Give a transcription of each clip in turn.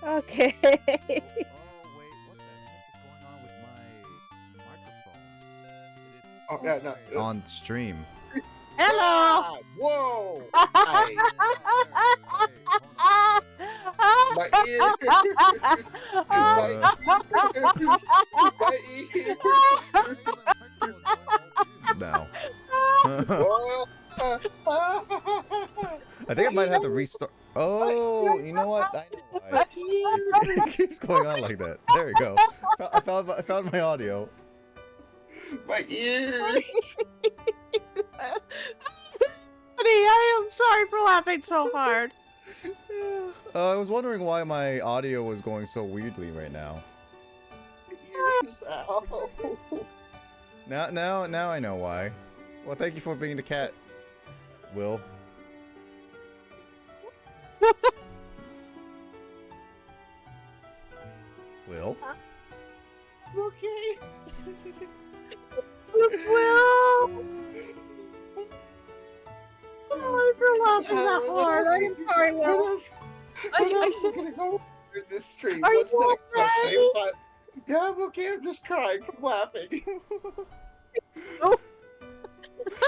Okay. Oh, wait, what the heck is going on with my microphone? It is Oh, so yeah, no. quiet on stream. Hello. Ah, whoa! Oh, there we go. Wait, hold My ears! My on. ears! My ears! Why is my microphone all weird now? Whoa! I think I might have to restart. Oh, you know what? I know why. It keeps going on like that. There we go. I found my audio. My ears! I am sorry for laughing so hard. I was wondering why my audio was going so weirdly right now. Ears! Ow! Now I know why. Well, thank you for being the cat, Will. Will? Okay. Will. Sorry for laughing that hard. I am sorry, Will. What else is gonna go in this stream? Are What's you next? So okay? same time. Yeah, I'm okay. I'm just crying from laughing. Oh.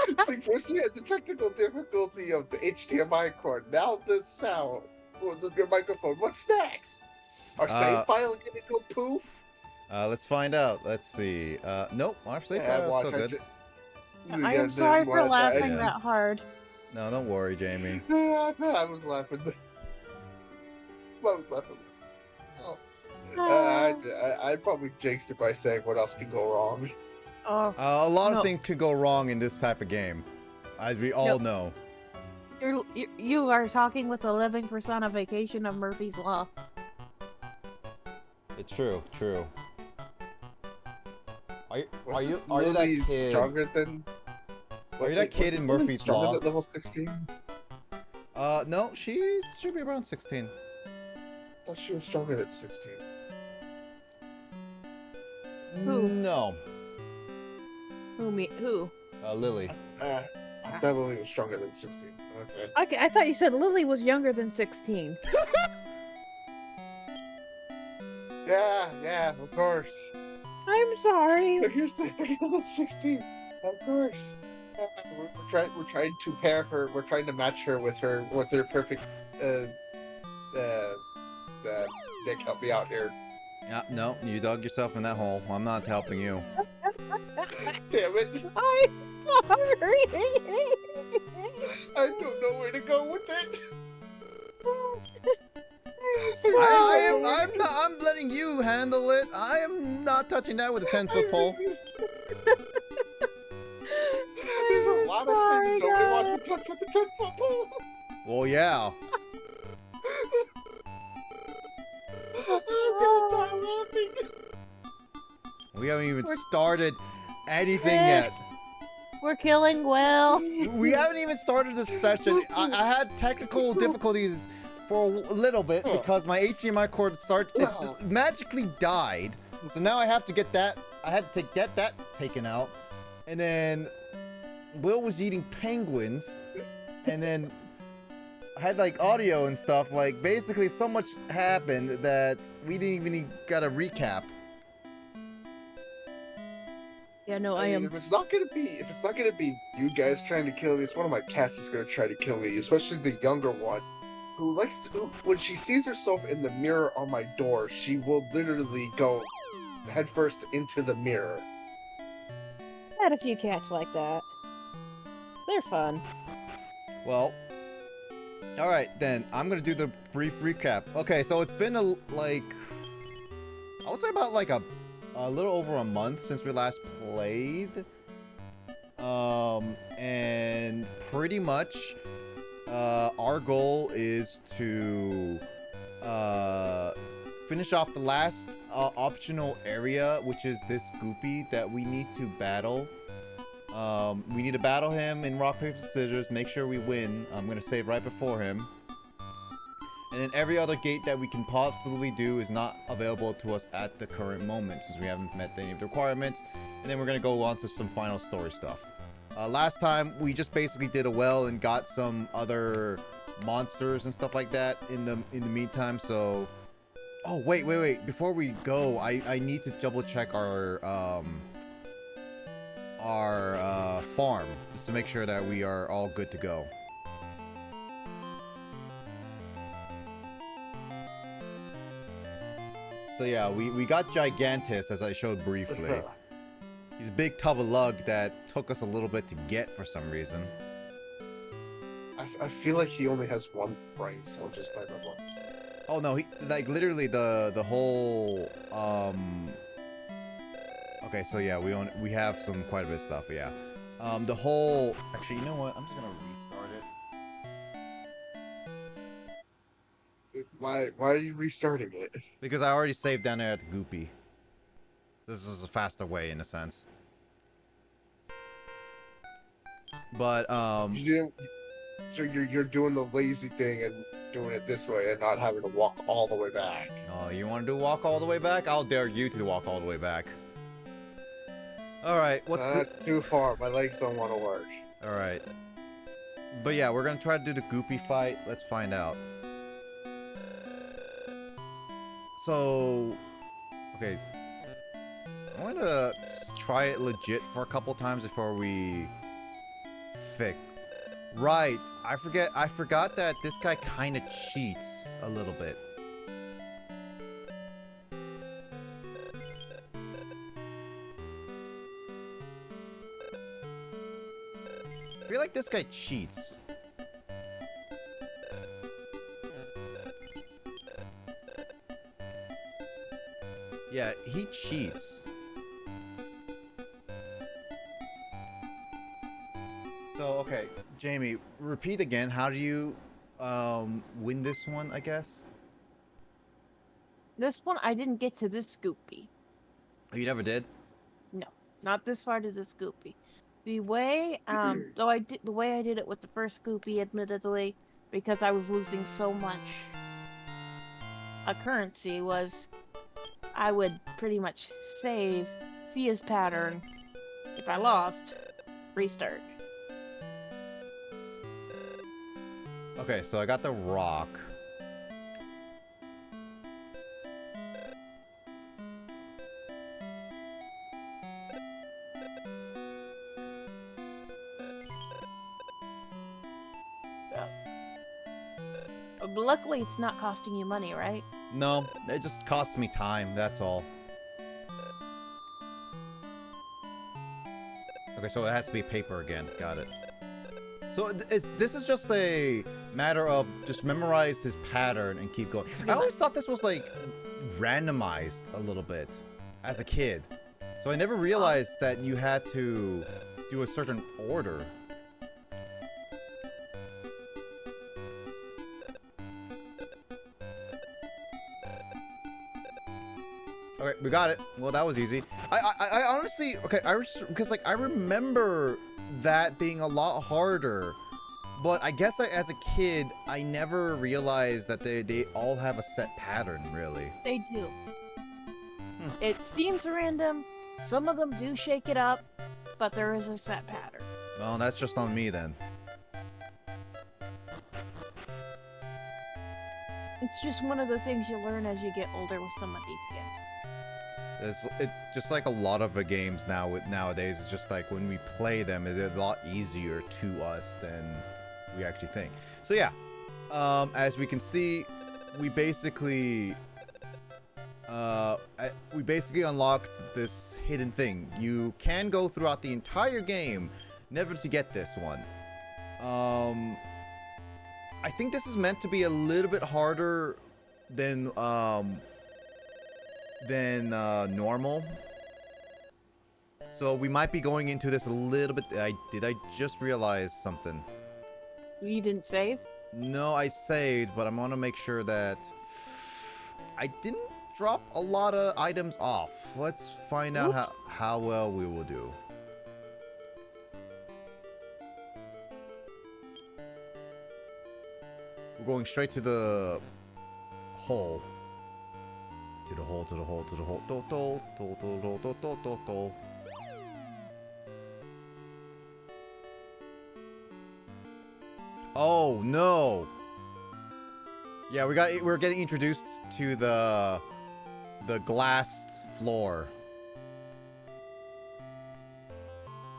It's like first we had the technical difficulty of the HDMI cord. Now the sound. Well, your microphone. What's next? Our save file gonna go poof? Let's find out. Let's see. Nope, our save file is still good. I am sorry for laughing that hard. No, don't worry, Jamie. I was laughing. I was laughing. I'd probably jinx it by saying what else could go wrong. A lot of things could go wrong in this type of game, as we all know. You are talking with the living personification of Murphy's Law. It's true. Are you Lily that kid? Stronger than? Are you that kid in Murphy's Law? At level 16. No, she should be around 16. I thought she was stronger than 16. Who? No. Who? Lily. I thought Lily was stronger than 16. Okay. I thought you said Lily was younger than 16. Yeah, of course. I'm sorry. But here's the thing, level 16. Of course. We're trying to pair her. We're trying to match her with her perfect. Nick, help me out here. Yeah, no, you dug yourself in that hole. I'm not helping you. Damn it! I'm sorry. I don't know where to go with it. I'm letting you handle it. I am not touching that with a 10-foot pole. There's a lot of things nobody wants to touch with the 10-foot pole. Well, yeah. I'm gonna die laughing. We haven't even started anything yet. We're killing Will. We haven't even started the session. I had technical difficulties for a little bit because my HDMI cord it magically died. So now I have to get that. I had to get that taken out. And then Will was eating penguins. And then I had like audio and stuff. Like basically so much happened that we didn't even got a recap. Yeah, no, I mean, am. If it's not gonna be you guys trying to kill me, it's one of my cats that's gonna try to kill me, especially the younger one, who when she sees herself in the mirror on my door, she will literally go headfirst into the mirror. I had a few cats like that. They're fun. Well, all right then. I'm gonna do the brief recap. Okay, so it's been I would say about like a little over a month since we last played. And pretty much, our goal is to finish off the last optional area, which is this Goopy that we need to battle. We need to battle him in rock, paper, scissors, make sure we win. I'm gonna save right before him. And then every other gate that we can possibly do is not available to us at the current moment, since we haven't met any of the requirements. And then we're gonna go on to some final story stuff. Last time, we just basically did a well and got some other monsters and stuff like that in the meantime, so Oh, wait. Before we go, I need to double check our farm just to make sure that we are all good to go. So yeah, we got Gigantus, as I showed briefly. He's a big tub of lug that took us a little bit to get for some reason. I feel like he only has one brain cell just by the look. Oh no, he like literally the whole Okay, so yeah, we have some quite a bit of stuff, yeah. The whole actually, you know what? I'm just gonna restart it. Why are you restarting it? Because I already saved down there at the Goopy. This is a faster way in a sense. But You didn't. So you're doing the lazy thing and doing it this way and not having to walk all the way back. oh, you want to do walk all the way back? I'll dare you to walk all the way back. All right, what's That's too far. My legs don't want to work. All right. But yeah, we're gonna try to do the Goopy fight. Let's find out. So, okay. I'm gonna try it legit for a couple times before we fix. Right. I forgot that this guy kind of cheats a little bit. I feel like this guy cheats. Yeah, he cheats. So, okay, Jamie, repeat again. How do you win this one, I guess? This one, I didn't get to this Scoopy. Oh, you never did? No, not this far to this Scoopy. The way, the way I did it with the first Scoopy, admittedly, because I was losing so much currency, was I would pretty much save, see his pattern. If I lost, restart. Okay, so I got the rock. But luckily, it's not costing you money, right? No, it just costs me time, that's all. Okay, so it has to be paper again. Got it. So this is just a matter of just memorize his pattern and keep going. I always thought this was like randomized a little bit as a kid. So I never realized that you had to do a certain order. Okay, we got it. Well, that was easy. I honestly, okay, because like I remember that being a lot harder, but I guess as a kid, I never realized that they all have a set pattern, really. They do. It seems random. Some of them do shake it up, but there is a set pattern. Well, that's just on me then. It's just one of the things you learn as you get older with some of these games. It's just like a lot of the games nowadays. It's just like when we play them, it's a lot easier to us than we actually think. So yeah, as we can see, we basically unlocked this hidden thing. You can go throughout the entire game, never to get this one. I think this is meant to be a little bit harder than normal. So we might be going into this a little bit. Did I just realize something? You didn't save? No, I saved, but I'm gonna make sure that I didn't drop a lot of items off. Let's find out how well we will do. We're going straight to the hole. To the hole, to the hole, to the hole. Do, do, do, do, do, do, do, do, do. Oh no! Yeah, we're getting introduced to the glass floor.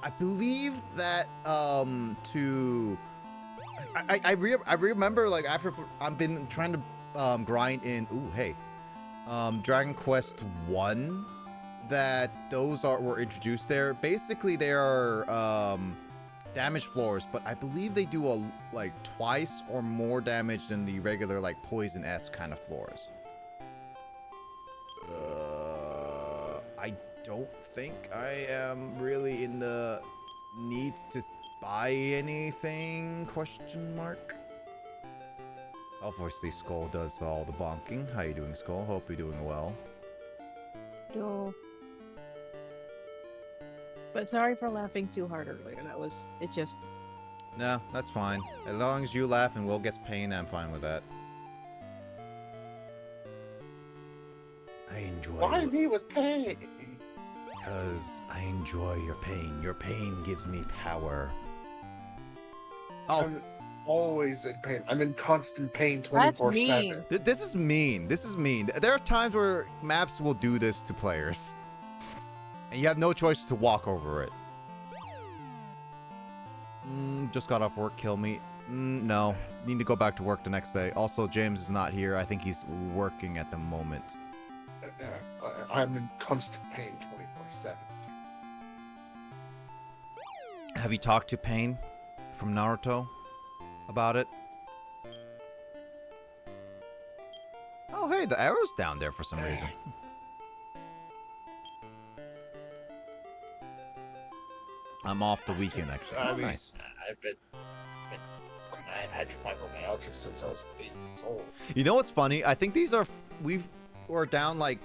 I believe that I remember like after I've been trying to grind in Dragon Quest 1 that those were introduced there. Basically they are damage floors, but I believe they do like twice or more damage than the regular like poison-esque kind of floors. I don't think I am really in the need to buy anything, question mark. Obviously Skull does all the bonking. How you doing, Skull? Hope you're doing well. No. But sorry for laughing too hard earlier. It just... No, that's fine. As long as you laugh and Will gets pain, I'm fine with that. I enjoy Why me with pain? Because I enjoy your pain. Your pain gives me power. Oh, I'm always in pain. I'm in constant pain That's 24/7. mean. this is mean. This is mean. There are times where maps will do this to players. And you have no choice to walk over it. Just got off work, kill me. No, need to go back to work the next day. Also, James is not here. I think he's working at the moment. I'm in constant pain 24/7. Have you talked to Pain from Naruto about it? Oh, hey, the arrow's down there for some reason. I'm off the weekend, actually. I Oh, mean, nice. I've had fibromyalgia since I was 8 years old. You know what's funny? I think these are... we're down like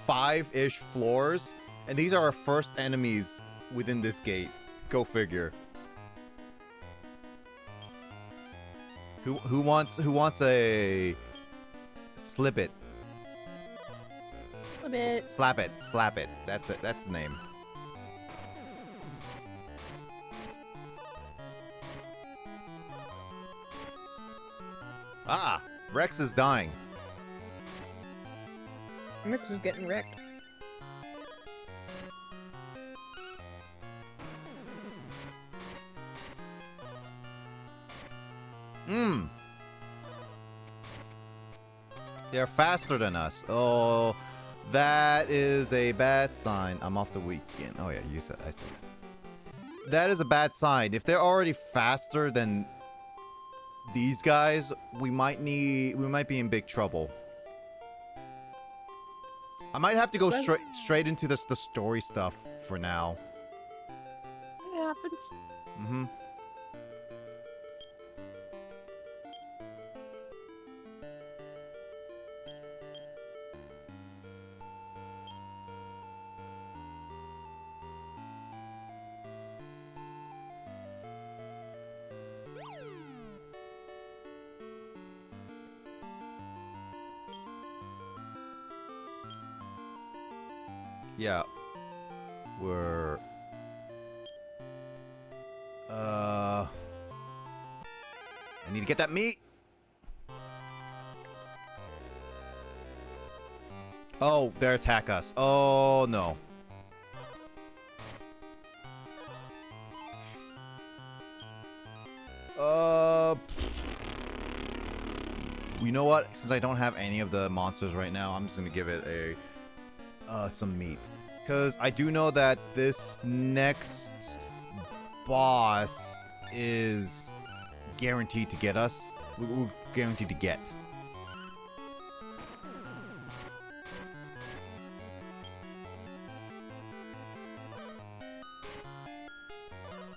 5-ish floors, and these are our first enemies within this gate. Go figure. Who wants a slip it? A bit. Slap it. Slap it. That's it. That's the name. Ah, Rex is dying. Rex is getting wrecked. They're faster than us. Oh, that is a bad sign. I'm off the weekend. Oh yeah, you said I said. That is a bad sign. If they're already faster than these guys, we might be in big trouble. I might have to go straight into the story stuff for now. It happens. Mm-hmm. Yeah. We're... I need to get that meat! Oh, they attack us. Oh, no. You know what? Since I don't have any of the monsters right now, I'm just gonna give it a... some meat. Because I do know that this next boss is guaranteed to get us. We're guaranteed to get.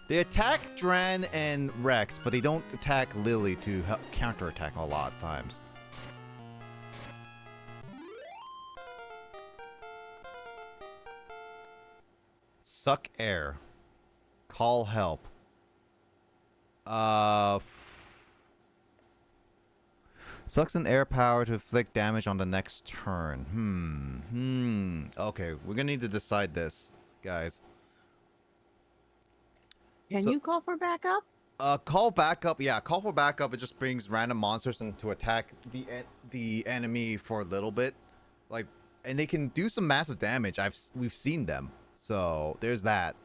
They attack Dran and Rex, but they don't attack Lily to counterattack a lot of times. Suck air. Call help. Sucks in air power to inflict damage on the next turn. Okay, we're gonna need to decide this, guys. Can you call for backup? Call backup. Yeah, call for backup. It just brings random monsters in to attack the enemy for a little bit, like, and they can do some massive damage. We've seen them, so there's that.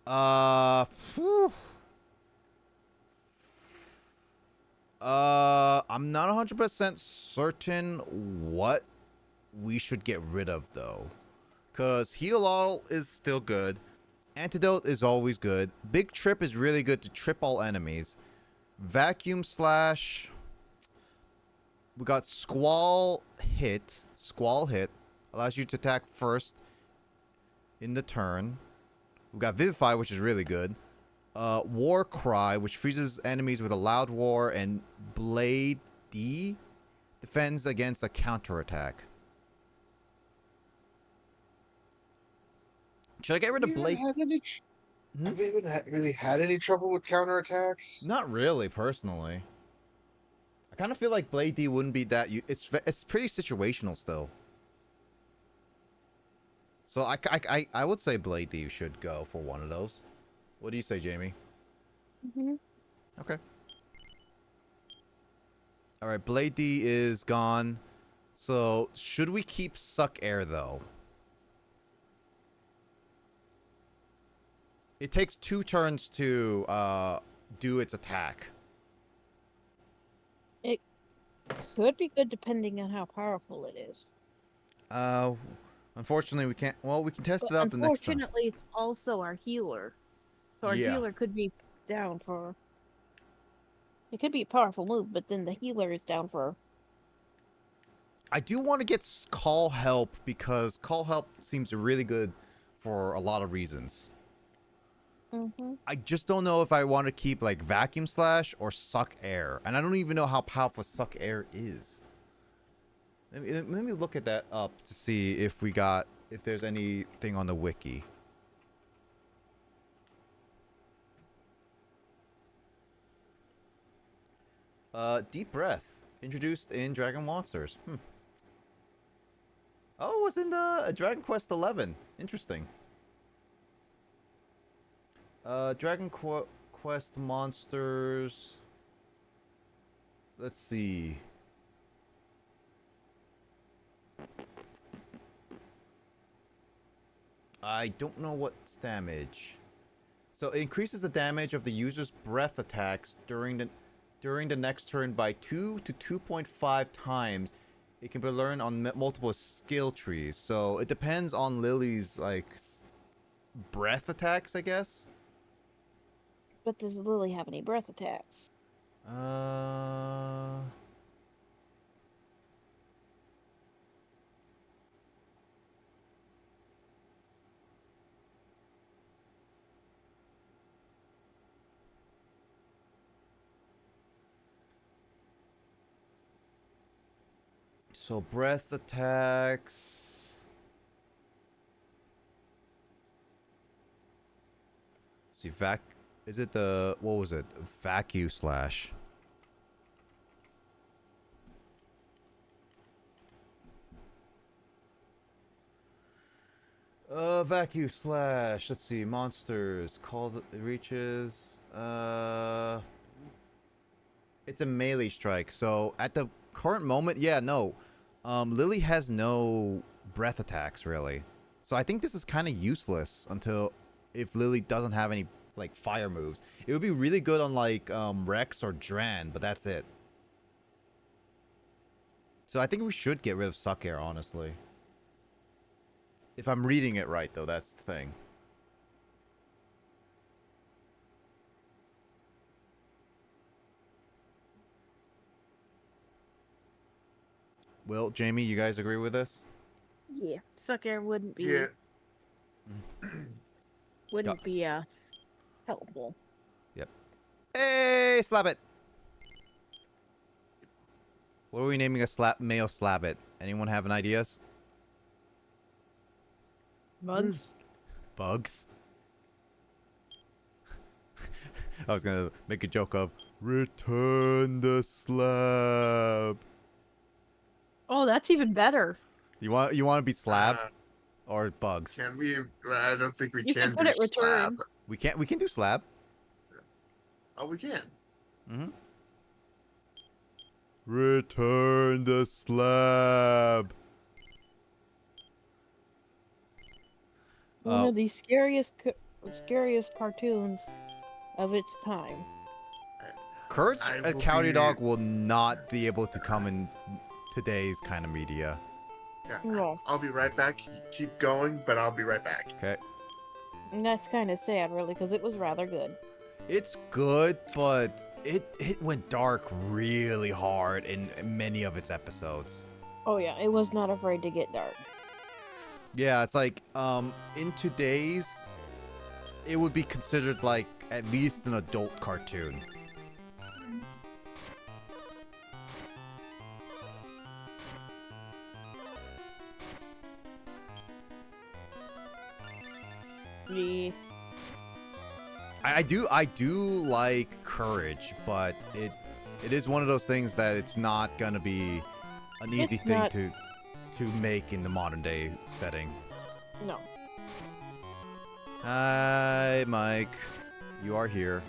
Whew. I'm not 100% certain what we should get rid of though, cause heal all is still good. Antidote is always good. Big Trip is really good to trip all enemies. Vacuum Slash. We got Squall Hit. Squall Hit allows you to attack first in the turn. We got Vivify, which is really good. War Cry, which freezes enemies with a loud war, and Blade D defends against a counterattack. Should I get rid of Blade? Have we even really had any trouble with counterattacks? Not really, personally. I kind of feel like Blade D wouldn't be that. It's pretty situational still. So I would say Blade D should go for one of those. What do you say, Jamie? Mm-hmm. Okay. All right, Blade D is gone. So should we keep Suck Air though? It takes 2 turns to do its attack. It could be good depending on how powerful it is. Unfortunately, we can't. Well, we can test But it out the next time. unfortunately, it's also our healer. So our Yeah. healer could be down for. It could be a powerful move, but then the healer is down for. I do want to get Call Help because Call Help seems really good for a lot of reasons. Mm-hmm. I just don't know if I want to keep like Vacuum Slash or Suck Air, and I don't even know how powerful Suck Air is. Let me look at that up to see if there's anything on the wiki. Deep Breath introduced in Dragon Monsters. Oh, it was in the Dragon Quest 11. Interesting. Dragon Quest Monsters. Let's see. I don't know what's damage. So it increases the damage of the user's breath attacks during the next turn by 2 to 2.5 times. It can be learned on multiple skill trees. So it depends on Lily's like breath attacks, I guess. But does Lily have any breath attacks? So breath attacks. See, is it the, what was it? Vacuum Slash. Vacuum Slash. Let's see. Monsters. Called reaches. It's a melee strike. So at the current moment, yeah, no. Lily has no breath attacks really. So I think this is kind of useless until if Lily doesn't have any like fire moves. It would be really good on like Rex or Dran, but that's it. So I think we should get rid of Suck Air, honestly. If I'm reading it right, though, that's the thing. Will, Jamie, you guys agree with this? Yeah, Suck Air wouldn't be. Yeah. Wouldn't be helpful. Yep. Hey, slap it. What are we naming a male slab it? Anyone have an ideas? Bugs? Bugs? I was gonna make a joke of return the slab. Oh, that's even better. You want to be slab or bugs? Can we? I don't think we You can can put do it return. slab. We can do slab. Oh, we can. Mm-hmm. Return the slab. One of the scariest cartoons of its time. Courage I and will County be. Dog will not be able to come in today's kind of media. Yeah, No, I'll be right back. Keep going, but I'll be right back. Okay. and that's kind of sad, really, because it was rather good. It's good, but it went dark really hard in many of its episodes. Oh yeah, it was not afraid to get dark. Yeah, it's like in today's it would be considered like at least an adult cartoon. The I do like Courage, but it is one of those things that it's not gonna be an easy It's thing not- to make in the modern day setting. No. Hi, Mike. You are here.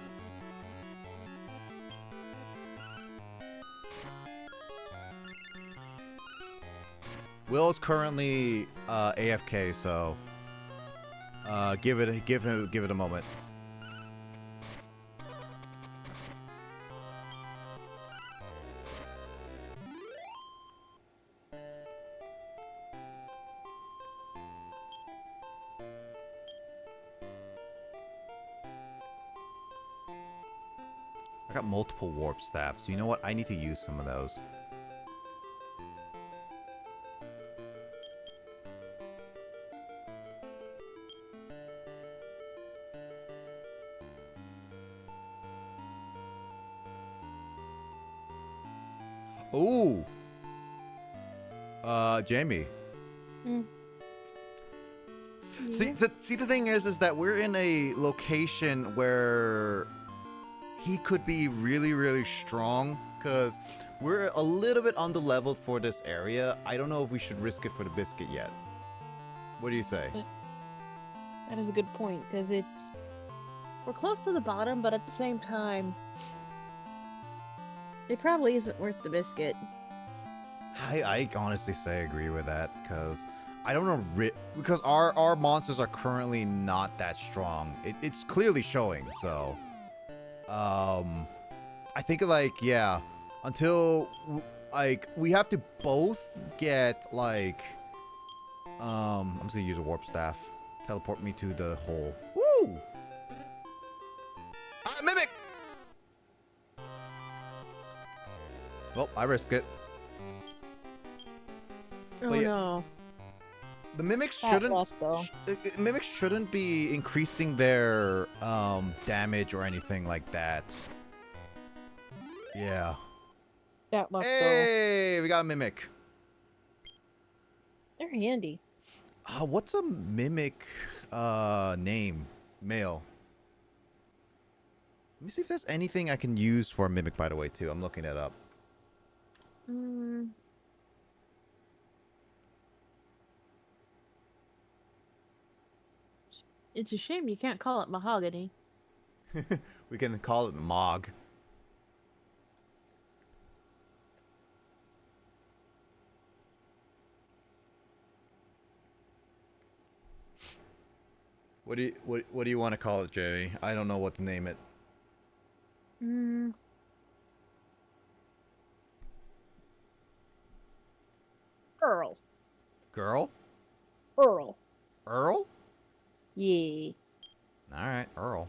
Will is currently AFK, so give it a moment. I got multiple warp staffs. You know what? I need to use some of those. Ooh. Jamie. Mm. See, the thing is that we're in a location where he could be really, really strong, because we're a little bit underleveled for this area. I don't know if we should risk it for the biscuit yet. What do you say? That is a good point, because we're close to the bottom, but at the same time, it probably isn't worth the biscuit. I honestly say agree with that, because I don't know, because our monsters are currently not that strong. It's clearly showing, so I think like, yeah, until like we have to both get like I'm just gonna use a warp staff, teleport me to the hole. Woo! Mimic. Well, I risk it. Oh But yeah, no. the mimics That shouldn't luck, though. mimics shouldn't be increasing their damage or anything like that. Yeah. That luck, though. Hey, we got a mimic. They're handy. What's a mimic name? Male. Let me see if there's anything I can use for a mimic, by the way, too. I'm looking it up. Mm. It's a shame you can't call it mahogany. We can call it Mog. What do you want to call it, Jerry? I don't know what to name it. Mm. Earl. Girl? Earl. Earl? Yeah. All right, Earl.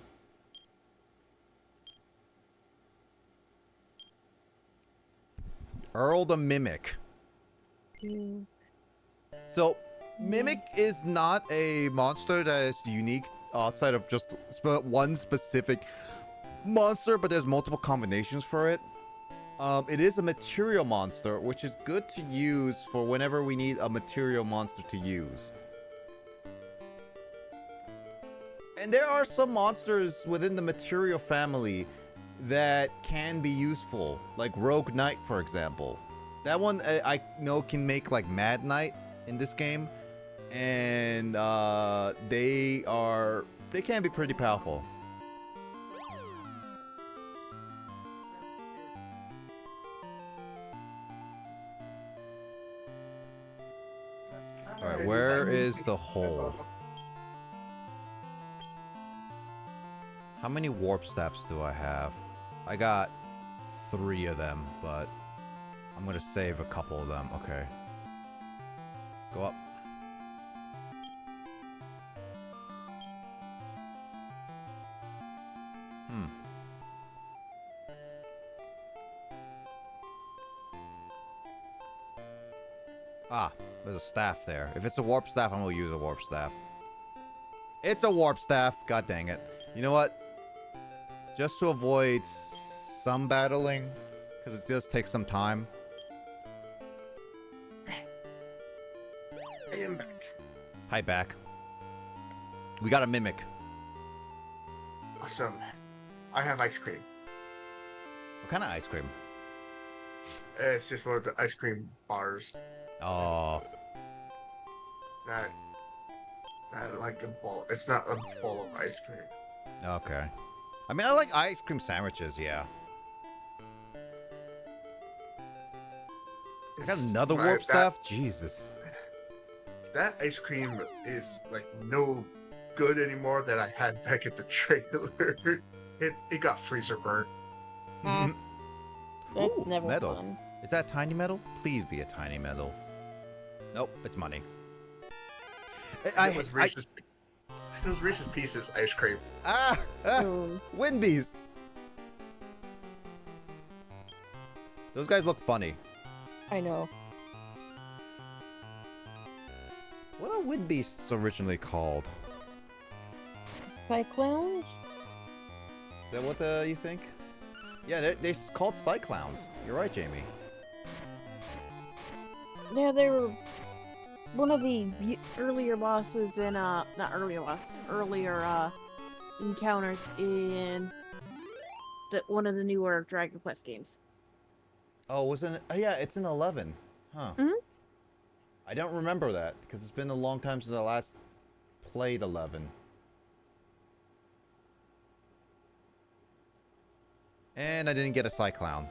Earl the Mimic. Mm. So, Mimic is not a monster that is unique outside of just one specific monster, but there's multiple combinations for it. It is a material monster, which is good to use for whenever we need a material monster to use. And there are some monsters within the material family that can be useful, like Rogue Knight, for example. That one I know can make like Mad Knight in this game, and they can be pretty powerful. Alright, where is the hole? How many warp steps do I have? I got 3 of them, but I'm gonna save a couple of them. Okay. Let's go up. Ah, there's a staff there. If it's a warp staff, I'm gonna use a warp staff. It's a warp staff. God dang it. You know what? Just to avoid some battling, because it does take some time. I am back. Hi, back. We got a mimic. Awesome. I have ice cream. What kind of ice cream? It's just one of the ice cream bars. Oh. Not like a bowl. It's not a bowl of ice cream. Okay. I mean, I like ice cream sandwiches, yeah. I got another warp staff? Jesus. That ice cream is like no good anymore that I had back at the trailer. It got freezer burnt. That's Ooh, never metal. fun. Is that tiny metal? Please be a tiny metal. Nope, it's money. It was Reese's Pieces ice cream. Wind beasts. Those guys look funny. I know. What are wind beasts originally called? Cyclones? Is that what you think? Yeah, they're called cyclones. You're right, Jamie. Yeah, they were one of the earlier bosses in not earlier boss, earlier encounters in one of the newer Dragon Quest games. Oh, wasn't it? Oh, yeah, it's in 11. Huh. Mhm. I don't remember that because it's been a long time since I last played 11. And I didn't get a cyclone.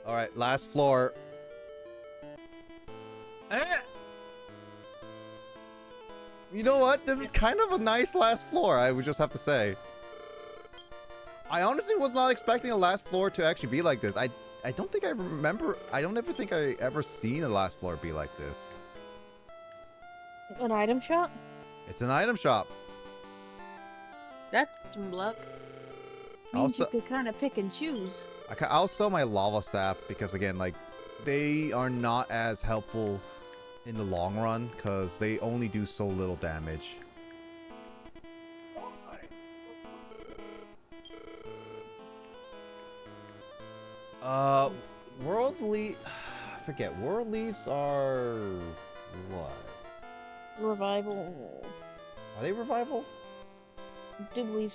Alright, last floor. You know what? This is kind of a nice last floor, I would just have to say. I honestly was not expecting a last floor to actually be like this. I don't think I remember. I don't ever think I ever seen a last floor be like this. An item shop? It's an item shop. That's some luck. Means you could kind of pick and choose. I'll sell my lava staff because again, like, they are not as helpful in the long run because they only do so little damage. World leaf. I forget. World leaves are what? Revival. Are they revival? Do believe.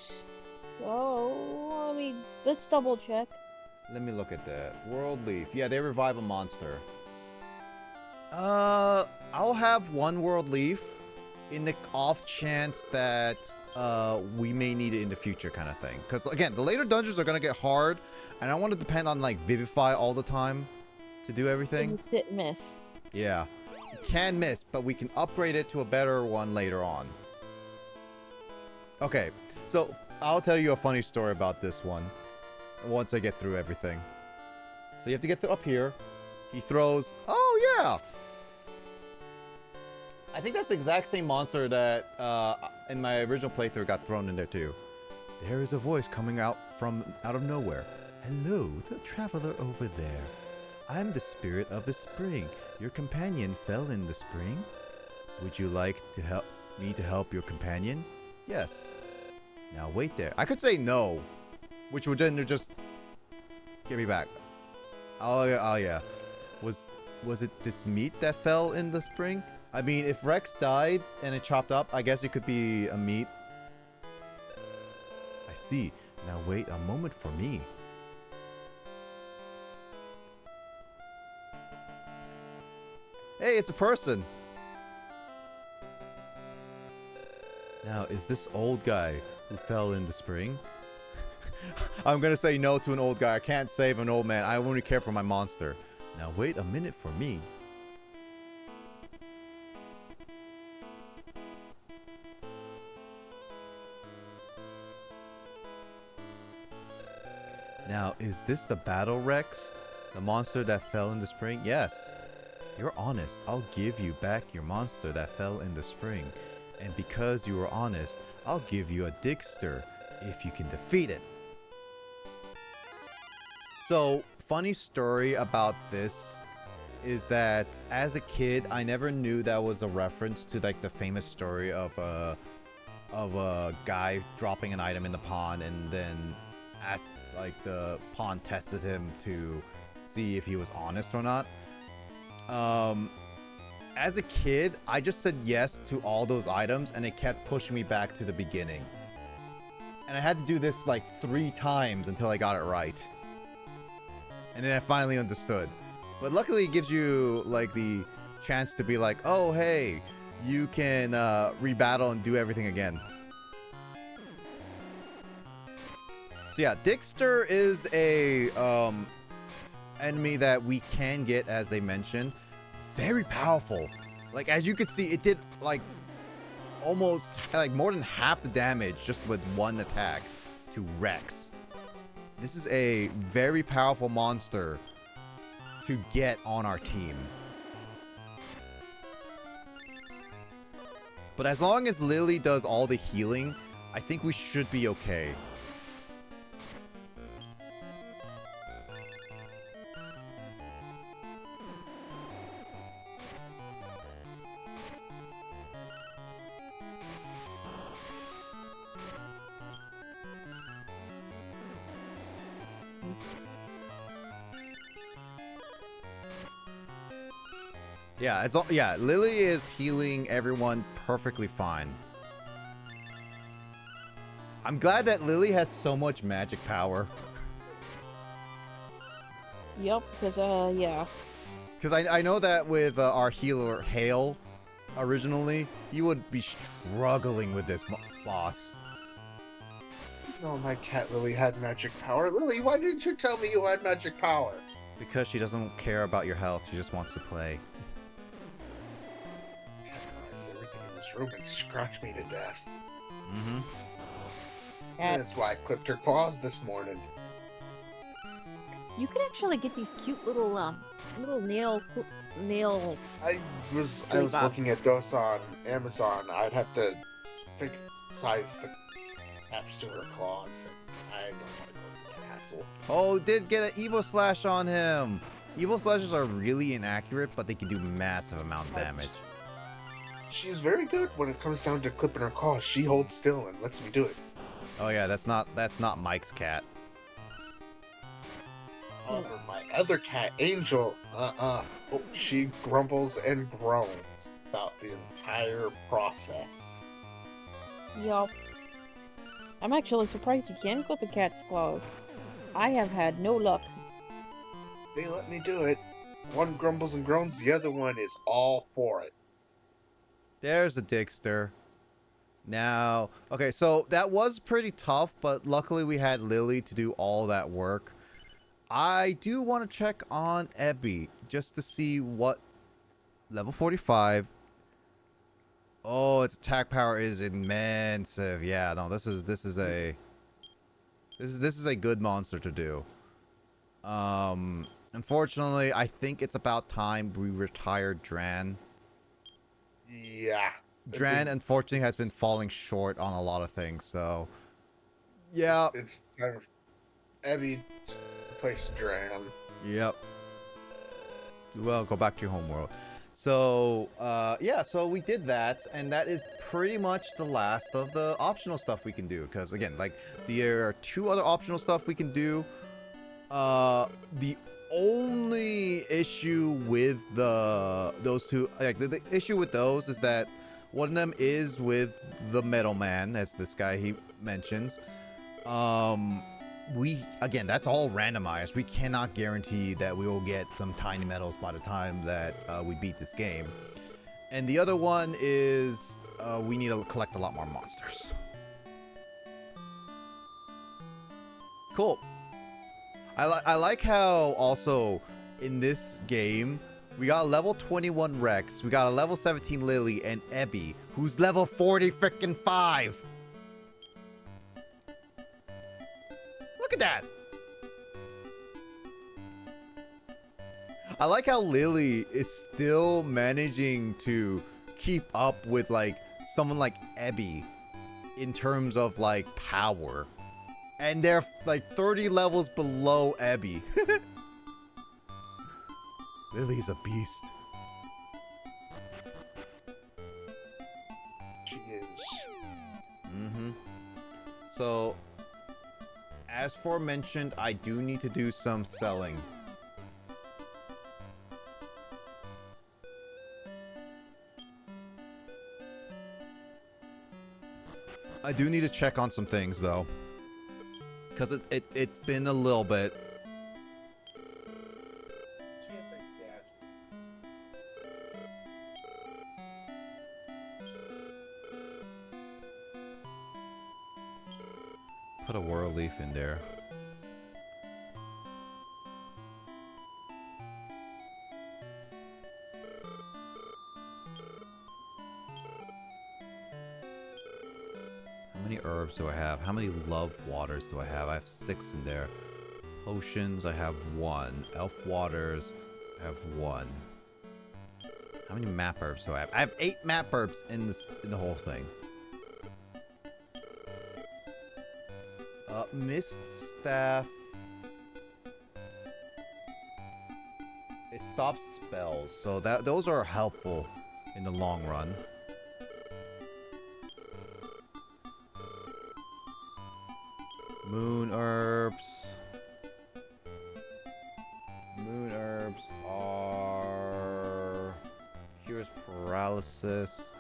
Oh, I mean, let's double check. Let me look at that. World leaf. Yeah, they revive a monster. I'll have one world leaf in the off chance that we may need it in the future, kind of thing. Because again, the later dungeons are gonna get hard, and I want to depend on like Vivify all the time to do everything. Hit miss. Yeah, you can miss, but we can upgrade it to a better one later on. Okay, so I'll tell you a funny story about this one once I get through everything. So you have to get up here. He throws. Oh yeah. I think that's the exact same monster that in my original playthrough got thrown in there too. There is a voice coming out of nowhere. Hello, the traveler over there. I'm the spirit of the spring. Your companion fell in the spring. Would you like to help me to help your companion? Yes. Now wait there. I could say no, which would then just get me back. Oh yeah. Was it this meat that fell in the spring? I mean, if Rex died and it chopped up, I guess it could be a meat. I see. Now wait a moment for me. Hey, it's a person. Now, is this old guy who fell in the spring? I'm gonna say no to an old guy. I can't save an old man. I only care for my monster. Now, wait a minute for me. Now, is this the Battle Rex? The monster that fell in the spring? Yes. You're honest. I'll give you back your monster that fell in the spring. And because you were honest, I'll give you a Digster if you can defeat it. So, funny story about this is that as a kid, I never knew that was a reference to like the famous story of a guy dropping an item in the pond and then like the pond tested him to see if he was honest or not. As a kid, I just said yes to all those items and it kept pushing me back to the beginning. And I had to do this like 3 times until I got it right. And then I finally understood. But luckily it gives you like the chance to be like, oh hey, you can rebattle and do everything again. So yeah, Digster is a enemy that we can get, as they mentioned. Very powerful. Like as you can see, it did like almost like more than half the damage just with one attack to Rex. This is a very powerful monster to get on our team. But as long as Lily does all the healing, I think we should be okay. Yeah, it's all, yeah, Lily is healing everyone perfectly fine. I'm glad that Lily has so much magic power. Yep, because, yeah. Because I know that with our healer, Hale, originally, he would be struggling with this boss. No, my cat Lily had magic power. Lily, why didn't you tell me you had magic power? Because she doesn't care about your health, she just wants to play. Terrorize everything in this room and scratch me to death. Mm-hmm. That's why I clipped her claws this morning. You can actually get these cute little nail. I was Box. looking at those on Amazon. I'd have to figure size the caps to her claws, and I don't want to go through that hassle. Oh, did get an Evo Slash on him. Evo Slashes are really inaccurate, but they can do massive amount of damage. She's very good when it comes down to clipping her claws. She holds still and lets me do it. Oh yeah, that's not Mike's cat. However, my other cat, Angel, oh, she grumbles and groans about the entire process. Yup. I'm actually surprised you can clip a cat's claw. I have had no luck. They let me do it. One grumbles and groans, the other one is all for it. There's the Digster. Now, okay, so that was pretty tough, but luckily we had Lily to do all that work. I do want to check on Ebby just to see what level 45. Oh, its attack power is immense. Yeah, no, this is a good monster to do. Unfortunately, I think it's about time we retired Dran. Yeah. Dran, unfortunately, has been falling short on a lot of things, so... Yeah. It's time for Abby to replace Dran. Yep. Well, go back to your homeworld. So, yeah, so we did that, and that is pretty much the last of the optional stuff we can do. Because, again, like, there are 2 other optional stuff we can do. The only issue with those 2, like, the issue with those is that one of them is with the Metal Man, as this guy he mentions. again, that's all randomized. We cannot guarantee that we will get some tiny medals by the time that we beat this game. And the other one is we need to collect a lot more monsters. Cool. I like how also in this game we got a level 21 Rex, we got a level 17 Lily, and Ebby, who's level 40 freaking 5. Look at that. I like how Lily is still managing to keep up with like someone like Ebby in terms of like power. And they're like 30 levels below Ebby. Lily's a beast. She is. Mm-hmm. So, as forementioned, I do need to do some selling. I do need to check on some things though. Because it's been a little bit. Put a whirl leaf in there. How many herbs do I have? How many love waters do I have? I have 6 in there. Potions, I have 1. Elf waters, I have 1. How many map herbs do I have? I have 8 map herbs in the whole thing. Mist staff. It stops spells, so those are helpful in the long run. Moon herbs. Moon herbs are cures paralysis.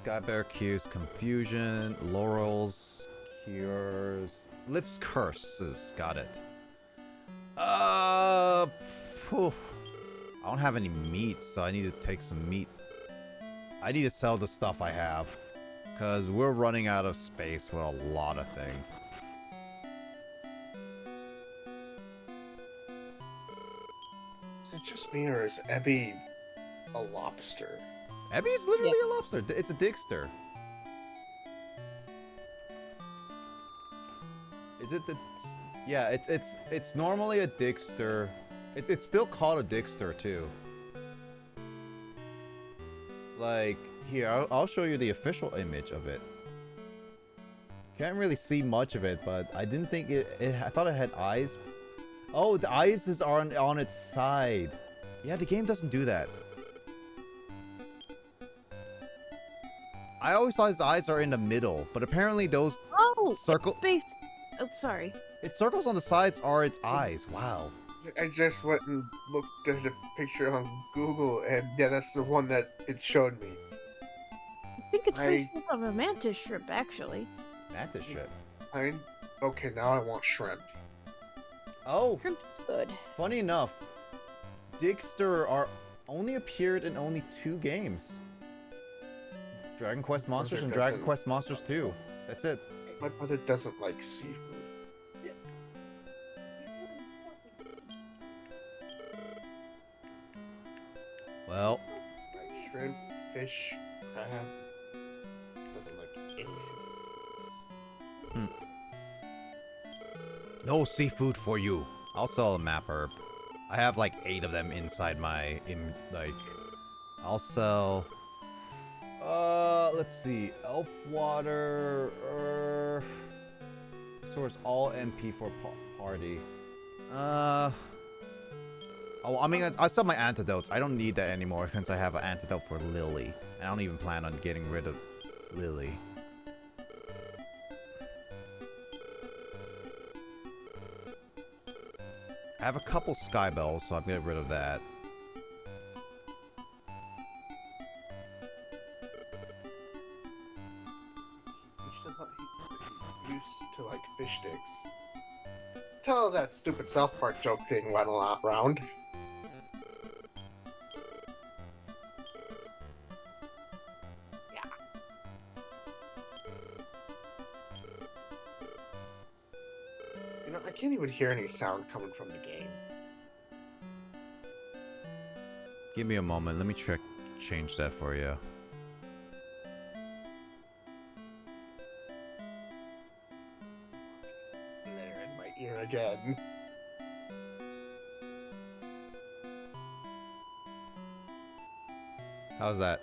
Skybear cures confusion. Laurels cures lifts curses. Got it. Phew. I don't have any meat, so I need to take some meat. I need to sell the stuff I have. Because we're running out of space with a lot of things. Is it just me or is Ebby a lobster? Ebby's literally a lobster. It's a digster. Is it the... Yeah, it's normally a digster. It's still called a digster too. Like... Here, I'll show you the official image of it. Can't really see much of it, but I didn't think I thought it had eyes. Oh, the eyes are on its side. Yeah, the game doesn't do that. I always thought his eyes are in the middle, but apparently those circle... Oh, sorry. Its circles on the sides are its eyes. Wow. I just went and looked at a picture on Google, and yeah, that's the one that it showed me. I think it's based off of a mantis shrimp, actually. Mantis shrimp? Okay, now I want shrimp. Oh! Shrimp's good. Funny enough, Digster only appeared in only 2 games. Dragon Quest Monsters and Dragon Quest Monsters 2. That's it. My brother doesn't like seafood. Well. Like shrimp, fish, crab. Doesn't like anything. No seafood for you. I'll sell a map herb. I have like 8 of them inside my I'll sell let's see. Elf water source all MP for party. Oh, I mean, I sell my antidotes. I don't need that anymore since I have an antidote for Lily. I don't even plan on getting rid of Lily. I have a couple sky bells, so I'm gonna get rid of that. You to like fish sticks. Tell that stupid South Park joke thing went a lot round. You know, I can't even hear any sound coming from the game. Give me a moment. Let me change that for you. There in my ear again. How's that?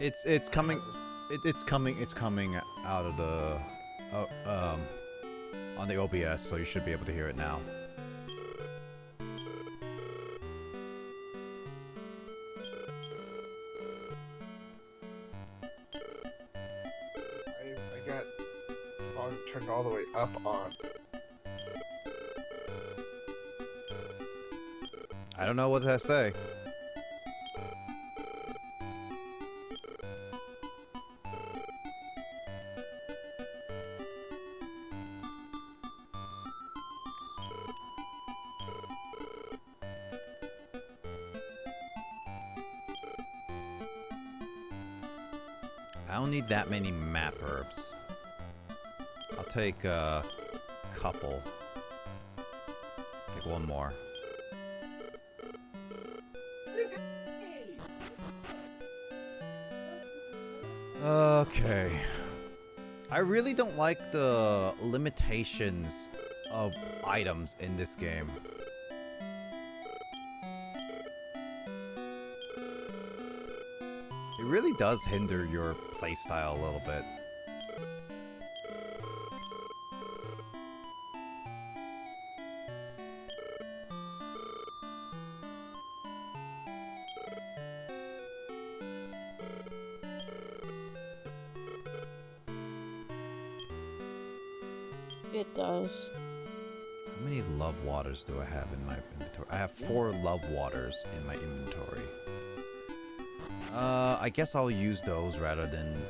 It's coming. It's coming out of the on the OBS, so you should be able to hear it now. I got volume turned all the way up on. I don't know what to say. I don't need that many map herbs. I'll take a couple. Take one more. Okay. I really don't like the limitations of items in this game. It really does hinder your playstyle a little bit. It does. How many love waters do I have in my inventory? I have 4 love waters in my inventory. I guess I'll use those rather than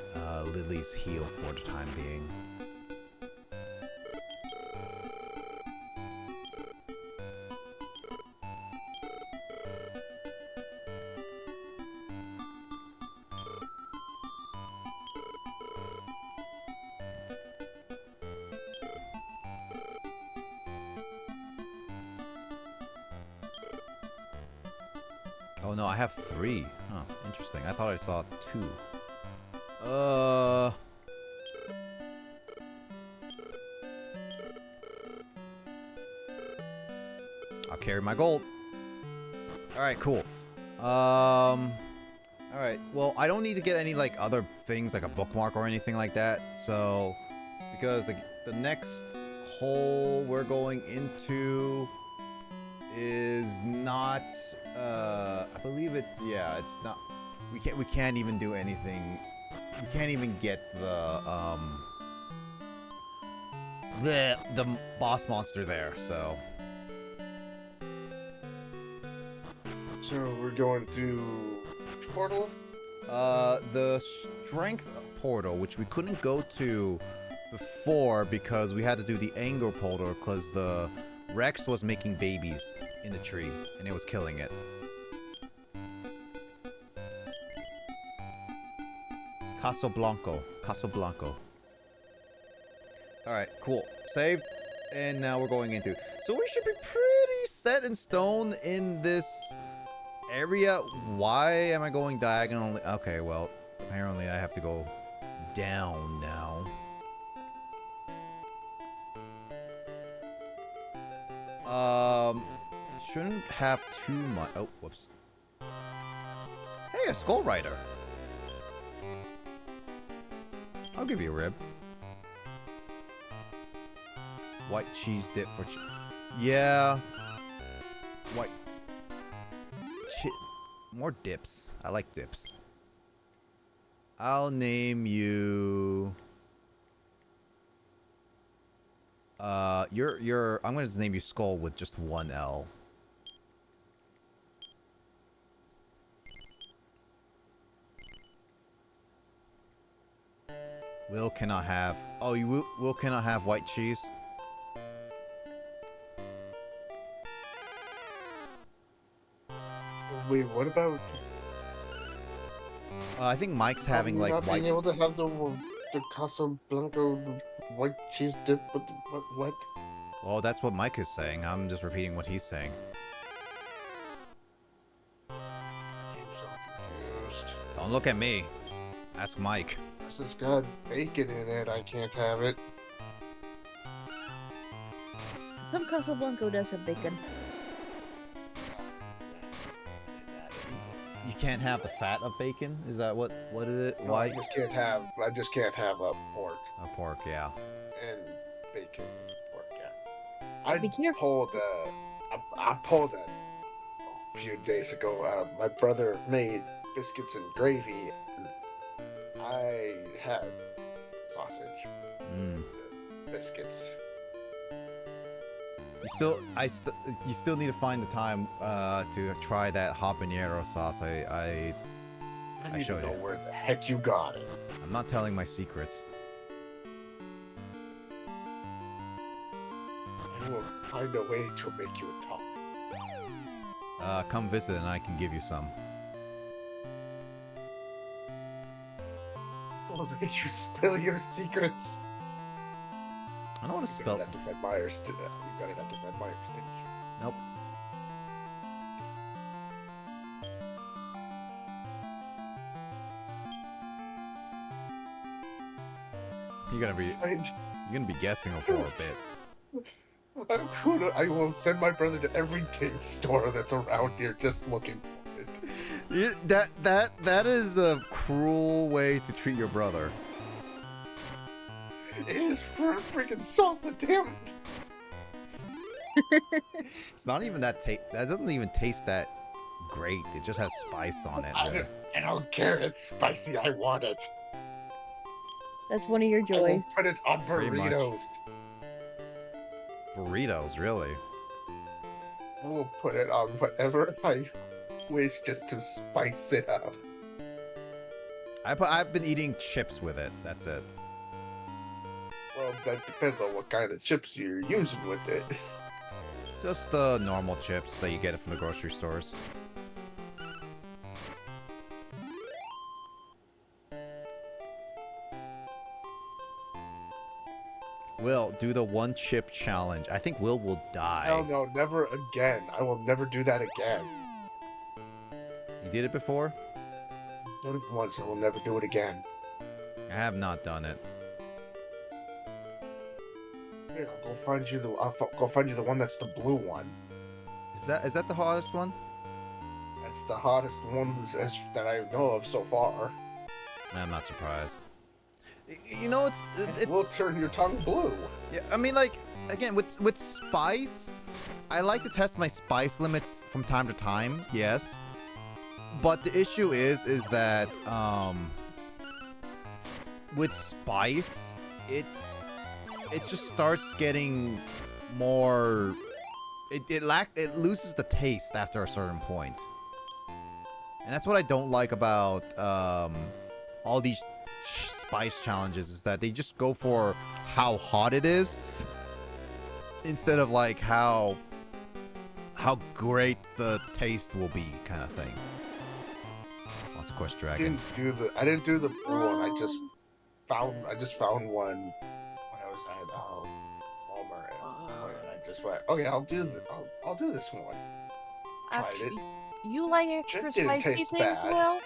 Lily's heal for the time being. Oh no, I have 3. Huh, interesting. I thought I saw 2. I'll carry my gold. Alright, cool. Alright, well, I don't need to get any, like, other things, like a bookmark or anything like that, so... Because the next hole we're going into is not... I believe it's, yeah, it's not, we can't even do anything, we can't even get the boss monster there, so. So we're going through which portal? The strength portal, which we couldn't go to before because we had to do the anger portal because the Rex was making babies in the tree and it was killing it. Casablanco. Alright, cool. Saved. And now we're going into... So we should be pretty set in stone in this area. Why am I going diagonally? Okay, well, apparently I have to go down now. Shouldn't have too much... Oh, whoops. Hey, a Skull Rider. I'll give you a rib. White cheese dip for yeah. White. More dips. I like dips. I'll name you... I'm gonna name you Skull with just 1 L. Will cannot have. Oh, Will cannot have white cheese. Wait, what about I think Mike's having like not white. being able to have the Casablanca white cheese dip with what? Well, that's what Mike is saying. I'm just repeating what he's saying. I'm so confused. Don't look at me. Ask Mike. This has got bacon in it. I can't have it. Some Casablanca does have bacon. You can't have the fat of bacon? Is that what is it? No, Why? I just can't have a pork A pork, yeah. and bacon. Pork, yeah. Be careful. I pulled a few days ago. My brother made biscuits and gravy. And I had sausage, biscuits. You still need to find the time to try that habanero sauce. I I need to showed know you. where the heck you got it. I'm not telling my secrets. I will find a way to make you talk. Come visit and I can give you some. I'll make you spill your secrets. I don't want to You spell. got it at the Fred Meyer's. You got it at the Fred Meyer's, didn't you? Nope. You're gonna be guessing for a bit. I will send my brother to every tin store that's around here just looking for it. That is a cruel way to treat your brother. It is for freaking salsa, damn it! It's not even that that doesn't even taste that great. It just has spice on it. Really. I don't care. It's spicy. I want it. That's one of your I joys. will put it on Pretty much. burritos. Burritos, really? I will put it on whatever I wish just to spice it up. I've been eating chips with it. That's it. Well, that depends on what kind of chips you're using with it. Just the normal chips that you get from the grocery stores. Will, do the one chip challenge. I think Will die. Hell no, never again. I will never do that again. You did it before? Done it once. I will never do it again. I have not done it. Here, I'll go find you go find you the one that's the blue one. Is that the hardest one? That's the hottest one that I know of so far. I'm not surprised. You know, It will turn your tongue blue. Yeah, I mean, like, again, with spice, I like to test my spice limits from time to time, yes. But the issue is that, with spice, it just starts getting more, it loses the taste after a certain point. And that's what I don't like about, all these spice challenges, is that they just go for how hot it is instead of like how great the taste will be, kind of thing. Lots of Quest Dragon. I didn't do the blue one. I just found one when I was at Walmart, and I just went, okay, I'll do this one. Tried Actually, it. you like extra It didn't spicy taste things, bad. Will?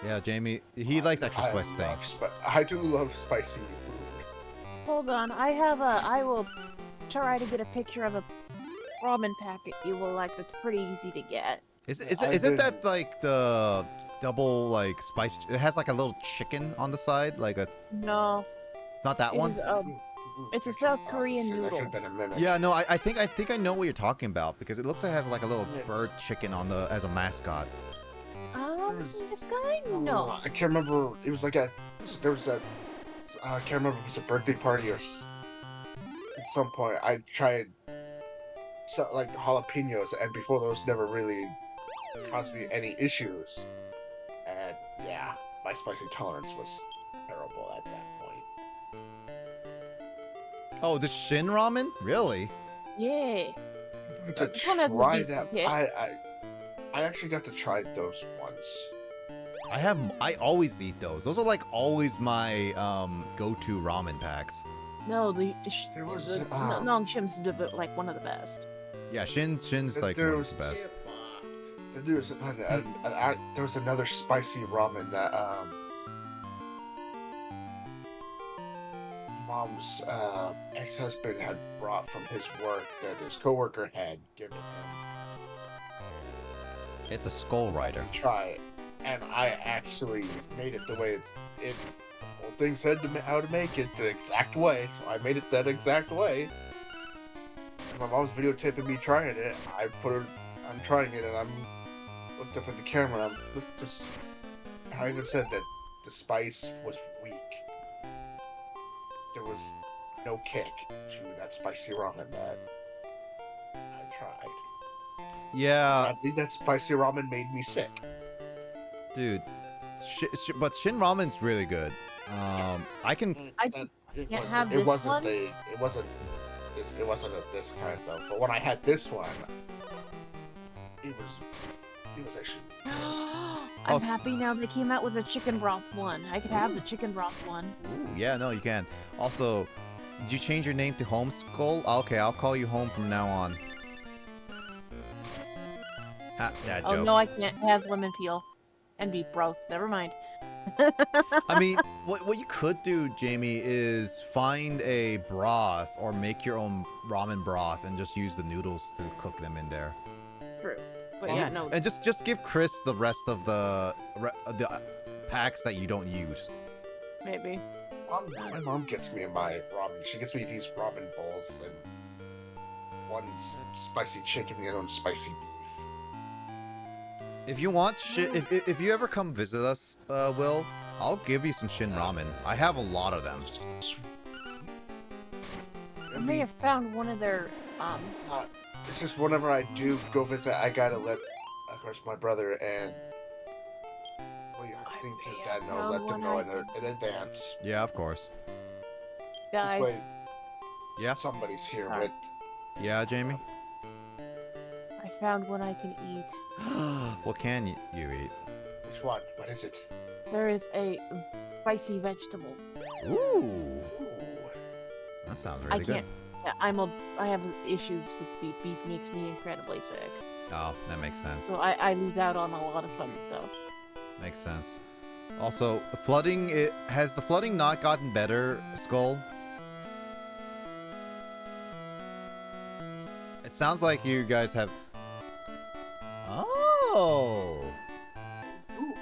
Yeah, Jamie, he likes extra spice things. I do love spicy food. Hold on, I will try to get a picture of a ramen packet you will like. That's pretty easy to get. Isn't that like the double like spice? It has like a little chicken on the side, like a. No, It's not that it one. is, it's a South Korean That could noodle. have been a minute. Yeah, no, I think I know what you're talking about, because it looks like it has like a little bird chicken on the as a mascot. This guy? No. I can't remember. It was like I can't remember if it was a birthday party or at some point I tried like jalapenos, and before those never really caused me any issues. And yeah, my spicy tolerance was terrible. horrible at that point. Oh, the Shin ramen? Really? Yeah. To This one has a try decent that, hit. I actually got to try those once. I always eat those. Those are like always my go-to ramen packs. No, There was Nong Shim's like one of the best. Yeah, Shin's like there one was of the best. there was another spicy ramen that Mom's ex-husband had brought from his work that his coworker had given him. It's a skull rider. Try it, and I actually made it the way it the whole thing said how to make it the exact way, so I made it that exact way. And my mom's videotaping me trying it. I'm trying it, and I'm looked up at the camera. And I even said that the spice was weak. There was no kick to that spicy ramen that I tried. Yeah, Sadly, that spicy ramen made me sick. dude. But Shin ramen's really good. I can. It can't wasn't. have It this wasn't one? a. It wasn't. It wasn't this kind though. But when I had this one, it was actually. I'm happy now they came out with a chicken broth one. I could have the chicken broth one. Ooh, yeah, no, you can. Also, did you change your name to Homeskull? Okay, I'll call you Home from now on. Yeah, Oh jokes. no, I can't. It has lemon peel and beef broth. Never mind. I mean, what you could do, Jamie, is find a broth or make your own ramen broth and just use the noodles to cook them in there. True. But And yeah, you- no. And just give Chris the rest of the packs that you don't use. Maybe. My mom gets me my ramen. She gets me these ramen bowls, and one's spicy chicken, the other one's spicy beef. If you want if you ever come visit us, Will, I'll give you some Shin ramen. I have a lot of them. I may have found one of their It's just whenever I do go visit, I gotta let, of course, my brother and I think his dad know, let them know in advance. Yeah, of course. guys. This way, Yeah, somebody's here Sorry. with. yeah, Jamie. I found one I can eat. What can you eat? Which one? What is it? There is a spicy vegetable. Ooh, Ooh. that sounds I really good. can't. Yeah, I have issues with beef. Beef makes me incredibly sick. Oh, that makes sense. So I lose out on a lot of fun stuff. Makes sense. Also, the flooding. Has the flooding not gotten better, Skull? It sounds like you guys have. Oh. Ooh.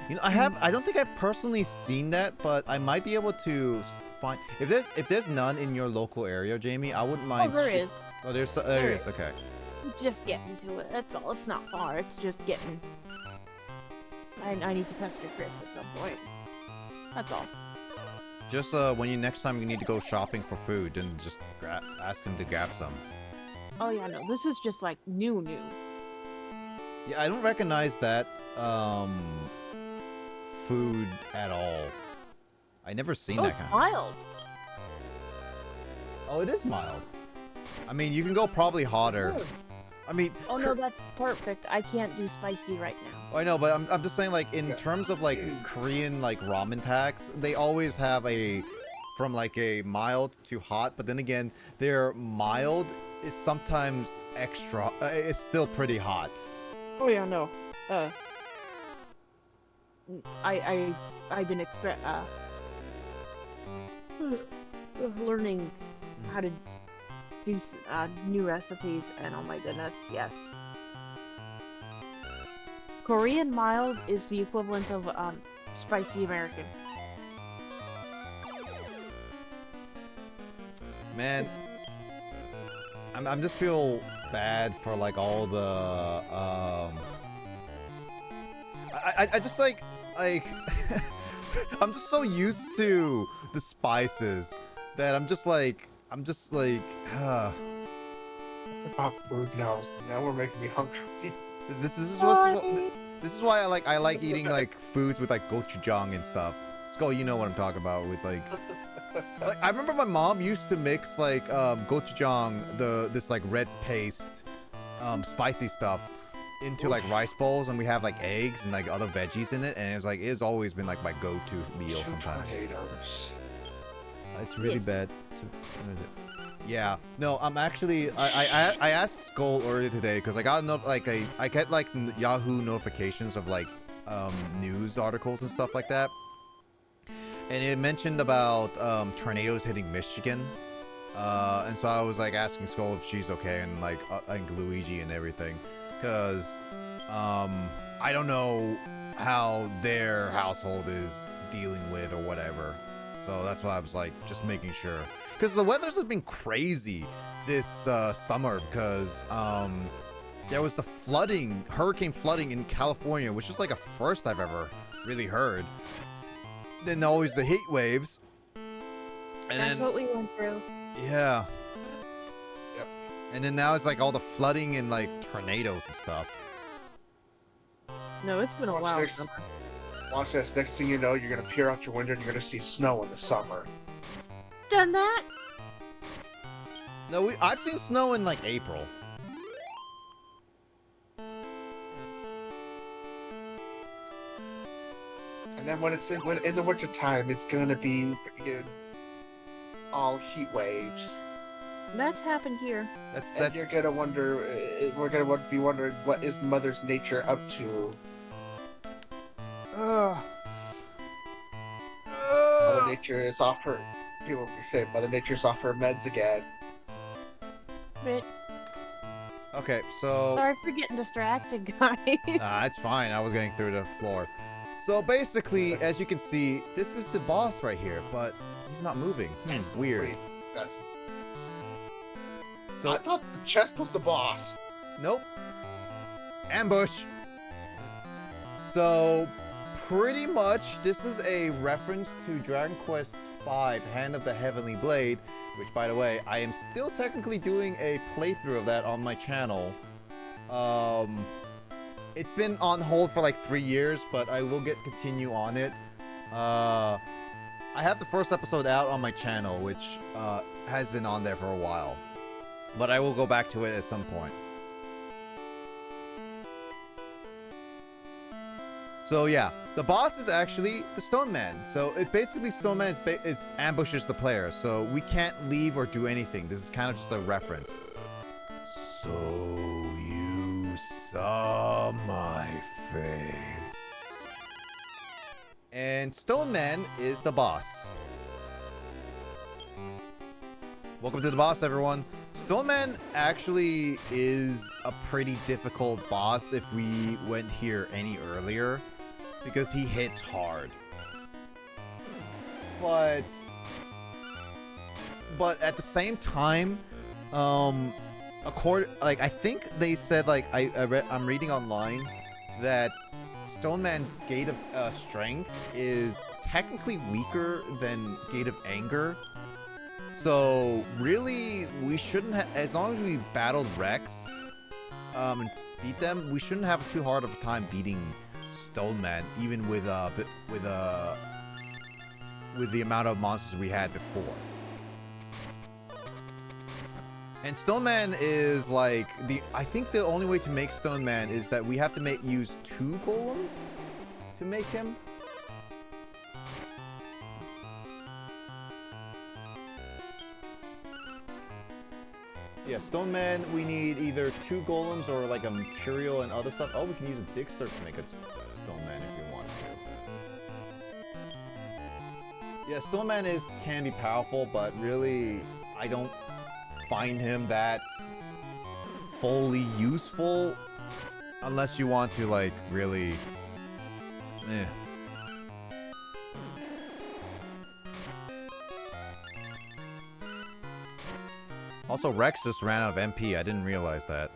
You know, I don't think I've personally seen that, but I might be able to find if there's none in your local area, Jamie. I wouldn't Oh, mind. there is. Oh, there There is. Okay. Just getting to it. That's all. It's not far. It's just getting. I need to pester Chris at some point. That's all. Just when next time you need to go shopping for food, then just ask him to grab some. Oh yeah, no. This is just like new. Yeah, I don't recognize that food at all. I never seen Oh, that it's kind. mild. Oh, it is mild. I mean, you can go probably hotter. Good. I mean, Oh no, that's perfect. I can't do spicy right now. I know, but I'm just saying, like, in Yeah. terms of like Korean like ramen packs, they always have from like a mild to hot. But then again, their mild is sometimes extra. It's still pretty hot. Oh yeah, no. I've been learning how to do new recipes, and oh my goodness, yes. Korean mild is the equivalent of spicy American. Man, I'm just feel bad for like all the I just like I'm just so used to the spices that I'm just like About food now. Now we're making me hungry. this is This is why I like eating like foods with like gochujang and stuff. Skull, you know what I'm talking about with like I remember my mom used to mix like gochujang, this like red paste, spicy stuff into like rice bowls, and we have like eggs and like other veggies in it, and it's always been like my go-to meal sometimes. Potatoes. It's really bad. Yeah, no, I'm actually I asked Skull earlier today because I got I get like Yahoo notifications of like news articles and stuff like that, and it mentioned about tornadoes hitting Michigan, and so I was like asking Skull if she's okay, and like Luigi and everything, because I don't know how their household is dealing with or whatever, so that's why I was like just making sure. Because the weather's has been crazy this summer, because there was the flooding, hurricane flooding in California, which is like a first I've ever really heard. Then always the heat waves. And That's then, what we went through. yeah. Yep. And then now it's like all the flooding and like tornadoes and stuff. No, it's been a while. Watch this. Next thing you know, you're gonna peer out your window and you're gonna see snow in the summer. Done that? No, I've seen snow in like April. And then when it's in the winter time, it's gonna be all heat waves. That's happened here. And you're gonna wonder. We're gonna be wondering what is Mother's Nature up to. Mother Nature is off her. People say Mother Nature's off her meds again. But Okay, so sorry for getting distracted, guys. it's fine. I was getting through the floor. So basically, as you can see, this is the boss right here, but he's not moving. Weird. Wait, that's. So I thought the chest was the boss. nope. Ambush. So pretty much, this is a reference to Dragon Quest V: Hand of the Heavenly Blade, which, by the way, I am still technically doing a playthrough of that on my channel. It's been on hold for like 3 years, but I will continue on it. I have the first episode out on my channel, which has been on there for a while, but I will go back to it at some point. So yeah, the boss is actually the Stone Man. So it basically, Stone Man is ambushes the player, so we can't leave or do anything. This is kind of just a reference. So you saw my face. And Stone Man is the boss. Welcome to the boss, everyone. Stone Man actually is a pretty difficult boss if we went here any earlier, because he hits hard. But at the same time, I think they said, like, I'm reading online that Stone Man's Gate of Strength is technically weaker than Gate of Anger. So really, we shouldn't have, as long as we battled Rex and beat them, we shouldn't have too hard of a time beating Stone Man, even with the amount of monsters we had before. And Stone Man is like I think the only way to make Stone Man is that we have to use 2 golems to make him. Yeah, Stone Man, we need either 2 golems or like a material and other stuff. Oh, we can use a Digster to make a Stone Man if you want to. Yeah, Stone Man can be powerful, but really, I don't find him that fully useful unless you want to, like, really. Also, Rex just ran out of MP. I didn't realize that.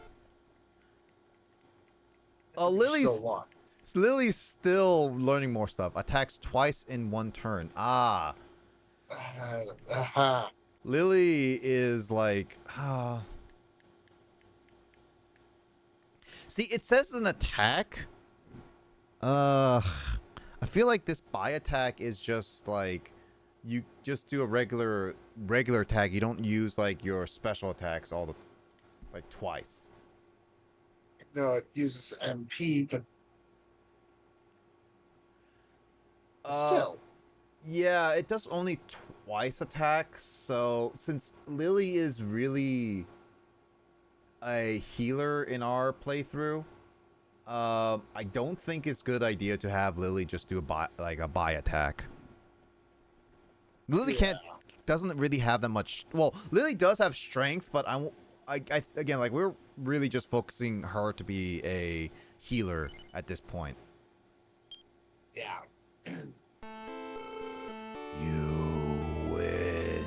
Lily's still learning more stuff. Attacks twice in 1 turn. Ah. Lily is like... See, it says an attack, Uh, I feel like this buy attack is just like you just do a regular attack. You don't use like your special attacks all the like twice. No, it uses MP, but Uh, still. yeah, it does only twice attacks. So since Lily is really a healer in our playthrough, I don't think it's a good idea to have Lily just do a buy attack. Lily doesn't really have that much. Well, Lily does have strength, but I again, like, we're really just focusing her to be a healer at this point. Yeah. You win.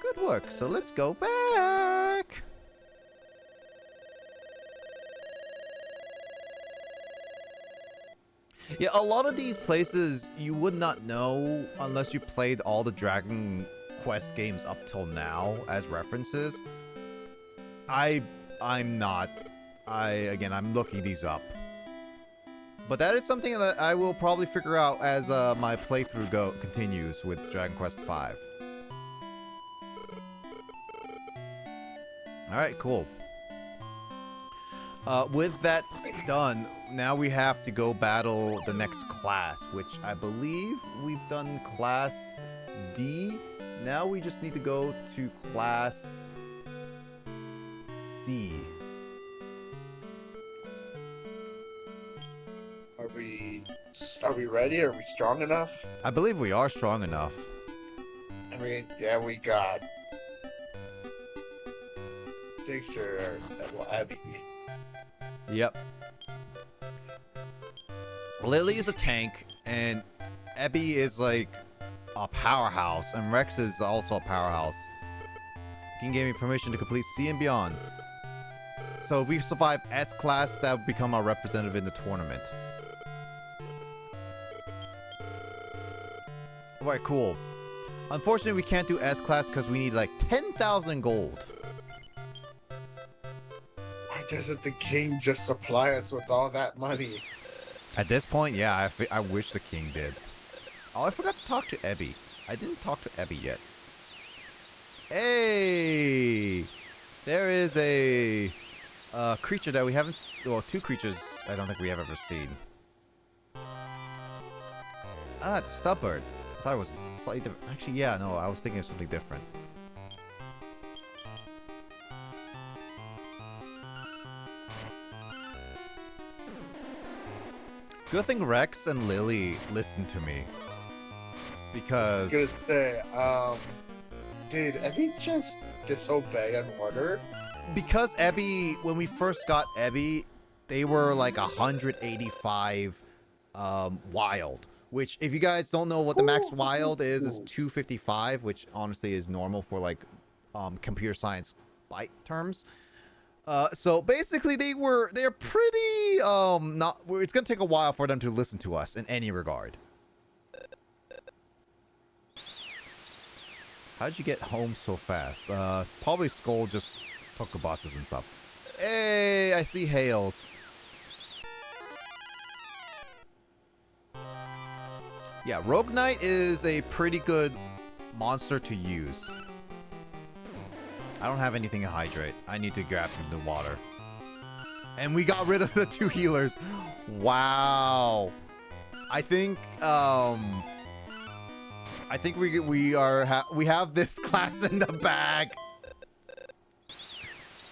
Good work. So let's go back. Yeah, a lot of these places you would not know unless you played all the Dragon Quest games up till now as references. I'm not. I'm looking these up. But that is something that I will probably figure out as my playthrough continues with Dragon Quest V. Alright, cool. With that done, now we have to go battle the next class, which I believe we've done class D. Now we just need to go to class C. Are we ready? Are we strong enough? I believe we are strong enough. I mean, yeah, we got Dixter, well, Abby. Yep. Lily is a tank, and Ebby is like a powerhouse, and Rex is also a powerhouse. King gave me permission to complete C and beyond. So if we survive S class, that would become our representative in the tournament. Alright, cool. Unfortunately, we can't do S class because we need like 10,000 gold. Why doesn't the king just supply us with all that money? At this point, yeah, I wish the king did. Oh, I forgot to talk to Ebby. I didn't talk to Ebby yet. Hey! There is a creature that we haven't... Well, two creatures I don't think we have ever seen. Ah, it's Stubbird. I thought it was slightly different. Actually, yeah, no, I was thinking of something different. Good thing Rex and Lily listened to me. Because... I was gonna say, did Abby just disobey an order? Because Ebby, when we first got Ebby, they were like 185 wild. Which, if you guys don't know what the max wild is 255, which honestly is normal for like computer science byte terms. So basically they're pretty not. It's gonna take a while for them to listen to us in any regard. How'd you get home so fast? Probably Skull just took the buses and stuff. Hey, I see Hales. Yeah, Rogue Knight is a pretty good monster to use. I don't have anything to hydrate. I need to grab some new water. And we got rid of the two healers. Wow. I think we have this class in the bag.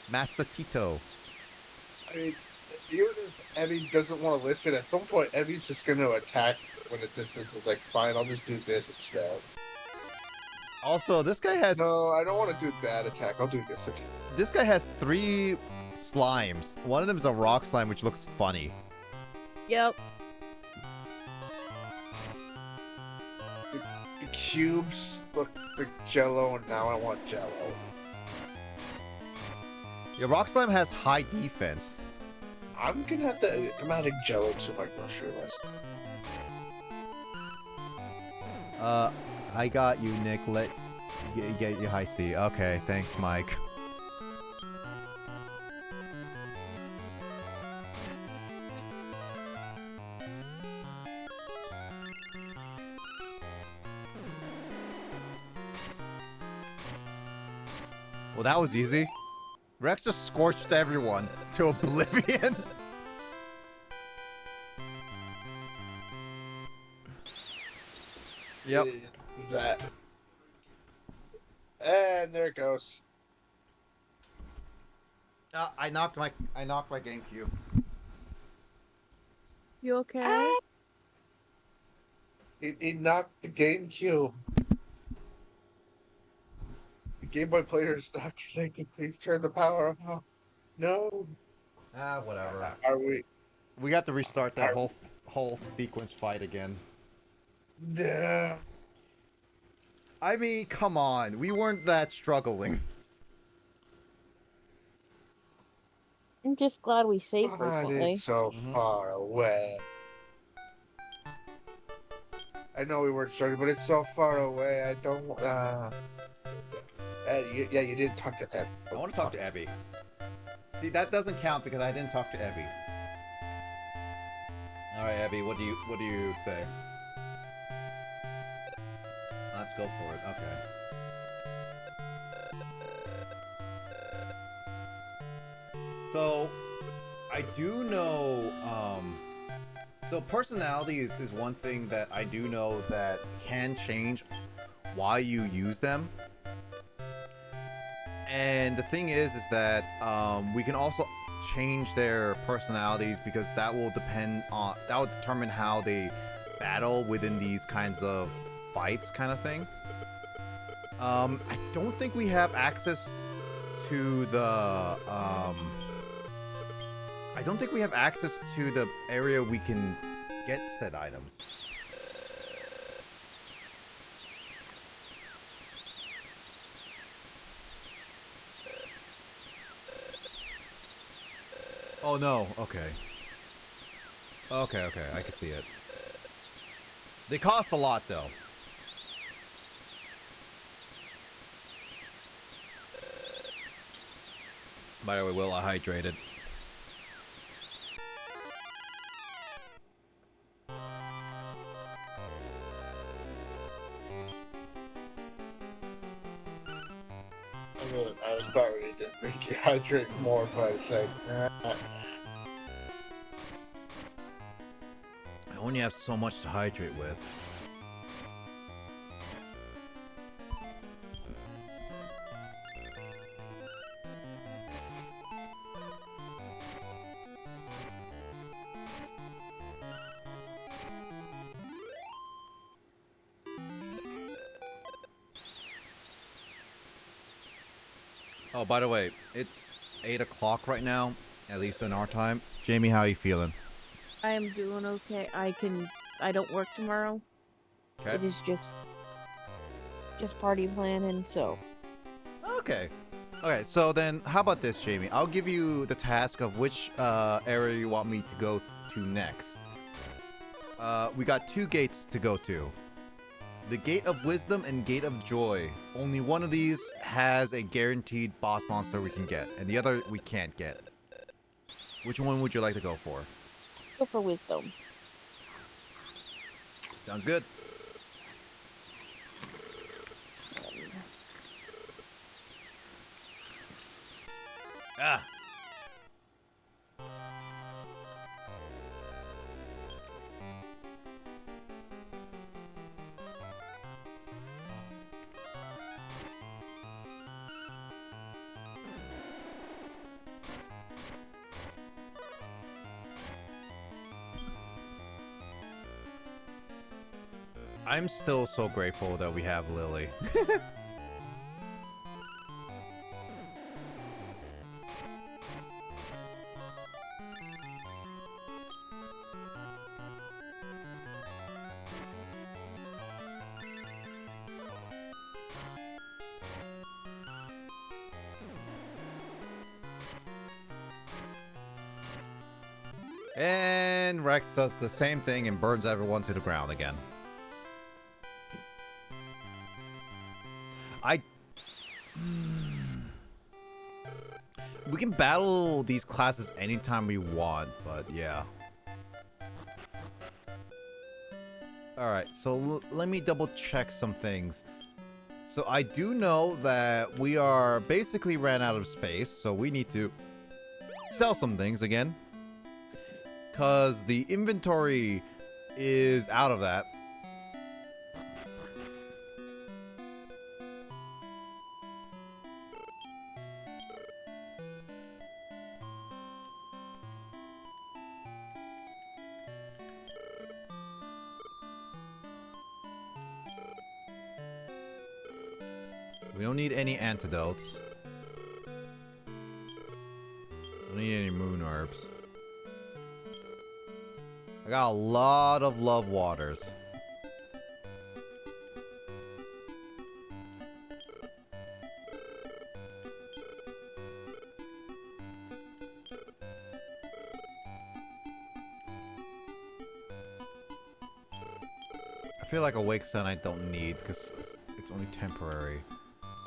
Master Tito. I mean, even if Abby doesn't want to listen, at some point Abby's just gonna attack when the distance is like, fine, I'll just do this instead. Also, this guy has... No, I don't want to do that attack. I'll do this attack. This guy has 3 slimes. One of them is a rock slime, which looks funny. Yep. The cubes look like Jello, and now I want Jello. Your rock slime has high defense. I'm adding Jello to my grocery list. I got you, Nick. Get you high C. Okay, thanks, Mike. Well, that was easy. Rex just scorched everyone to oblivion. Yep. That. And there it goes. I knocked my GameCube. You okay? He knocked the GameCube. The Game Boy player is not connected. Please turn the power off. No. Whatever. Are we? We got to restart that whole sequence fight again. Yeah. I mean, come on. We weren't that struggling. I'm just glad we saved God, frequently. it's so far away. I know we weren't struggling, but it's so far away. I don't. Yeah, you didn't talk to Abby. I want to talk to Abby. See, that doesn't count because I didn't talk to Abby. All right, Abby, what do you say? Let's go for it. Okay. So, I do know. So personality is one thing that I do know that can change why you use them. And the thing is that we can also change their personalities because that will determine how they battle within these kinds of fights, kind of thing. I don't think we have access to the I don't think we have access to the area we can get said items. Oh no, okay. Okay, I can see it. They cost a lot though. By the way, Will, I hydrated. I was about ready to make you hydrate more, but I said, I only have so much to hydrate with. Oh, by the way, it's 8 o'clock right now, at least in our time. Jamie, how are you feeling? I am doing okay. I don't work tomorrow. Okay. It is just party planning, so. Okay. Okay, so then how about this, Jamie? I'll give you the task of which area you want me to go to next. We got 2 gates to go to. The Gate of Wisdom and Gate of Joy. Only one of these has a guaranteed boss monster we can get, and the other we can't get. Which one would you like to go for? Go for wisdom. Sounds good. Ah. I'm still so grateful that we have Lily. And Rex does the same thing and burns everyone to the ground again. We can battle these classes anytime we want, but yeah. Alright, so let me double check some things. So I do know that we are basically ran out of space, so we need to sell some things again. Because the inventory is out of that. We don't need any antidotes. Don't need any moon herbs. I got a lot of love waters. I feel like Awake Sun I don't need because it's only temporary.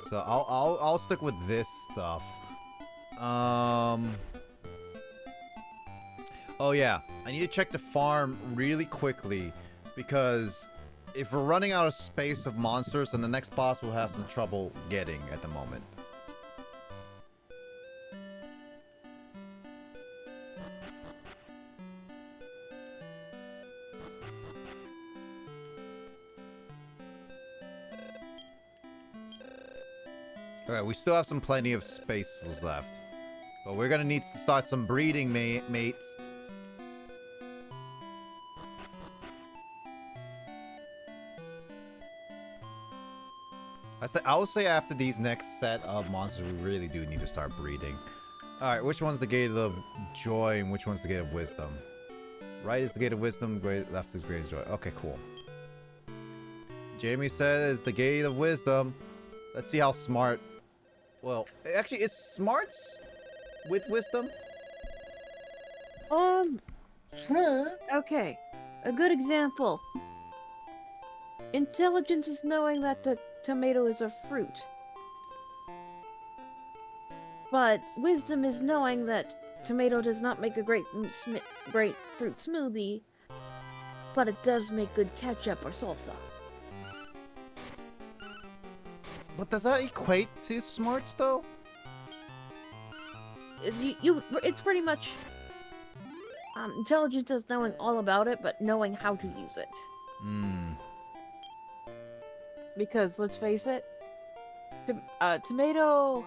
So I'll stick with this stuff. Oh yeah, I need to check the farm really quickly because if we're running out of space of monsters, then the next boss will have some trouble getting at the moment. Alright, we still have plenty of spaces left. But we're gonna need to start some breeding, mates. I would say after these next set of monsters, we really do need to start breeding. Alright, which one's the Gate of Joy and which one's the Gate of Wisdom? Right is the Gate of Wisdom, left is Gate of Joy. Okay, cool. Jamie says the Gate of Wisdom. Let's see how smart... Well, actually, is smarts with wisdom? Okay. A good example. Intelligence is knowing that the tomato is a fruit. But wisdom is knowing that tomato does not make a great fruit smoothie, but it does make good ketchup or salsa. But does that equate to smarts, though? It's pretty much intelligence is knowing all about it, but knowing how to use it. Hmm. Because let's face it, tomato,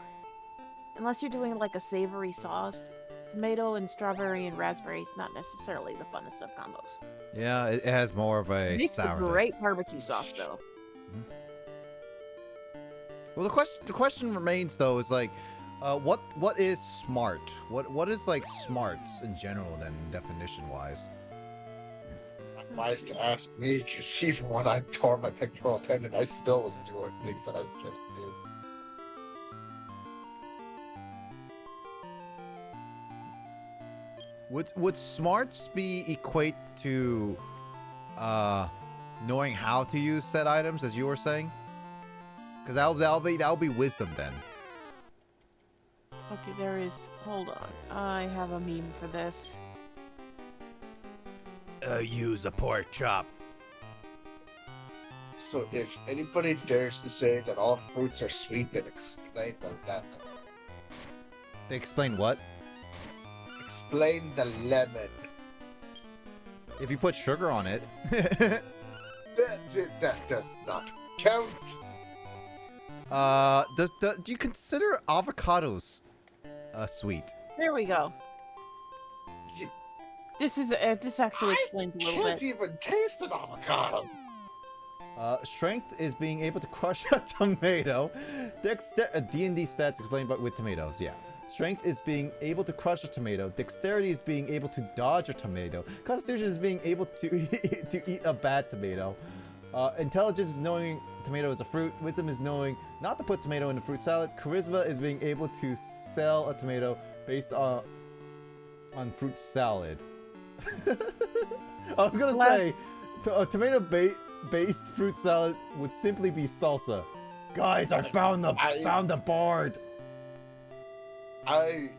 unless you're doing like a savory sauce, tomato and strawberry and raspberry is not necessarily the funnest of combos. Yeah, it has more of a Makes a sour. great barbecue sauce, though. Well, the question remains though is like, what is smart? What is like smarts in general then, definition wise? Wise to ask me, because even when I tore my pectoral tendon, I still was doing things that I shouldn't do. Would smarts be equate to knowing how to use said items, as you were saying? Because that'll be wisdom then. Okay, there is. Hold on, I have a meme for this. Use a pork chop. So if anybody dares to say that all fruits are sweet, then explain that. Explain what? Explain the lemon. If you put sugar on it. That does not count. Do you consider avocados sweet? There we go. You- This actually explains a I little can't bit. even taste an avocado. Strength is being able to crush a tomato. D&D stats explained but with tomatoes, yeah. Strength is being able to crush a tomato. Dexterity is being able to dodge a tomato. Constitution is being able to to eat a bad tomato. Intelligence is knowing tomato is a fruit. Wisdom is knowing not to put tomato in the fruit salad. Charisma is being able to sell a tomato based on fruit salad. I was gonna say a tomato-based fruit salad would simply be salsa. Guys, I found the board. I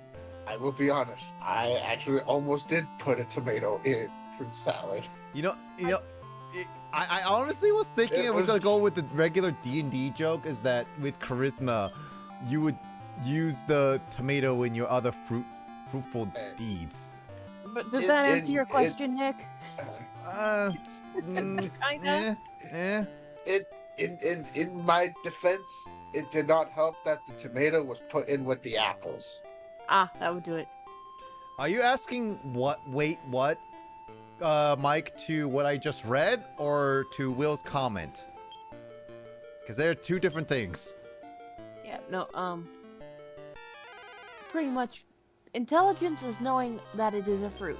will be honest. I actually almost did put a tomato in fruit salad. You know, I honestly was thinking It I was gonna was- go with the regular D&D joke, is that with charisma, you would use the tomato in your other fruitful deeds. But does It- that it- answer your it- question, Nick? Kinda. In my defense, it did not help that the tomato was put in with the apples. Ah, that would do it. Are you asking what, Mike, to what I just read, or to Will's comment? Because they're two different things. Yeah, no, pretty much, intelligence is knowing that it is a fruit.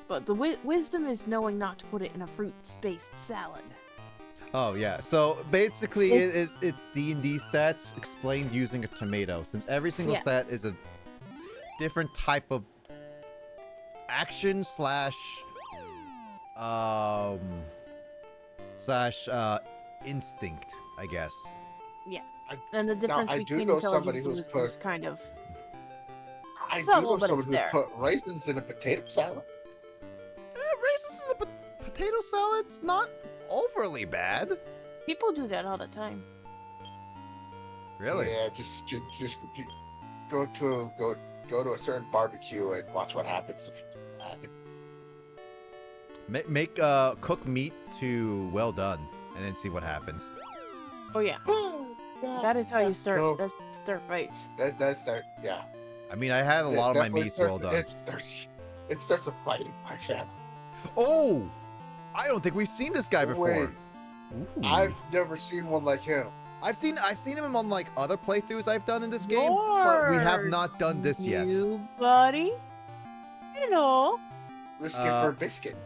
But the wisdom is knowing not to put it in a fruit-spaced salad. Oh, yeah. So, basically, it's D&D stats explained using a tomato, since every single stat is a different type of action slash instinct, I guess. Yeah. And the difference I do between know somebody intelligence and who's wisdom is kind of I do subtle, know but someone it's who's there. put raisins in a potato salad. Raisins in a potato salad's not overly bad. People do that all the time. Really? Yeah, just go to a certain barbecue and watch what happens. Make cook meat to well done, and then see what happens. Oh yeah, that is how you start. No. That's start fights. That's our, yeah. I mean, I had a lot of my Definitely meats well done. It starts a fight in my family. Oh! I don't think we've seen this guy before. Wait. Ooh. I've never seen one like him. I've seen him on like other playthroughs I've done in this game, but we have not done this yet. You buddy, you know. Risky for a biscuit.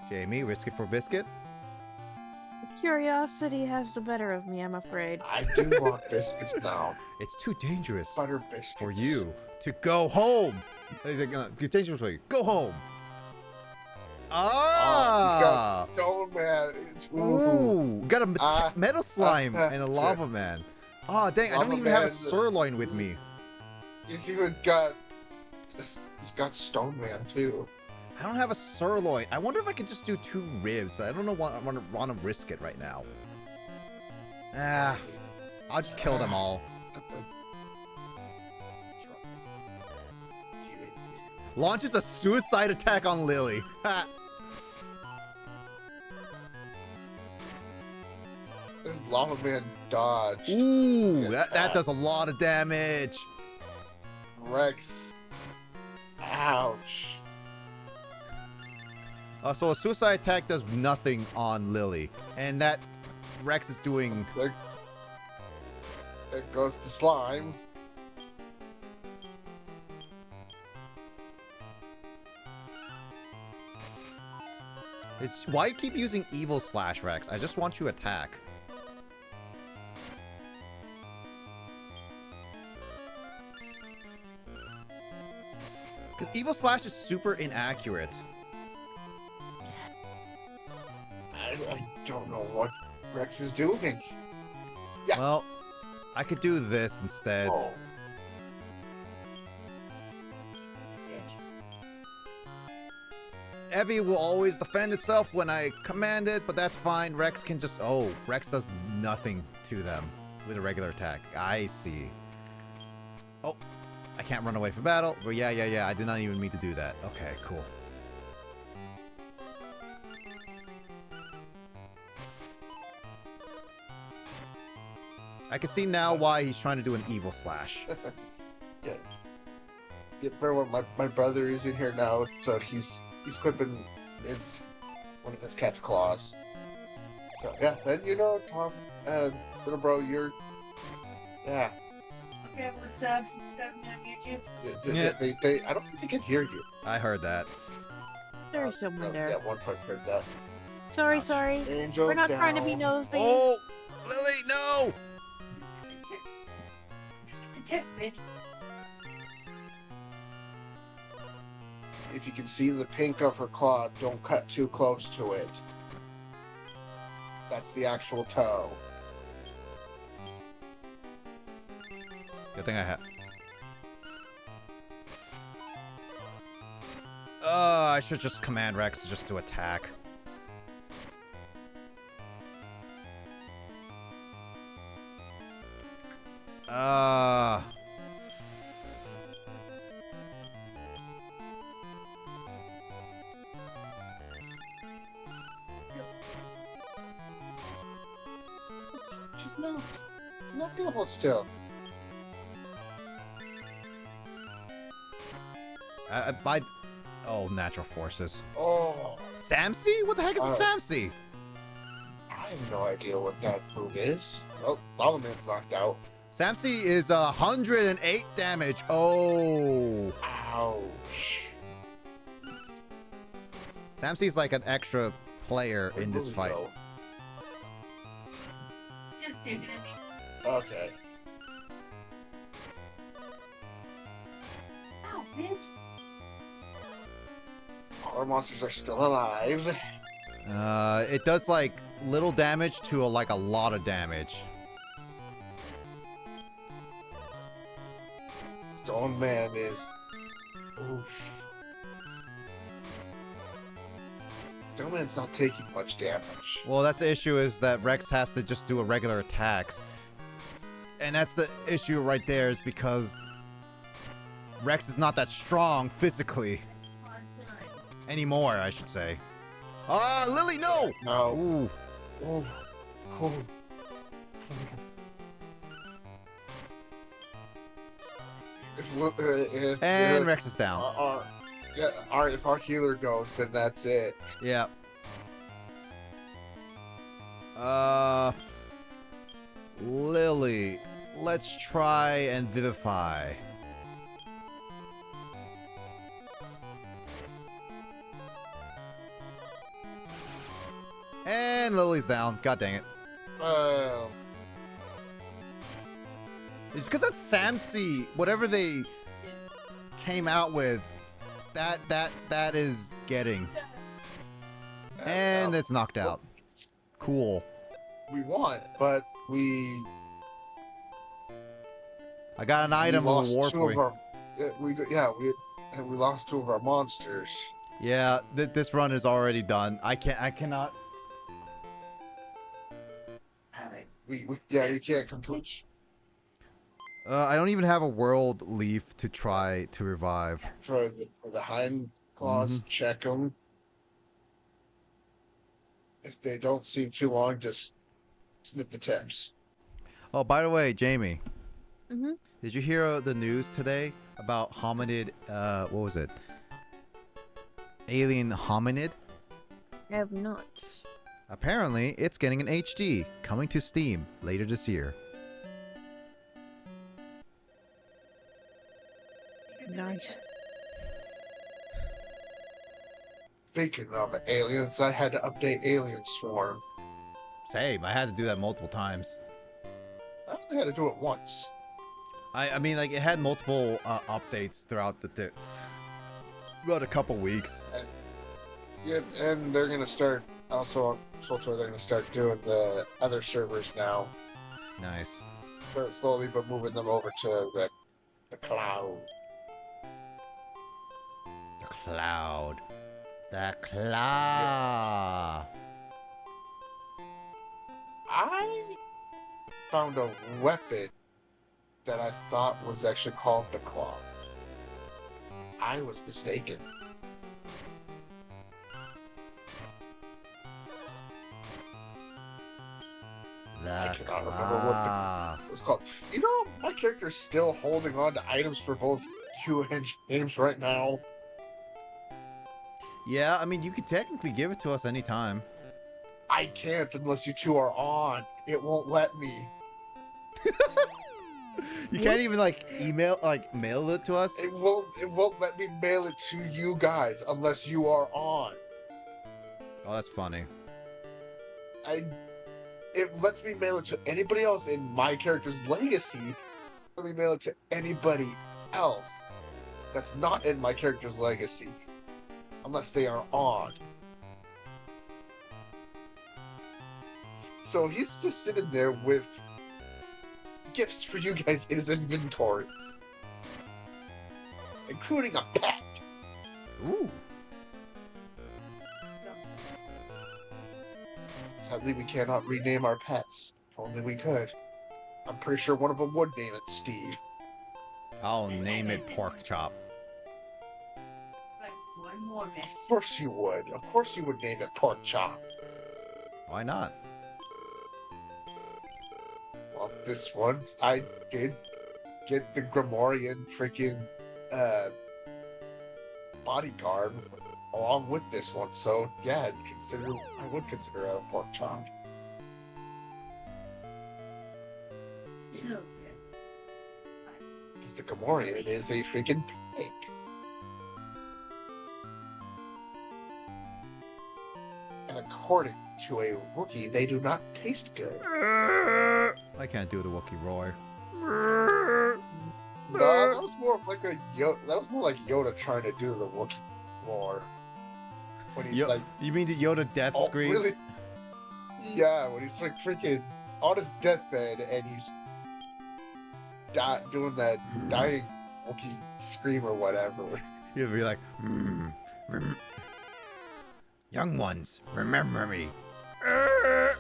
Jamie, risk it for biscuit? Curiosity has the better of me, I'm afraid. I do want biscuits now. It's too dangerous Butter biscuits. for you to go home. It's dangerous for you. Go home. Ah! Oh, he's got stone man. Ooh, got a metal slime and a sure. lava man. Oh, dang, I don't Lava even have a man. sirloin with me. He's even got. He's got stone man too. I don't have a sirloin. I wonder if I could just do 2 ribs, but I don't know what I want to risk it right now. Ah, I'll just kill them all. Launches a suicide attack on Lily. Ha! This lava man dodged. Ooh, Yeah. that does a lot of damage. Rex. Ouch. So a suicide attack does nothing on Lily, and that Rex is doing. There goes the slime. Why you keep using evil slash, Rex? I just want you to attack. Because evil slash is super inaccurate. I don't know what Rex is doing. Yeah. Well, I could do this instead. Oh. Ebby will always defend itself when I command it, but that's fine. Rex can just... Oh, Rex does nothing to them with a regular attack. I see. Oh, I can't run away from battle. But yeah. I did not even mean to do that. Okay, cool. I can see now why he's trying to do an evil slash. Yeah. Yeah, for what my brother is in here now, so he's clipping one of his cat's claws. So yeah, then Tom, little bro, you're yeah. Okay, what's up? Subscribe me on YouTube. Yeah. They I don't think they can hear you. I heard that. There's someone there. Yeah, one part heard that. Sorry. Angel We're not trying to be down. nosy. Oh, Lily, no! If you can see the pink of her claw, don't cut too close to it. That's the actual toe. Good thing I have. I should just command Rex just to attack. Uh. Just no. Not gonna hold still. By. Oh, natural forces. Oh, Samsey? What the heck is a Samsey? I have no idea what that move is. Oh, Lava Man's knocked out. Samsey is 108 damage. Oh. Ouch. Samsey's like an extra player Where'd in this Lily fight. go? Just taking it. Okay. Ow, bitch. Our monsters are still alive. It does like little damage to like a lot of damage. Stone Man is. Oof. Stone Man's not taking much damage. Well, that's the issue is that Rex has to just do a regular attacks. And that's the issue right there is because Rex is not that strong physically. Anymore, I should say. Ah, Lily, no! No. Ooh. Oh. Oh. And Rex is down. If our healer goes, then that's it. Yeah. Lily, let's try and vivify. And Lily's down. God dang it. It's because that Samsey, whatever they came out with, that is getting. And it's knocked out. Cool. We won, but we I got an item of a war two of point. our. We lost two of our monsters. Yeah, this run is already done. I cannot. You can't complete. I don't even have a world leaf to try to revive. For the hind claws, check them. If they don't seem too long, just snip the tips. Oh, by the way, Jamie. Mm-hmm. Did you hear the news today about hominid? What was it? Alien hominid? I have not. Apparently, it's getting an HD, coming to Steam later this year. Nice. Speaking of aliens, I had to update Alien Swarm. Same. I had to do that multiple times. I only had to do it once. I mean, like, it had multiple updates throughout about a couple weeks. And they're gonna start also. They're gonna start doing the other servers now. Nice. Start slowly, but moving them over to the cloud. The cloud. The cloud. I found a weapon that I thought was actually called the claw. I was mistaken. The cannot remember what claw. It was called. You know, my character's still holding on to items for both you and James right now. Yeah, I mean, you could technically give it to us anytime. I can't unless you two are on. It won't let me. You can't even like mail it to us. It won't let me mail it to you guys unless you are on. Oh, that's funny. It lets me mail it to anybody else in my character's legacy. Let me mail it to anybody else that's not in my character's legacy. Unless they are on. So he's just sitting there with gifts for you guys in his inventory. Including a pet. Ooh. Sadly, we cannot rename our pets. If only we could. I'm pretty sure one of them would name it Steve. I'll name it Pork Chop. Like one more minute. Of course you would. Of course you would name it Pork Chop. Why not? Well, this one, I did get the Grimorian freaking bodyguard along with this one, so yeah, I would consider it a pork chop. Because the Grimorian is a freaking pig. And according to a rookie, they do not taste good. I can't do the Wookiee roar. No, that was more of like that was more like Yoda trying to do the Wookiee roar. When he's like, You mean the Yoda death oh, scream? really? Yeah, when he's like freaking on his deathbed and he's doing that dying Wookiee scream or whatever. He'll be like, young ones, remember me. I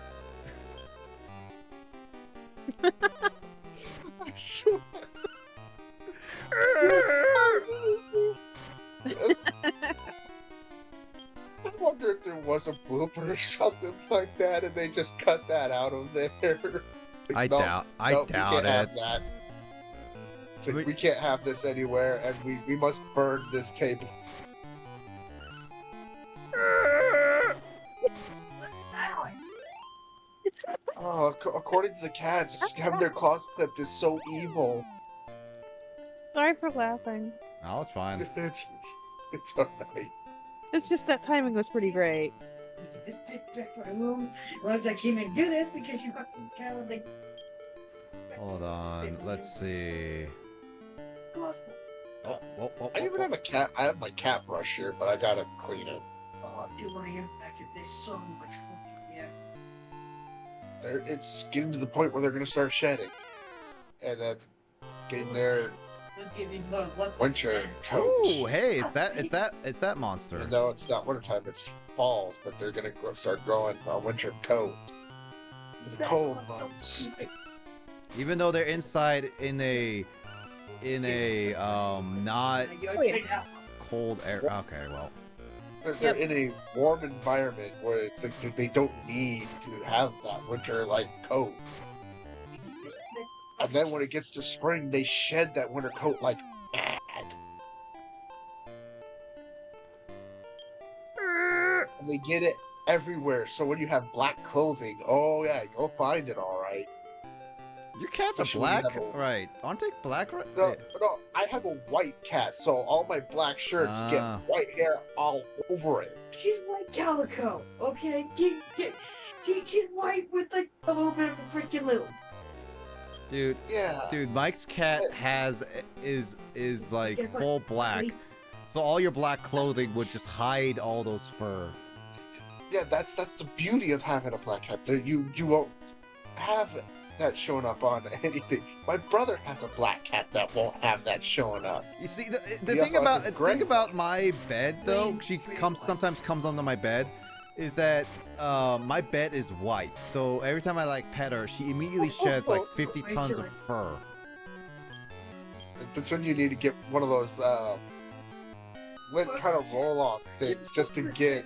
swear. I wonder if there was a blooper or something like that, and they just cut that out of there. I No, doubt we it. can't have that. It's like, we can't have this anywhere, and we must burn this table. What's that? Oh, according to the cats, having their claws clipped is so evil. Sorry for laughing. Oh, it's fine. It's alright. It's just that timing was pretty great. This back to my room. Once I came and do this because you fucking kind of like. Hold on. Let's see. Oh, I even have a cat. I have my cat brush here, but I gotta clean it. Oh, dude, when I get back in, there's so much fucking yeah. It's getting to the point where they're gonna start shedding, and then getting their Let's give me the what? winter coat. Oh, hey, it's that monster. And no, it's not wintertime. It's falls, but they're gonna start growing a winter coat. The cold months. Even though they're inside in a not cold air. Okay, well. They're in a warm environment where it's like they don't need to have that winter like coat. And then when it gets to spring, they shed that winter coat like mad. And they get it everywhere. So when you have black clothing, oh yeah, you'll find it all right. Your cats are Especially when you black, have a- right? Aren't they black? Right? No, I have a white cat, so all my black shirts get white hair all over it. She's white calico, okay? She's white with like a little bit of a freaking little. Dude, Yeah. dude, Mike's cat is like full black, so all your black clothing would just hide all those fur. Yeah, that's the beauty of having a black cat. You won't have that showing up on anything. My brother has a black cat that won't have that showing up. You see, the He thing also has a gray about one. my bed though, she sometimes comes onto my bed, is that my bed is white. So every time I like pet her, she immediately sheds like 50 tons of fur. That's when you need to get one of those lint kind of roll-off things just to get.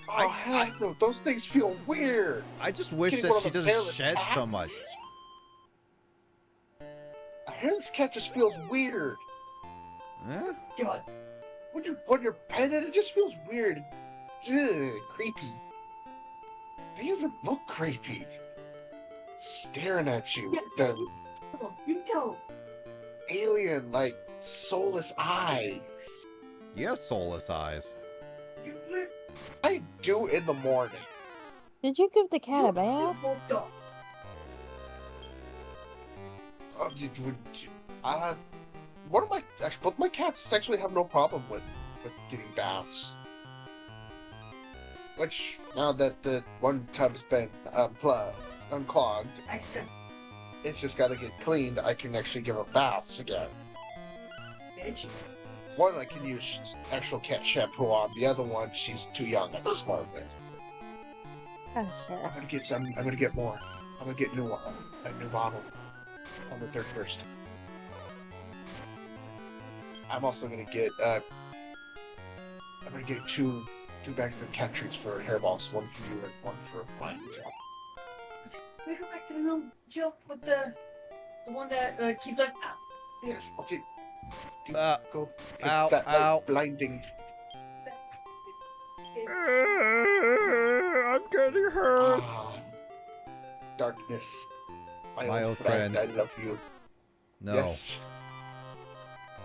Oh heck no! Those things feel weird. I just wish Getting that one of she the doesn't hairless shed so cats. much. A hairless cat just feels weird. Huh? Just. When you're petting it, it just feels weird. Ugh, creepy. They even look creepy. Staring at you with the You don't. alien, like, soulless eyes. You have soulless eyes. You live. I do in the morning. Did you give the cat a bath? Dog. One of my actually, both my cats actually have no problem with getting baths. Which now that the one tub's been unclogged, I said, it's just got to get cleaned. I can actually give her baths again. bitch. One I can use actual cat shampoo on. The other one, she's too young at this moment. That's fair. I'm gonna get more. I'm gonna get a new bottle on the 31st. I'm also gonna get two bags of cat treats for hairballs, one for you and one for mine. We go back to the little joke with the one that keeps like. Yes, okay. Go. Ow, That ow. light blinding. I'm getting hurt. Ah, darkness. My old friend. I love you. No. Yes.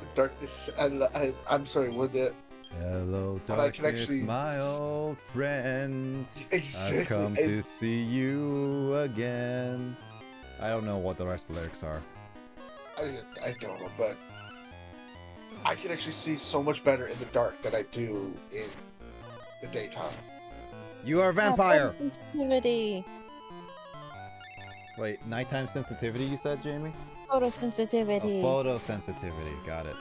The darkness. I'm sorry. With it. Hello, But I can darkness, actually my old friend. exactly. I've come to see you again. I don't know what the rest of the lyrics are. I don't know, but I can actually see so much better in the dark than I do in the daytime. You are a vampire! Sensitivity. Wait, nighttime sensitivity you said, Jamie? Photosensitivity. Photosensitivity, got it.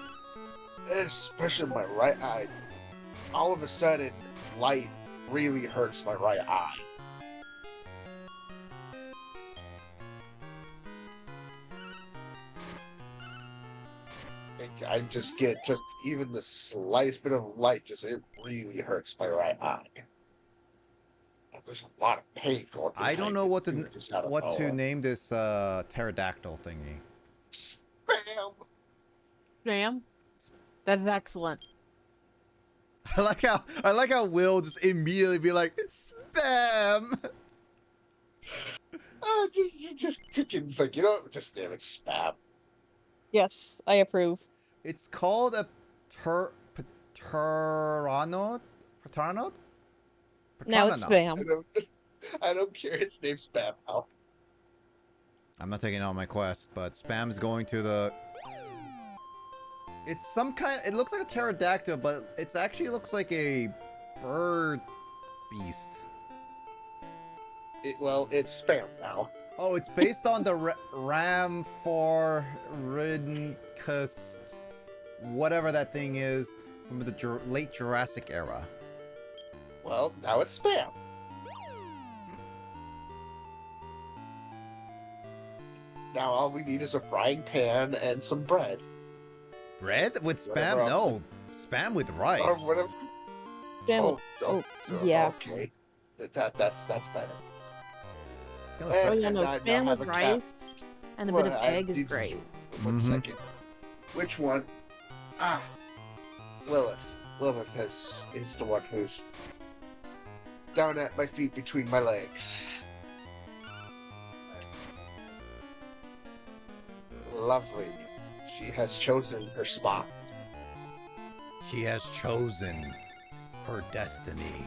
Especially my right eye. All of a sudden, light really hurts my right eye. I just get even the slightest bit of light, it really hurts my right eye. There's a lot of pain going I don't behind know it, what too, just out of to nowhere. name this pterodactyl thingy. Spam! Damn. That's excellent. I like how Will just immediately be like spam. You just freaking, it's like, you know what? Just name it Spam. Yes, I approve. It's called a pteranod? Pteranod? Now it's spam. I don't care. It's named Spam now. I'm not taking it on my quest, but spam's going to the... It's some kind... It looks like a pterodactyl, but it actually looks like a bird beast. It's Spam now. Oh, it's based on the Ramphorhynchus, whatever that thing is, from the late Jurassic era. Well, now it's Spam. Now all we need is a frying pan and some bread. Bread with Whatever spam? else. No, spam with rice. Or whatever. Spam. Yeah. Okay. That's better. It's gonna Oh suck. yeah, no. I now Spam have with a rice and a bit of egg is great. One Mhm. second. Which one? Ah, Lilith. Lilith is the one who's down at my feet between my legs. Lovely. She has chosen her spot. She has chosen her destiny.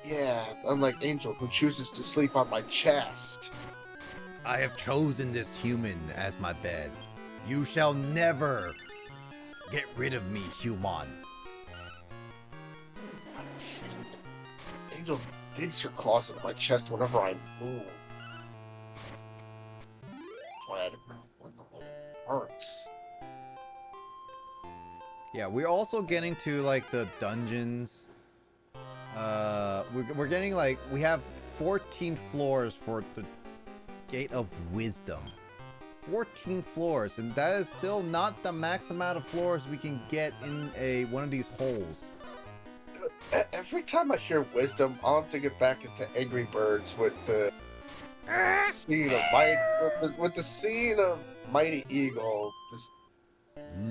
Yeah, unlike Angel, who chooses to sleep on my chest. I have chosen this human as my bed. You shall never get rid of me, human. Angel digs her claws into my chest whenever I move. When it hurts. Yeah, we're also getting to like the dungeons. We're getting like we have 14 floors for the Gate of Wisdom. 14 floors, and that is still not the max amount of floors we can get in one of these holes. Every time I hear wisdom, all I'm thinking back is to Angry Birds with the scene of Mighty Eagle just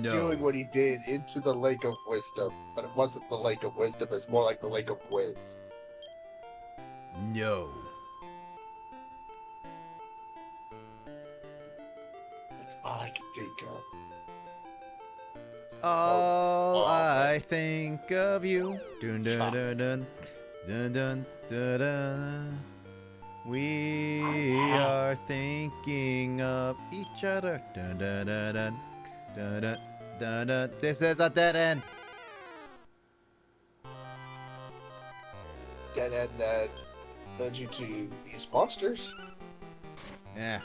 doing No. what he did into the Lake of Wisdom. But it wasn't the Lake of Wisdom, it's more like the Lake of Wiz. No. That's all I can think of. All I think of you. Dun dun dun dun dun dun dun dun. We are thinking of each other. Dun dun dun dun dun dun dun dun. This is a dead end. Dead end that led you to these monsters. Yeah.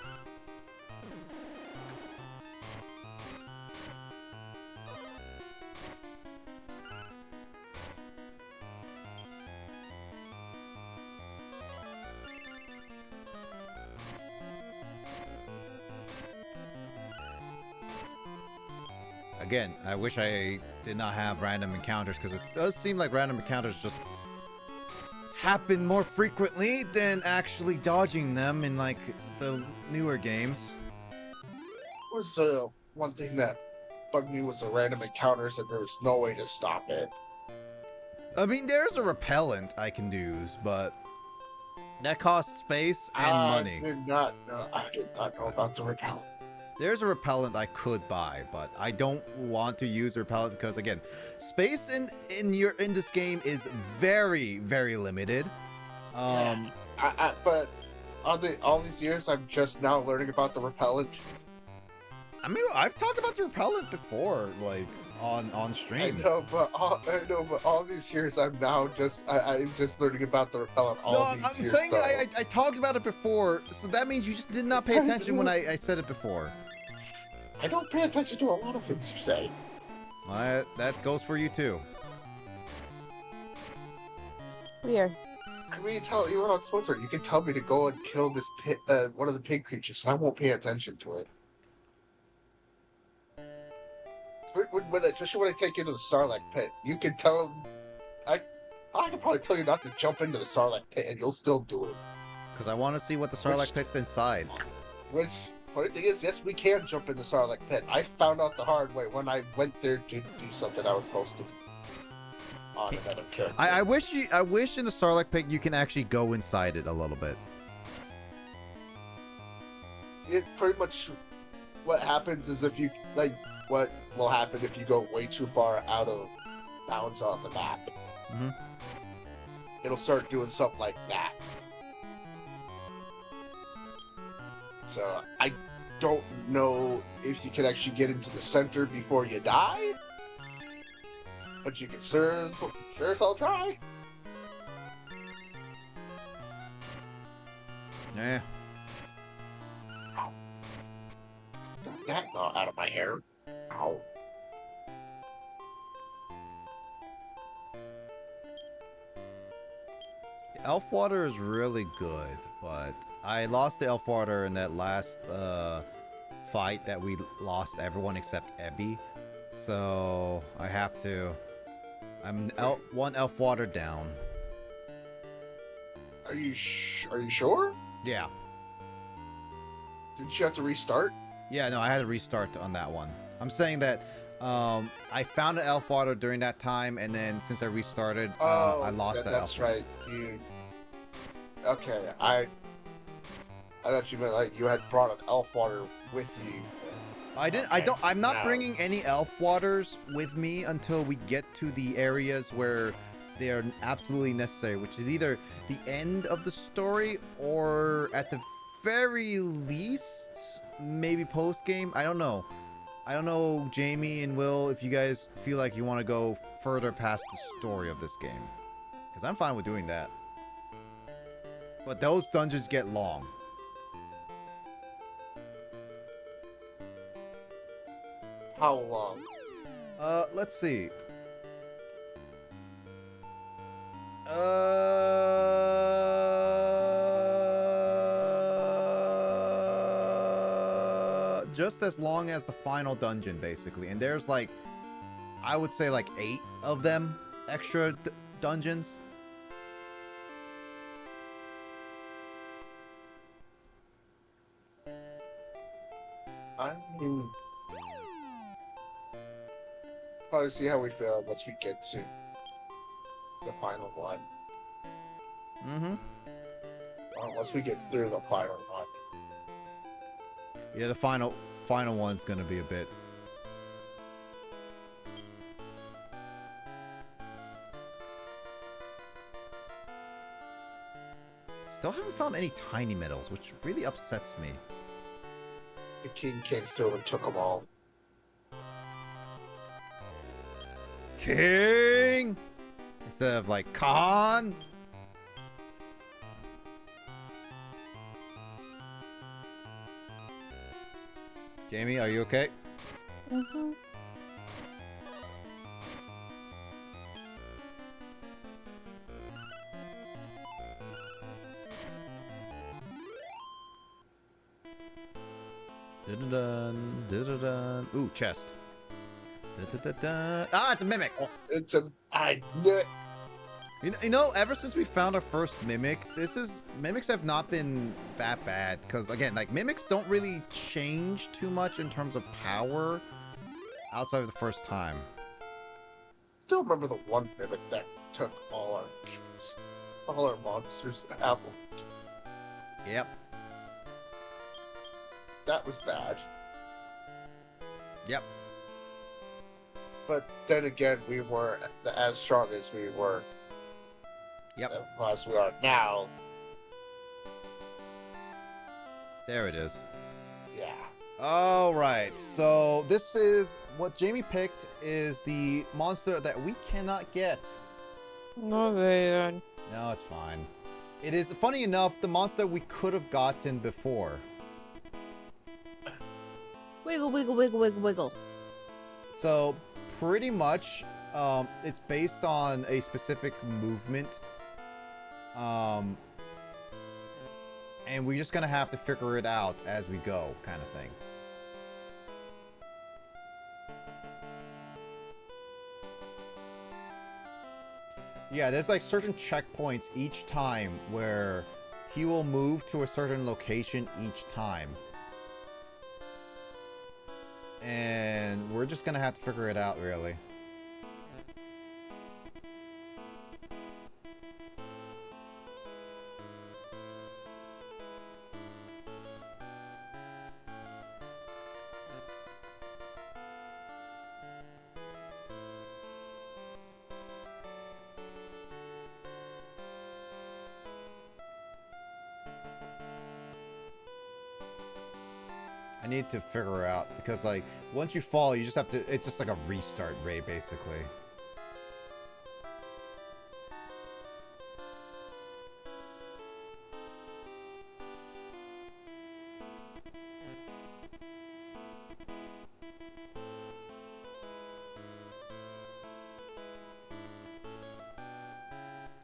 again, I wish I did not have random encounters, because it does seem like random encounters just happen more frequently than actually dodging them in like the newer games. Was one thing that bugged me was the random encounters, and there was no way to stop it. I mean, there's a repellent I can use, but that costs space and money. I did not know about the repellent. There's a repellent I could buy, but I don't want to use a repellent because, again, space in this game is very, very limited. But all these years, I'm just now learning about the repellent. I mean, I've talked about the repellent before, like on stream. I know, but all these years, I'm just learning about the repellent. I'm saying I talked about it before, so that means you just did not pay attention when I said it before. I don't pay attention to a lot of things you say. That goes for you too. Weird. I mean, even on Twitter, you can tell me to go and kill this one of the pig creatures, and I won't pay attention to it. Especially when I take you to the Sarlacc pit, you can tell. I can probably tell you not to jump into the Sarlacc pit, and you'll still do it. Because I want to see what the Sarlacc pit's inside. Which, funny thing is, yes, we can jump in the Sarlacc pit. I found out the hard way when I went there to do something I was supposed to do on another character. I wish in the Sarlacc pit you can actually go inside it a little bit. It pretty much what happens is if you what will happen if you go way too far out of bounds on the map. Mm-hmm. It'll start doing something like that. So I don't know if you can actually get into the center before you die, but you can sure as hell try. Yeah. Got that out of my hair. Ow. Elf water is really good, but I lost the elf water in that last fight that we lost everyone except Ebby. So I have to. I'm one elf water down. Are you sure? Yeah. Didn't you have to restart? Yeah, no, I had to restart on that one. I'm saying that I found an elf water during that time, and then since I restarted, I lost that elf water. That's right. Okay, I thought you meant like you had brought an elf water with you. I didn't. Okay, I'm not bringing any elf waters with me until we get to the areas where they are absolutely necessary, which is either the end of the story or at the very least maybe post game. I don't know. I don't know, Jamie and Will, if you guys feel like you want to go further past the story of this game, because I'm fine with doing that. But those dungeons get long. How long? Let's see. Just as long as the final dungeon, basically. And there's like, I would say like 8 of them, extra dungeons. I mean, probably see how we feel once we get to the final one. Mm-hmm. Once we get through the final one. Yeah, the final one's gonna be a bit. Still haven't found any tiny medals, which really upsets me. The king came through and took them all. King! Instead of like Khan! Jamie, are you okay? Mm-hmm. Dun-dun-dun, dun-dun-dun. Ooh, chest. Ah, it's a mimic. It's a I knew it. You know, ever since we found our first mimic, mimics have not been that bad. Because again, like mimics don't really change too much in terms of power outside of the first time. Still remember the one mimic that took all our monsters out. Yep. That was bad. Yep. But then again, we weren't as strong as we were. Yep. As we are now. There it is. Yeah. All right. So this is what Jamie picked is the monster that we cannot get. Okay. No, it's fine. It is funny enough the monster we could have gotten before. Wiggle, wiggle, wiggle, wiggle, wiggle. So pretty much, it's based on a specific movement. And we're just gonna have to figure it out as we go, kind of thing. Yeah, there's like certain checkpoints each time where he will move to a certain location each time. And we're just gonna have to figure it out, really. I need to figure out because like once you fall you just have to, it's just like a restart rate basically.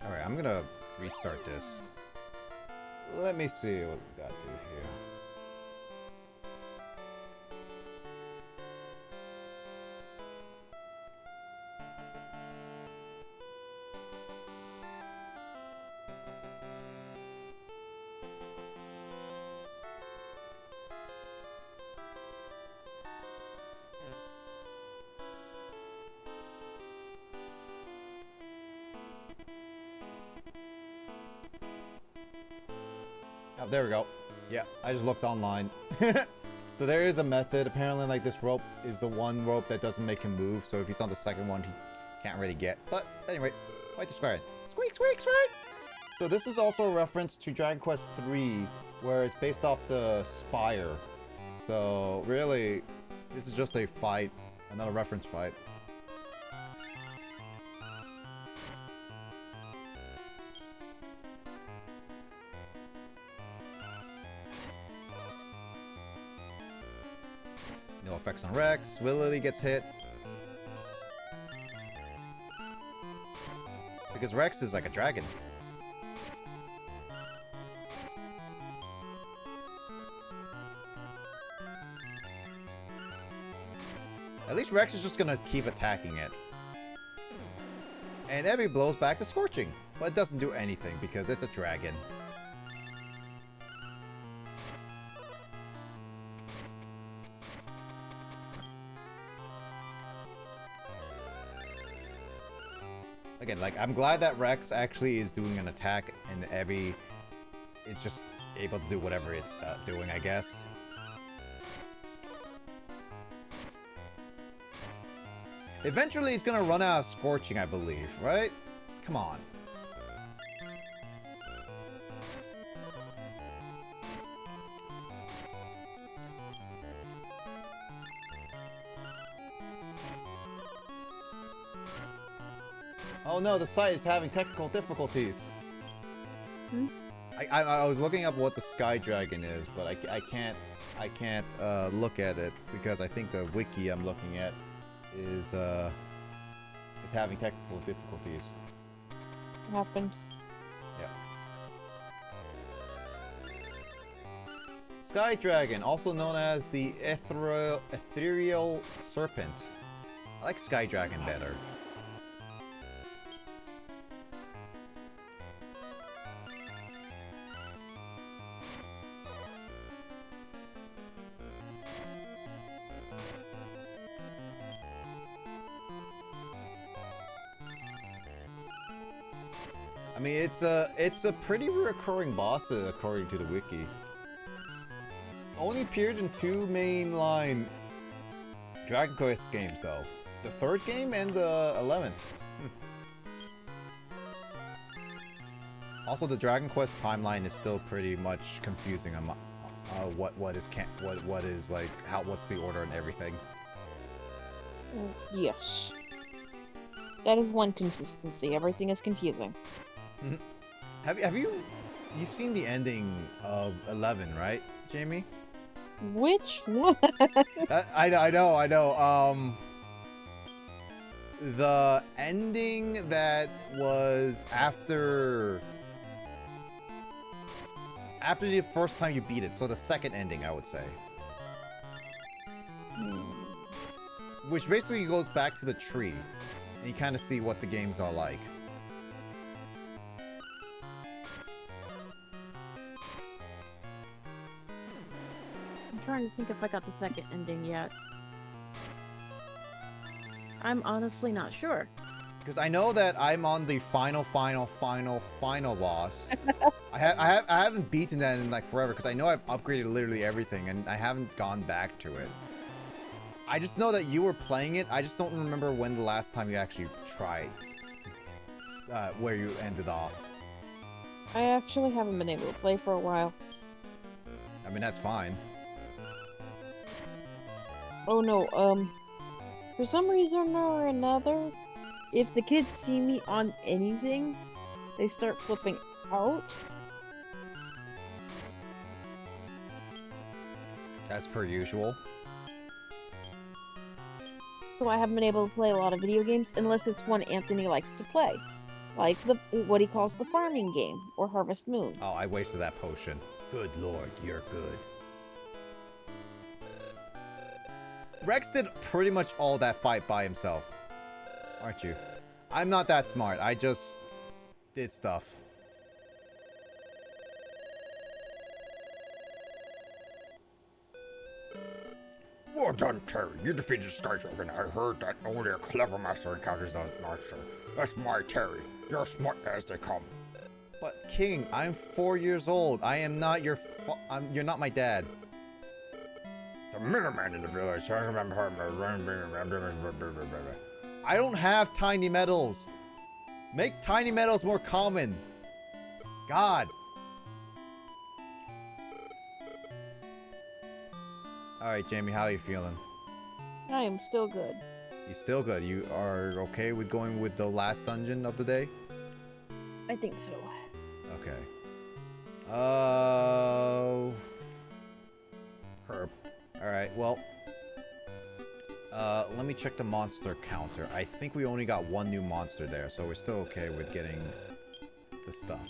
Alright, I'm gonna restart this. Let me see what we got to do here. Oh, there we go. Yeah, I just looked online. So there is a method. Apparently, like, this rope is the one rope that doesn't make him move. So if he's on the second one, he can't really get. But anyway, quite the square. Squeak, squeak, squeak! So this is also a reference to Dragon Quest III, where it's based off the Spire. So really, this is just a fight, another reference fight. No effects on Rex. Willie gets hit. Because Rex is like a dragon. At least Rex is just gonna keep attacking it. And Ebby blows back the Scorching. But it doesn't do anything because it's a dragon. Again, like, I'm glad that Rex actually is doing an attack and Ebby is just able to do whatever it's doing, I guess. Eventually, it's gonna run out of Scorching, I believe, right? Come on. Oh no, the site is having technical difficulties. Hmm? I was looking up what the Sky Dragon is, but I can't look at it because I think the wiki I'm looking at is having technical difficulties. Happens. Yeah. Sky Dragon, also known as the ethereal serpent. I like Sky Dragon better. I mean, it's a pretty recurring boss according to the wiki. Only appeared in 2 mainline Dragon Quest games though. The 3rd game and the 11th. Also, the Dragon Quest timeline is still pretty much confusing on what is like what's the order and everything. Yes. That is one consistency. Everything is confusing. Have you've seen the ending of 11, right, Jamie? Which one? I know. The ending that was after the first time you beat it, so the second ending, I would say. Which basically goes back to the tree, and you kind of see what the games are like. I'm trying to think if I got the second ending yet. I'm honestly not sure. Because I know that I'm on the final boss. I haven't beaten that in like forever because I know I've upgraded literally everything and I haven't gone back to it. I just know that you were playing it. I just don't remember when the last time you actually tried. Where you ended off. I actually haven't been able to play for a while. I mean, that's fine. Oh no, for some reason or another, if the kids see me on anything, they start flipping out. As per usual. So I haven't been able to play a lot of video games unless it's one Anthony likes to play. Like what he calls the farming game, or Harvest Moon. Oh, I wasted that potion. Good lord, you're good. Rex did pretty much all that fight by himself. Aren't you? I'm not that smart. I just did stuff. Well done, Terry. You defeated Sky Dragon. I heard that only a clever master encounters that monster. That's my Terry. You're smart as they come. But King, I'm 4 years old. I am not your. You're not my dad. The middleman in the village. I remember her. I don't have tiny medals. Make tiny medals more common. God. Alright, Jamie, how are you feeling? I am still good. You still good? You are okay with going with the last dungeon of the day? I think so. Okay. Herb. Alright, well. Let me check the monster counter. I think we only got one new monster there, so we're still okay with getting the stuff.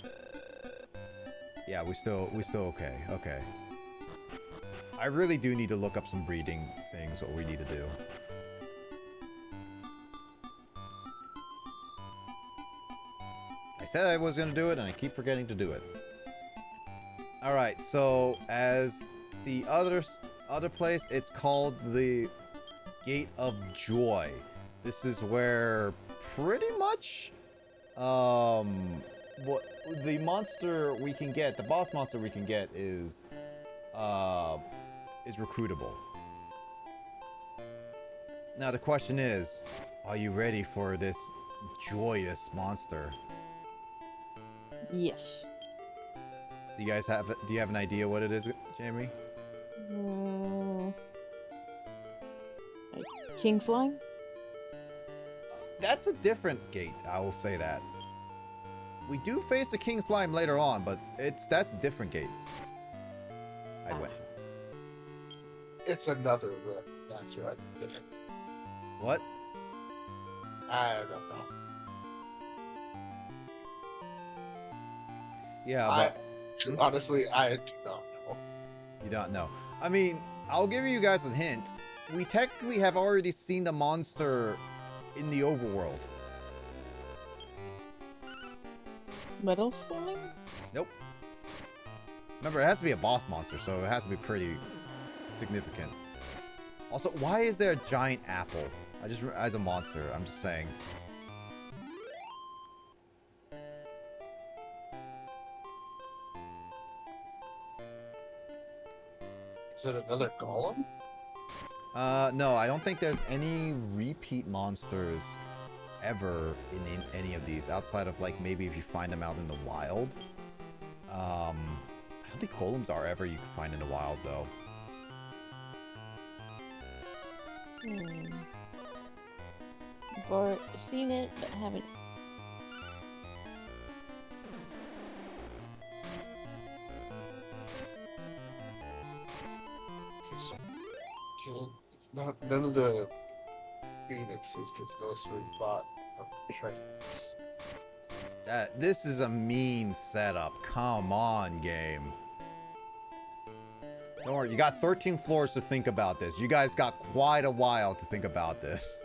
Yeah, we still okay. Okay. I really do need to look up some breeding things, what we need to do. I said I was gonna do it, and I keep forgetting to do it. Alright, so as the other place, it's called the Gate of Joy. This is where pretty much what the monster we can get, the boss monster we can get is recruitable. Now the question is, are you ready for this joyous monster? Yes. Do you have an idea what it is, Jamie? King Slime? That's a different gate, I will say that. We do face a King Slime later on, but that's a different gate. I went. It's another room. That's right. What? I don't know. Yeah, but Honestly, I do not know. you don't know. I mean, I'll give you guys a hint. we technically have already seen the monster in the overworld. Metal slime? Nope. Remember, it has to be a boss monster, so it has to be pretty significant. Also, why is there a giant apple? As a monster, I'm just saying. Is it another golem? No, I don't think there's any repeat monsters ever in any of these, outside of, like, maybe if you find them out in the wild. I don't think golems are ever you can find in the wild, though. I've seen it, but haven't. Okay, so it's not none of the phoenixes, because those were bought from traders. This is a mean setup. Come on, game. Don't worry, you got 13 floors to think about this. You guys got quite a while to think about this.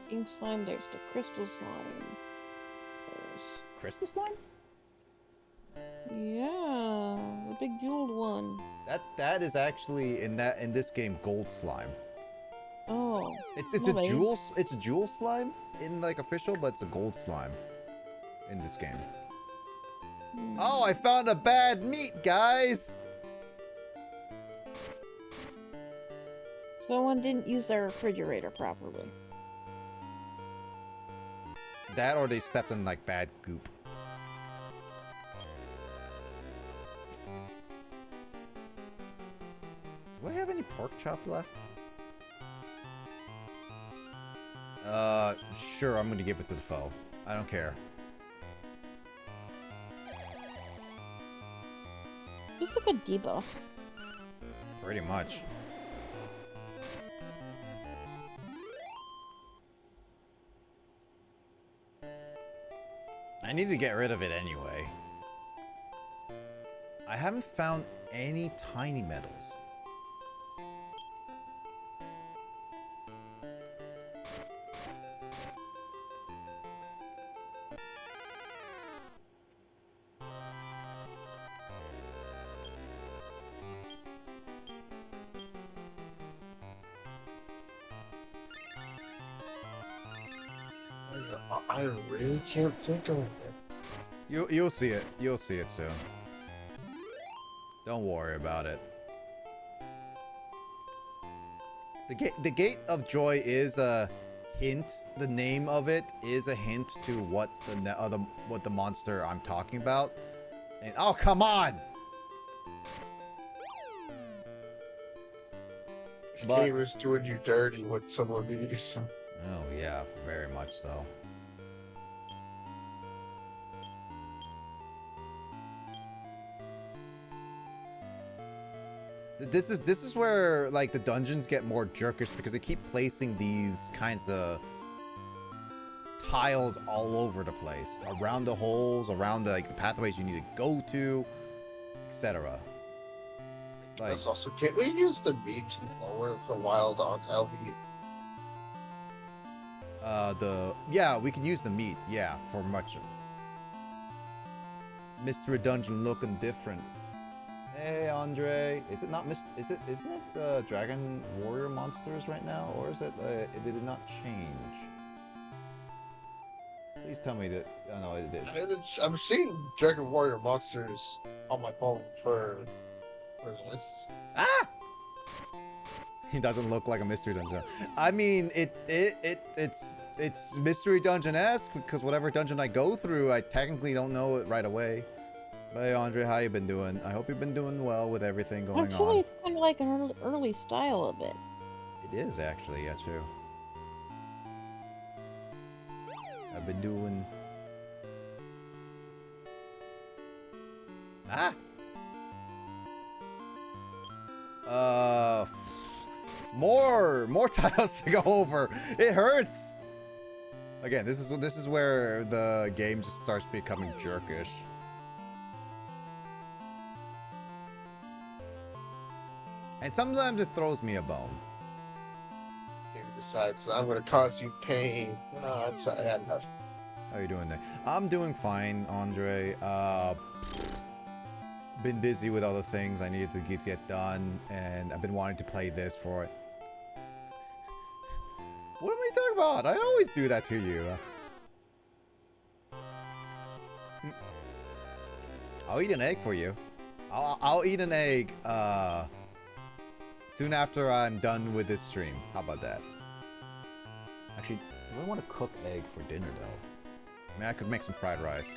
Ink slime, there's the crystal slime. Crystal slime? Yeah, the big jeweled one. That is actually in this game gold slime. Oh. It's well, a jewel slime in like official, but it's a gold slime in this game. Oh, I found a bad meat, guys. Someone didn't use their refrigerator properly. That or they stepped in like bad goop. Do I have any pork chop left? Sure, I'm gonna give it to the foe. I don't care. It's a good debuff. Pretty much. I need to get rid of it anyway. I haven't found any tiny metals. I really can't think of it. You'll see it. You'll see it soon. Don't worry about it. The Gate of Joy is a hint. The name of it is a hint to what the monster I'm talking about. And oh, come on! But, game is doing you dirty with some of these. Oh yeah, very much so. This is where like the dungeons get more jerkish because they keep placing these kinds of tiles all over the place, around the holes, around the pathways you need to go to, etc. Like, That's also, can't we use the meat to lower the wild on LV? yeah, we can use the meat, yeah, for much of Mystery Dungeon looking different. Hey Andre, isn't it Dragon Warrior monsters right now, or is it did it not change? Please tell me that. Oh no, it did. I'm seeing Dragon Warrior monsters on my phone for this. Ah! He doesn't look like a Mystery Dungeon. I mean, it's Mystery Dungeon-esque because whatever dungeon I go through, I technically don't know it right away. Hey Andre, how you been doing? I hope you've been doing well with everything going on. Actually, it's kind of like an early style of it. It is actually, yeah, true. I've been doing... Ah! More tiles to go over. It hurts. Again, this is where the game just starts becoming jerkish. And sometimes it throws me a bone. He decides I'm going to cause you pain. I'm sorry, I had enough. How are you doing there? I'm doing fine, Andre. Been busy with other things I needed to get done, and I've been wanting to play this for it. What am I talking about? I always do that to you. I'll eat an egg for you. I'll eat an egg soon after I'm done with this stream. How about that? Actually, do I want to cook egg for dinner though? I mean, I could make some fried rice.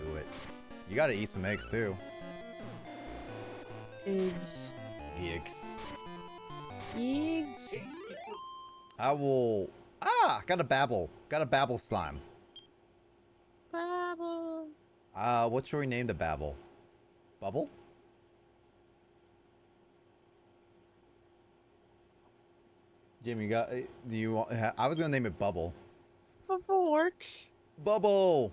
Do it. You gotta eat some eggs too. Eggs. Eggs. Eggs. I will. Ah, got a babble. Got a babble slime. Babble. What should we name the babble? Bubble? Jimmy, you got? Do you want? I was gonna name it Bubble. Bubble works. Bubble.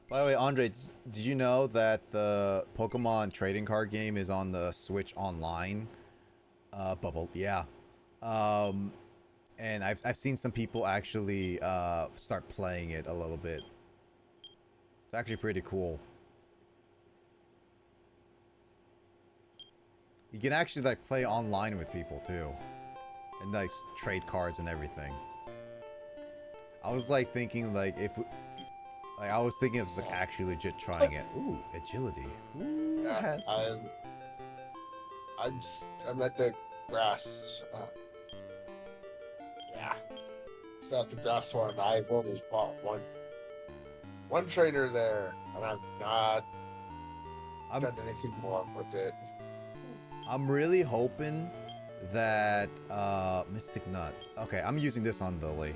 By the way, Andre, did you know that the Pokemon trading card game is on the Switch Online? Bubble, yeah. And I've seen some people actually start playing it a little bit. It's actually pretty cool. You can actually like play online with people too, and like trade cards and everything. I was like thinking like if. Like, I was thinking of like actually legit trying it. Ooh, agility. Ooh, Yeah, has... I'm at the grass. Yeah, it's not the grass one. I've only bought one trainer there, and I've not done anything more with it. I'm really hoping that Mystic Nut. Okay, I'm using this on the Lily.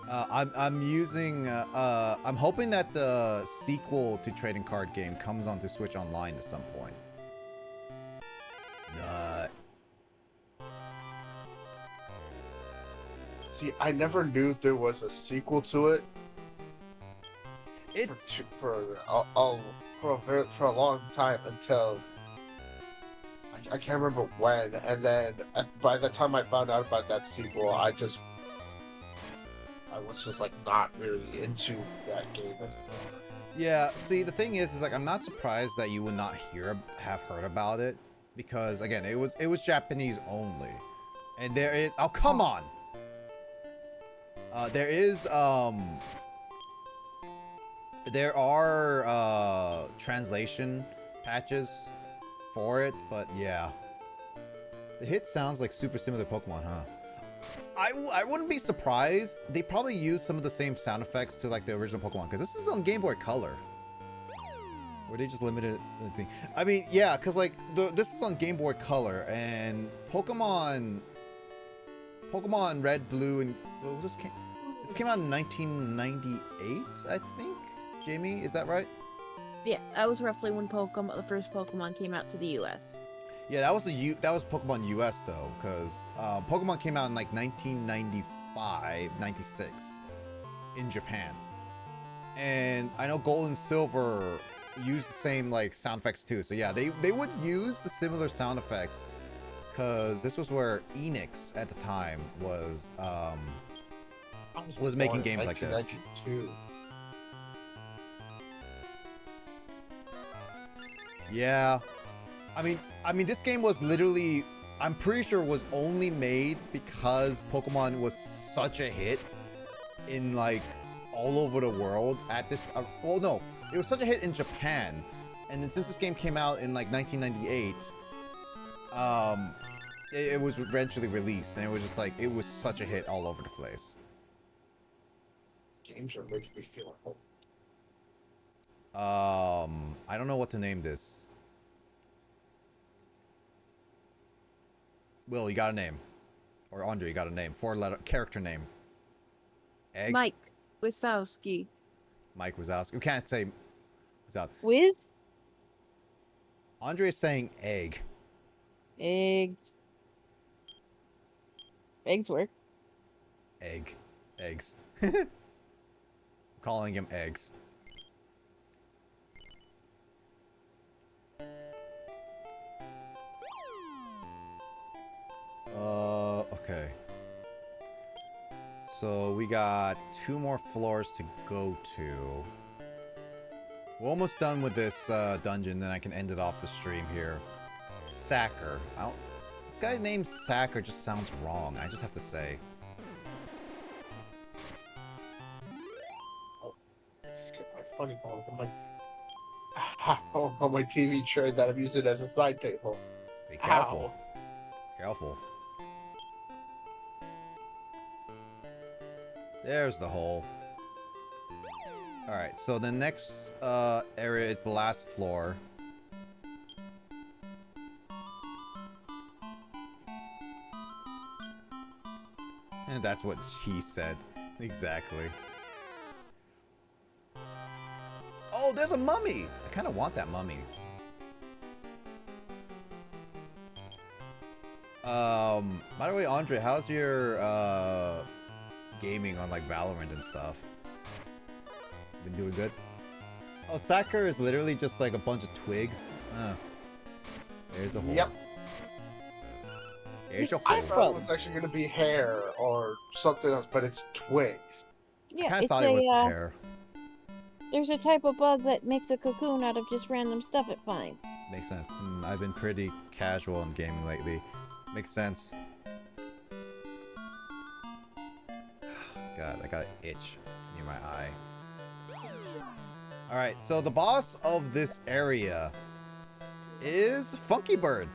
I'm using. I'm hoping that the sequel to trading card game comes onto Switch Online at some point. Nut. See, I never knew there was a sequel to it. It's for a long time until I can't remember when, and then by the time I found out about that sequel, I was just like not really into that game anymore. Yeah, see, the thing is like I'm not surprised that you would not have heard about it, because again, it was Japanese only, and there is come on, there are translation patches for it, but yeah, the hit sounds like super similar to Pokemon, huh? I wouldn't be surprised. They probably use some of the same sound effects to like the original Pokemon, because this is on Game Boy Color. Or they just limited the thing. I mean, yeah, because like this is on Game Boy Color, and Pokemon Red, Blue, and this came out in 1998, I think. Jamie, is that right? Yeah, that was roughly when the first Pokemon came out to the U.S. Yeah, that was Pokemon US though, because Pokemon came out in like 1995, 96 in Japan. And I know Gold and Silver use the same like sound effects too. So yeah, they would use the similar sound effects, because this was where Enix at the time was making games like this. 1992. Yeah. I mean, this game was literally, I'm pretty sure was only made because Pokemon was such a hit in like all over the world at this, well, no, it was such a hit in Japan. And then since this game came out in like 1998, it was eventually released, and it was just like, it was such a hit all over the place. Games are making me feel at home. I don't know what to name this. Will, you got a name? Or Andre, you got a name? 4-letter character name. Egg? Mike Wazowski. Mike Wazowski. We can't say Wazowski. Wiz? Andre is saying egg. Eggs. Eggs work. Egg. Eggs. I'm calling him eggs. so we got 2 more floors to go to. We're almost done with this dungeon, then I can end it off the stream here. Sacker. This guy named Sacker just sounds wrong, I just have to say. My funny bone on my TV tray that I'm using as a side table. Be careful. Ow. Careful. There's the hole. Alright, so the next area is the last floor. And that's what she said. Exactly. Oh, there's a mummy! I kind of want that mummy. By the way, Andre, how's your gaming on like Valorant and stuff? Been doing good? Oh, Sacker is literally just like a bunch of twigs. There's a hole. Yep. There's a I hole. thought it was actually going to be hair or something else, but it's twigs. I Yeah, kind of it's thought it was a hair. there's a type of bug that makes a cocoon out of just random stuff it finds. Makes sense. I've been pretty casual in gaming lately. Makes sense. God, I got an itch near my eye. Alright, so the boss of this area is Funky Bird.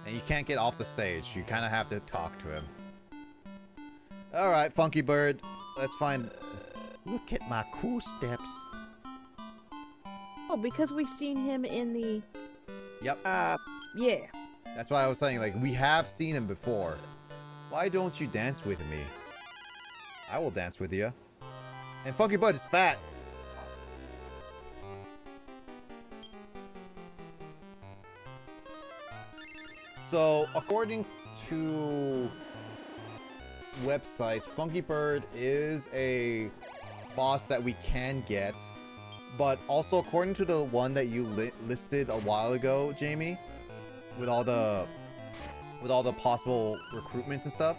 And you can't get off the stage. You kind of have to talk to him. Alright, Funky Bird. Let's find... Look at my cool steps. Oh, because we've seen him in the... Yep. Yeah. That's why I was saying, like, we have seen him before. Why don't you dance with me? I will dance with you. And Funky Bird is fat. So, according to websites, Funky Bird is a boss that we can get, but also according to the one that you listed a while ago, Jamie, with all the possible recruitments and stuff,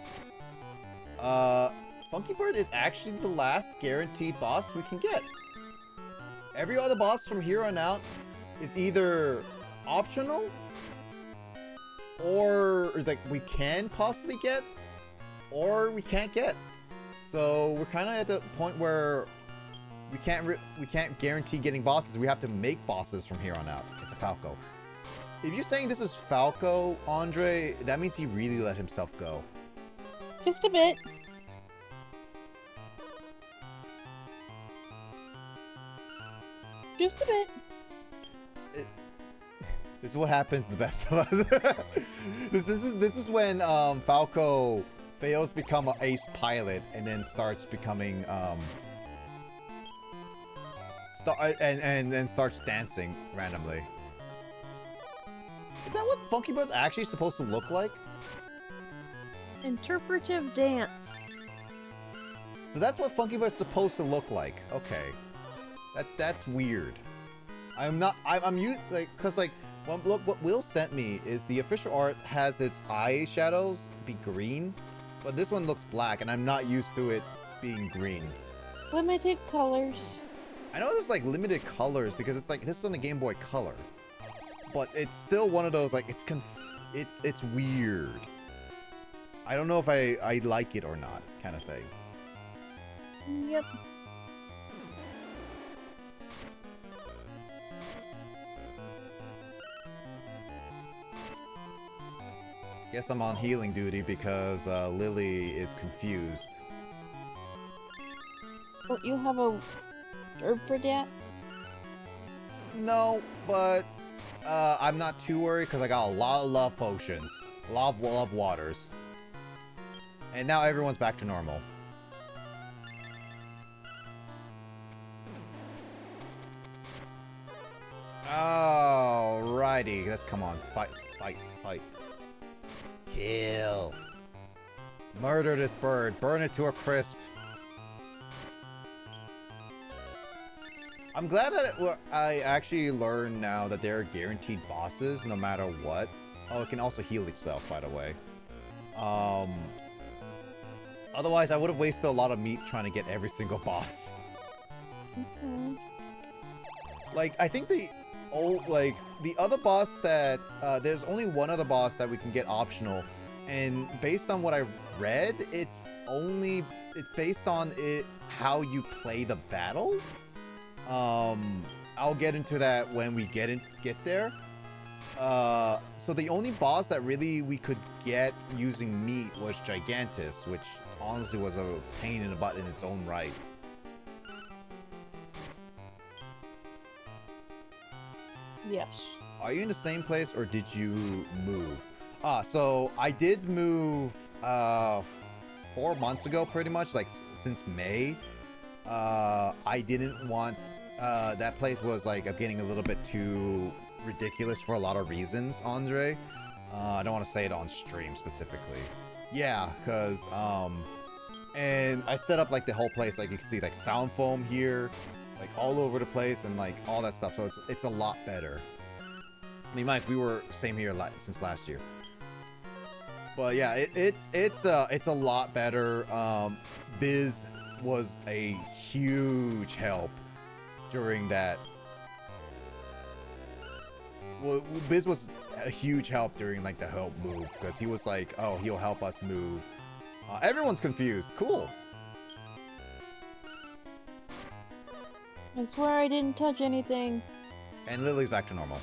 Funky Bird is actually the last guaranteed boss we can get. Every other boss from here on out is either optional or like we can possibly get, or we can't get. So we're kind of at the point where we can't guarantee getting bosses. We have to make bosses from here on out. It's a Falco. If you're saying this is Falco, Andre, that means he really let himself go. Just a bit. Just a bit. This is what happens to the best of us. this is when Falco fails to become an ace pilot and then starts becoming and then starts dancing randomly. Is that what Funky Bird's actually supposed to look like? Interpretive dance. So that's what Funky Bird's supposed to look like. Okay. That's weird. I'm used, like, cause like, well, look, what Will sent me is the official art has its eye shadows be green, but this one looks black, and I'm not used to it being green. Limited colors. I know there's like limited colors because it's like this is on the Game Boy Color, but it's still one of those like it's weird. I don't know if I like it or not, kind of thing. Yep. Guess I'm on healing duty because Lily is confused. Don't you have a herb for that? No, but I'm not too worried because I got a lot of love potions, a lot of love waters, and now everyone's back to normal. Alrighty, let's come on, fight, fight, fight. Kill. Murder this bird. Burn it to a crisp. I'm glad that I actually learned now that they're guaranteed bosses no matter what. Oh, it can also heal itself, by the way. Otherwise, I would have wasted a lot of meat trying to get every single boss. Okay. Like, I think the other boss that there's only one other boss that we can get optional, and based on what I read, it's based on how you play the battle. I'll get into that when we get there. So the only boss that really we could get using meat was Gigantus, which honestly was a pain in the butt in its own right. Yes. Are you in the same place or did you move? So I did move 4 months ago, pretty much, like since May. I didn't want that place was like getting a little bit too ridiculous for a lot of reasons, Andre. I don't want to say it on stream specifically. Yeah, because and I set up like the whole place, like you can see like sound foam here, like all over the place, and like all that stuff. So it's a lot better. I mean, Mike, we were same here since last year. But yeah, it's a lot better. Biz was a huge help during that. Well, Biz was a huge help during like the help move because he was like, oh, he'll help us move. Everyone's confused. Cool. I swear I didn't touch anything. And Lily's back to normal.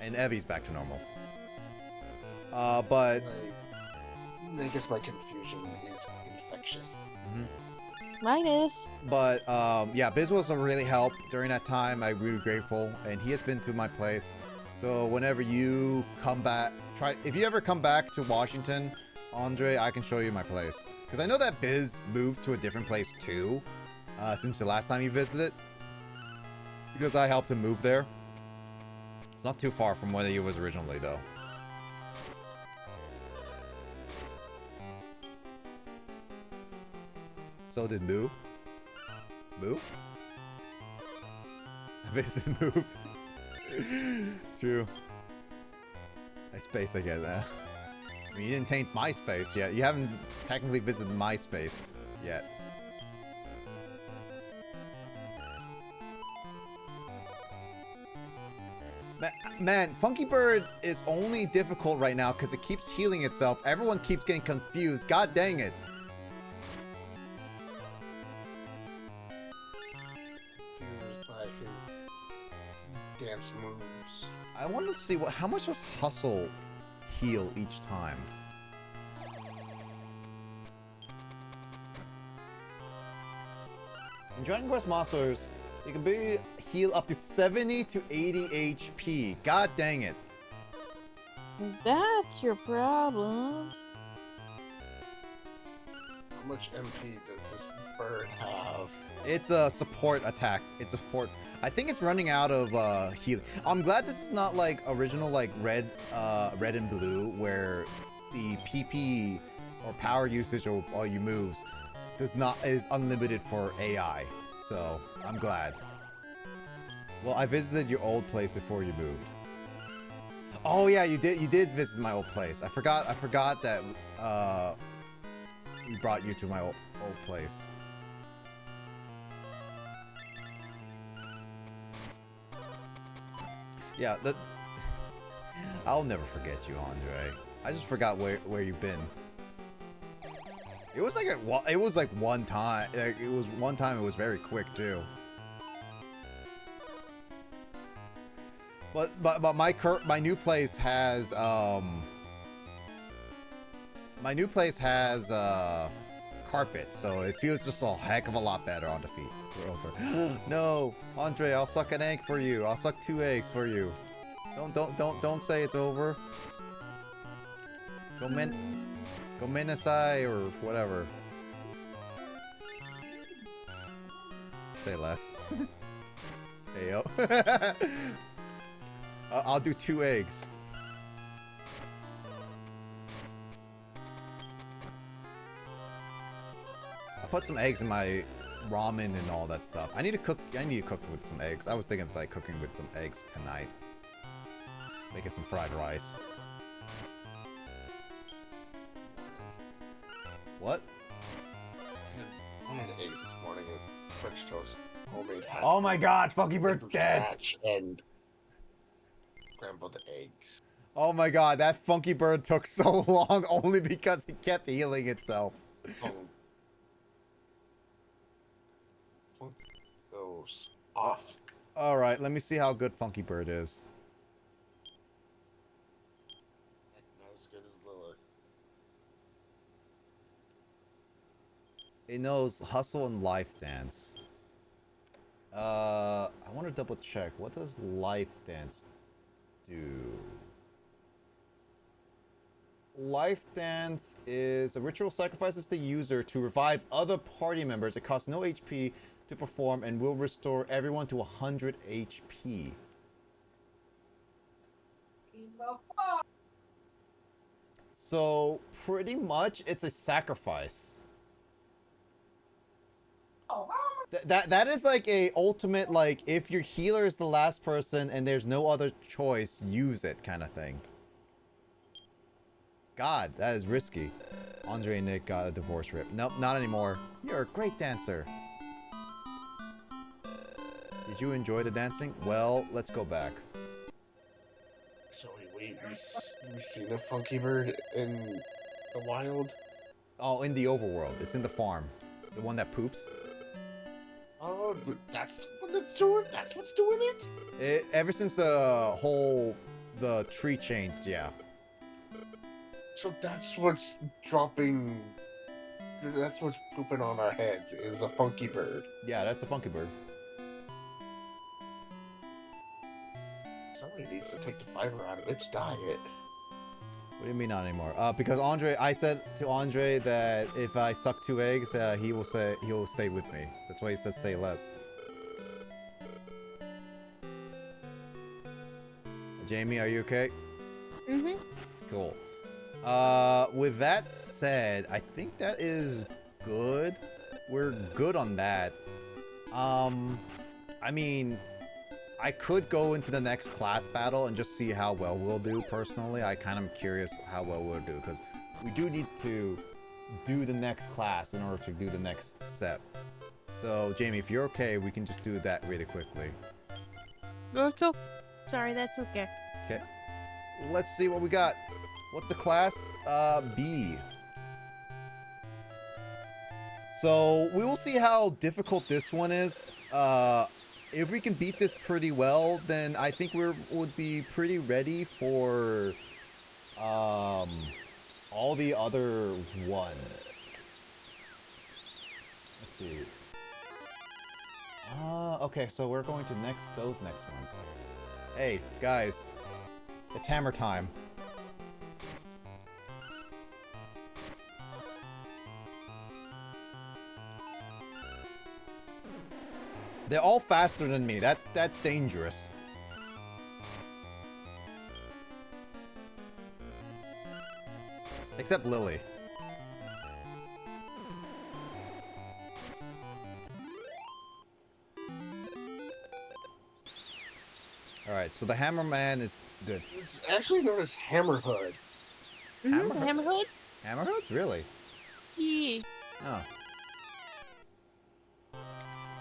And Evie's back to normal. But I guess my confusion is infectious. Mine is. But yeah, Biz was a really help during that time. I'm really grateful, and he has been to my place. So whenever you come back, if you ever come back to Washington, Andre, I can show you my place. Because I know that Biz moved to a different place too, since the last time he visited. Because I helped him move there. It's not too far from where he was originally, though. So did Moo. Moo? I visited Moo. True. MySpace, I get that. I mean, you didn't taint MySpace yet. You haven't technically visited MySpace yet. Man, Funky Bird is only difficult right now because it keeps healing itself. Everyone keeps getting confused. God dang it. Confused by his dance moves. I want to see how much does Hustle heal each time? In Dragon Quest Monsters, you can heal up to 70 to 80 HP. God dang it. That's your problem. How much MP does this bird have? It's a support attack. It's a support. I think it's running out of healing. I'm glad this is not like original like red and blue where the PP or power usage of all your moves is unlimited for AI. So I'm glad. Well, I visited your old place before you moved. Oh yeah, you did visit my old place. I forgot that we brought you to my old place. Yeah, I'll never forget you, Andre. I just forgot where you've been. It was like one time. Like, it was one time. It was very quick too. But my new place has carpet, so it feels just a heck of a lot better on the feet. We're over. No, Andre, I'll suck an egg for you. I'll suck 2 eggs for you. Don't say it's over. Go Menasai or whatever. Say less. Hey yo. I'll do 2 eggs. I put some eggs in my ramen and all that stuff. I need to cook with some eggs. I was thinking of like cooking with some eggs tonight. Making some fried rice. What? I had eggs this morning with French toast, homemade. Oh my God, Funky Bird's dead. Scratch and scrambled eggs. Oh my God, that Funky Bird took so long only because it kept healing itself. Goes off. All right, let me see how good Funky Bird is. Not as good as Lilith. It knows Hustle and Life Dance. I want to double check. What does Life Dance do? Life Dance is a ritual sacrifices the user to revive other party members. It costs no HP to perform and will restore everyone to 100 HP. So pretty much it's a sacrifice. That is like a ultimate, like, if your healer is the last person and there's no other choice, use it kind of thing. God, that is risky. Andre and Nick got a divorce rip. Nope, not anymore. You're a great dancer. Did you enjoy the dancing? Well, let's go back. So we seen a Funky Bird in the wild? Oh, in the overworld. It's in the farm. The one that poops. Oh, but that's what's doing. That's what's doing it. Ever since the tree changed, yeah. So that's what's dropping. That's what's pooping on our heads is a Funky Bird. Yeah, that's a Funky Bird. Somebody needs to take the fiber out of its diet. What do you mean not anymore? Because Andre, I said to Andre that if I suck 2 eggs, he will stay with me. That's why he says say less. Jamie, are you okay? Mm-hmm. Cool. With that said, I think that is good. We're good on that. I mean, I could go into the next class battle and just see how well we'll do, personally. I kind of am curious how well we'll do, because we do need to do the next class in order to do the next step. So, Jamie, if you're okay, we can just do that really quickly. Oh, sorry, that's okay. Okay. Let's see what we got. What's the class? B. So, we will see how difficult this one is. If we can beat this pretty well, then I think would be pretty ready for all the other ones. Let's see. Okay, so we're going to those next ones. Hey, guys, it's hammer time. They're all faster than me. That's dangerous. Except Lily. Alright, so the Hammer Man is good. It's actually known as Hammerhood. Hammerhood? Hammerhoods? Really? Yeah. Oh.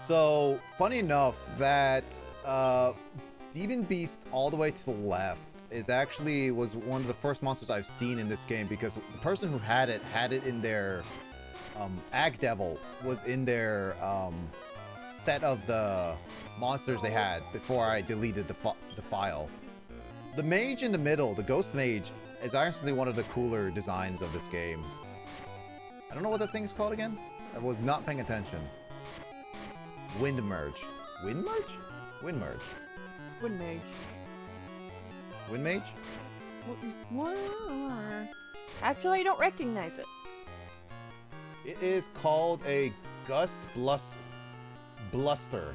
So, funny enough, that Demon Beast all the way to the left was one of the first monsters I've seen in this game, because the person who had it in their Ag Devil was in their set of the monsters they had before I deleted the file. The mage in the middle, the Ghost Mage, is actually one of the cooler designs of this game. I don't know what that thing is called again. I was not paying attention. Wind Merge. Wind Merge? Wind Merge. Wind Mage. Wind Mage? What? Actually, I don't recognize it. It is called a Gust Bluster.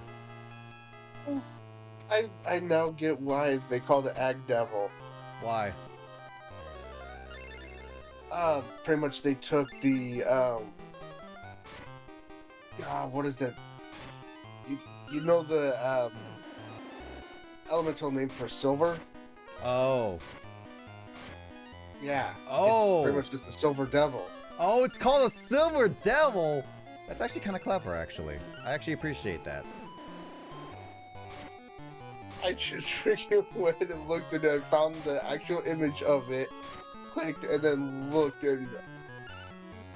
I now get why they call it Ag Devil. Why? Pretty much they took the what is that? You know the elemental name for silver? Oh. Yeah. Oh. It's pretty much just a silver devil. Oh, it's called a Silver Devil! That's actually kind of clever, actually. I actually appreciate that. I just freaking went and looked and I found the actual image of it, clicked, and then looked, and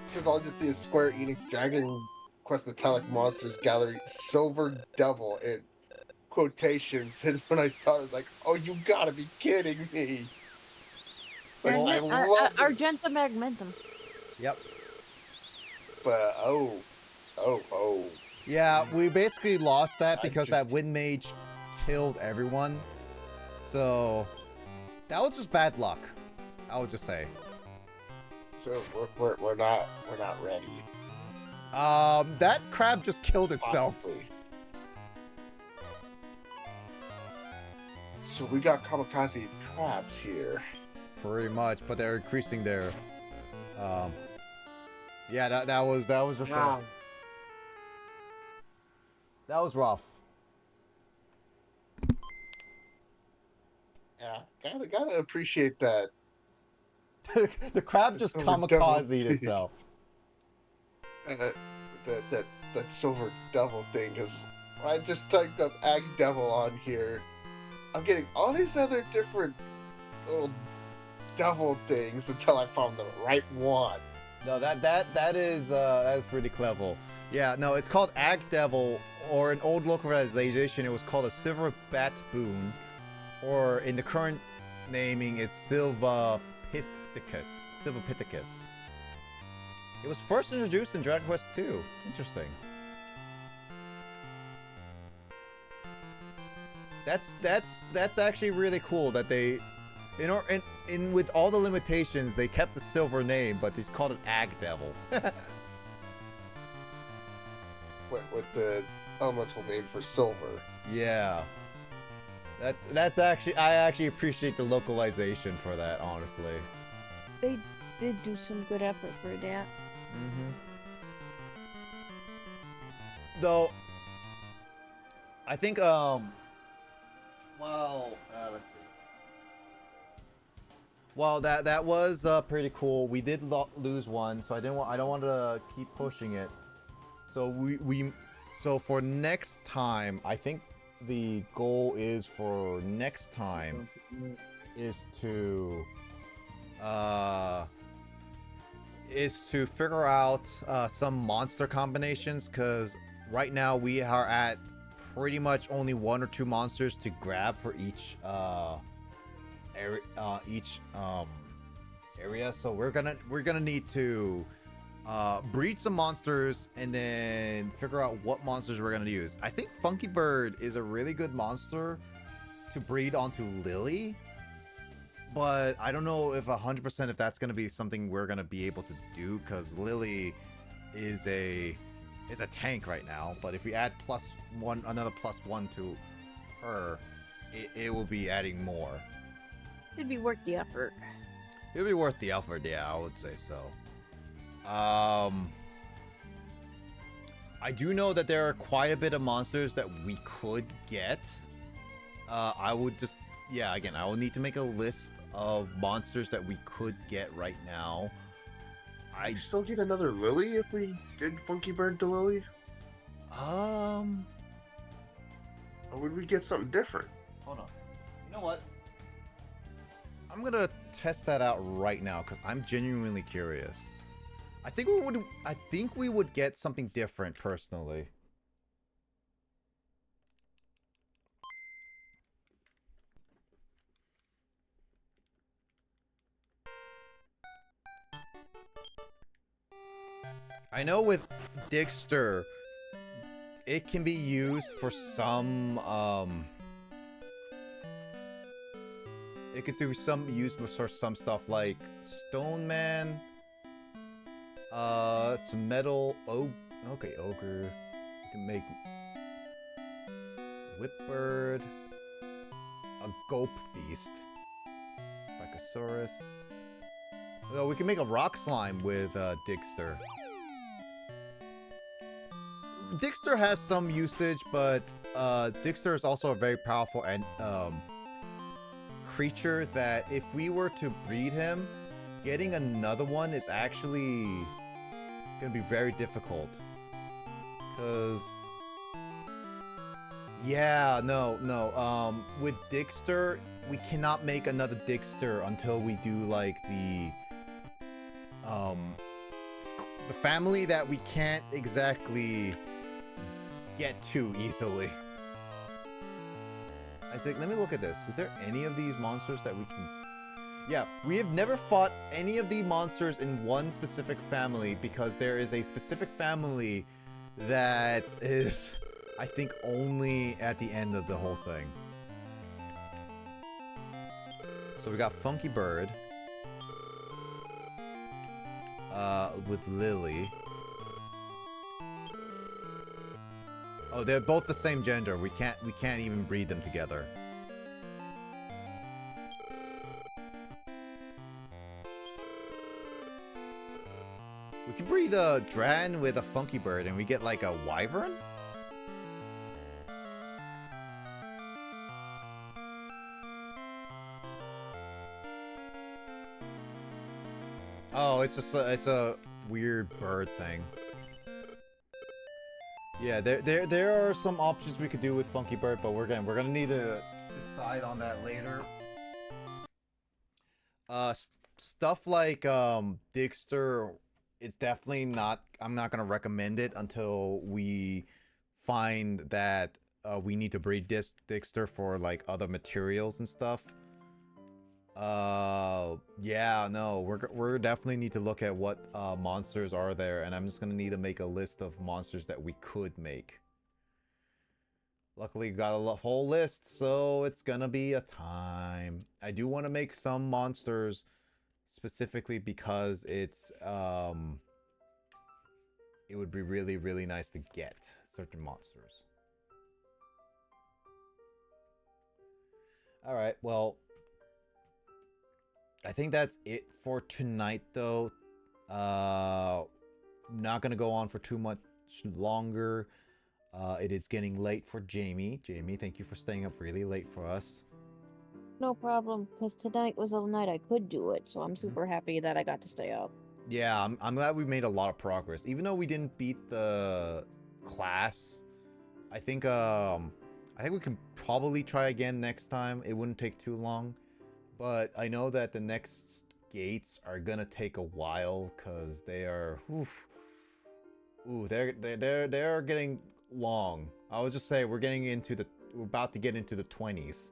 because all I just see is Square Enix Dragon Quest Metallic Monsters Gallery Silver Devil in quotations. And when I saw it, I was like, oh, you gotta be kidding me. Like, Dang I it, love it. Argenta Magmentum. Yep. But, oh. Yeah, we basically lost that I because just- that Wind Mage killed everyone. So, that was just bad luck, I would just say. So we're not ready. That crab just killed itself. Possibly. So we got kamikaze crabs here. Pretty much, but they're increasing their, yeah, that was just Wow. that was rough. Yeah, gotta appreciate that. The crab just Silver devil kamikazed thing. itself. That silver devil thing, because I just typed up Ag Devil on here. I'm getting all these other different little devil things until I found the right one. No, that is pretty clever. Yeah, no, it's called Ag Devil, or in old localization, it was called a Silver Bat Boon, or in the current naming, it's Silva Pithecus. Silva Pithecus. It was first introduced in Dragon Quest II. Interesting. That's actually really cool that they, in with all the limitations, they kept the silver name, but they called it Ag Devil. With the elemental name for silver. Yeah. That's actually, I actually appreciate the localization for that, honestly. They did do some good effort for that. Mm-hmm. Though, I think, let's see. Well, that was pretty cool. We did lose one, so I don't want to keep pushing it. So so for next time, I think the goal is for next time is to figure out some monster combinations, because right now we are at pretty much only 1 or 2 monsters to grab for each area. So we're gonna need to breed some monsters and then figure out what monsters we're gonna use. I think Funky Bird is a really good monster to breed onto Lily, but I don't know if 100% if that's gonna be something we're gonna be able to do, because Lily is a tank right now. But if we add another +1 to her, it will be adding more. It'd be worth the effort. It'll be worth the effort, yeah, I would say so. I do know that there are quite a bit of monsters that we could get. I would just, yeah, again, I will need to make a list of monsters that we could get right now. I still get another Lily if we did Funky Bird to Lily? Or would we get something different? Hold on. You know what? I'm gonna test that out right now because I'm genuinely curious. I think we would get something different personally. I know with Digster, it can be used for some, it could be used for some stuff like Stone Man, some metal, okay, Ogre, we can make Whipbird, a Gulp Beast, Spikosaurus. Oh, we can make a Rock Slime with, Digster. Dixter has some usage, but Dixter is also a very powerful and creature that if we were to breed him, getting another one is actually gonna be very difficult. Cause yeah, no. With Dixter, we cannot make another Dixter until we do like the family that we can't exactly get to easily. I think, let me look at this. Is there any of these monsters that we can... Yeah, we have never fought any of the monsters in one specific family because there is a specific family that is, I think, only at the end of the whole thing. So we got Funky Bird. With Lily. Oh, they're both the same gender. We can't even breed them together. We can breed a Dran with a Funky Bird and we get like a Wyvern? Oh, it's just it's a weird bird thing. Yeah, there are some options we could do with Funky Bird, but we're gonna need to decide on that later. Stuff like Dixter, it's definitely not. I'm not gonna recommend it until we find that we need to breed Dixter for like other materials and stuff. Yeah, no, we're definitely need to look at what monsters are there, and I'm just gonna need to make a list of monsters that we could make. Luckily, got a whole list, so it's gonna be a time. I do want to make some monsters specifically because it's it would be really, really nice to get certain monsters. All right, well. I think that's it for tonight, though. Not gonna go on for too much longer. It is getting late for Jamie. Jamie, thank you for staying up really late for us. No problem, because tonight was the night I could do it, so I'm super happy that I got to stay up. Yeah, I'm glad we made a lot of progress. Even though we didn't beat the class, I think we can probably try again next time. It wouldn't take too long. But I know that the next gates are gonna take a while because they are, they're getting long. I would just say we're about to get into the 20s.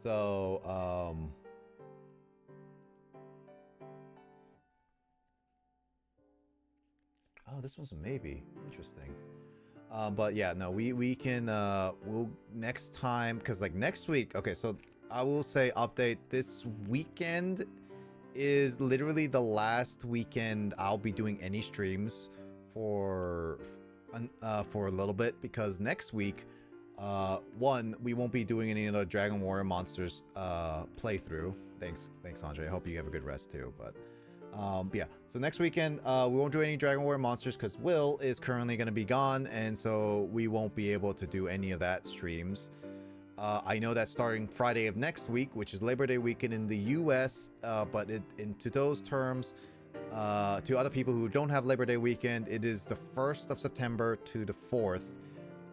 So, oh, this one's a maybe. Interesting. But yeah, no, we can, we'll next time, because like next week, okay, so I will say update, this weekend is literally the last weekend I'll be doing any streams for a little bit, because next week, one, we won't be doing any of the Dragon Warrior Monsters playthrough. Thanks Andre, I hope you have a good rest too, but yeah, so next weekend we won't do any Dragon Warrior Monsters because Will is currently going to be gone, and so we won't be able to do any of that streams. I know that starting Friday of next week, which is Labor Day weekend in the US, but into those terms, to other people who don't have Labor Day weekend, it is the 1st of September to the 4th.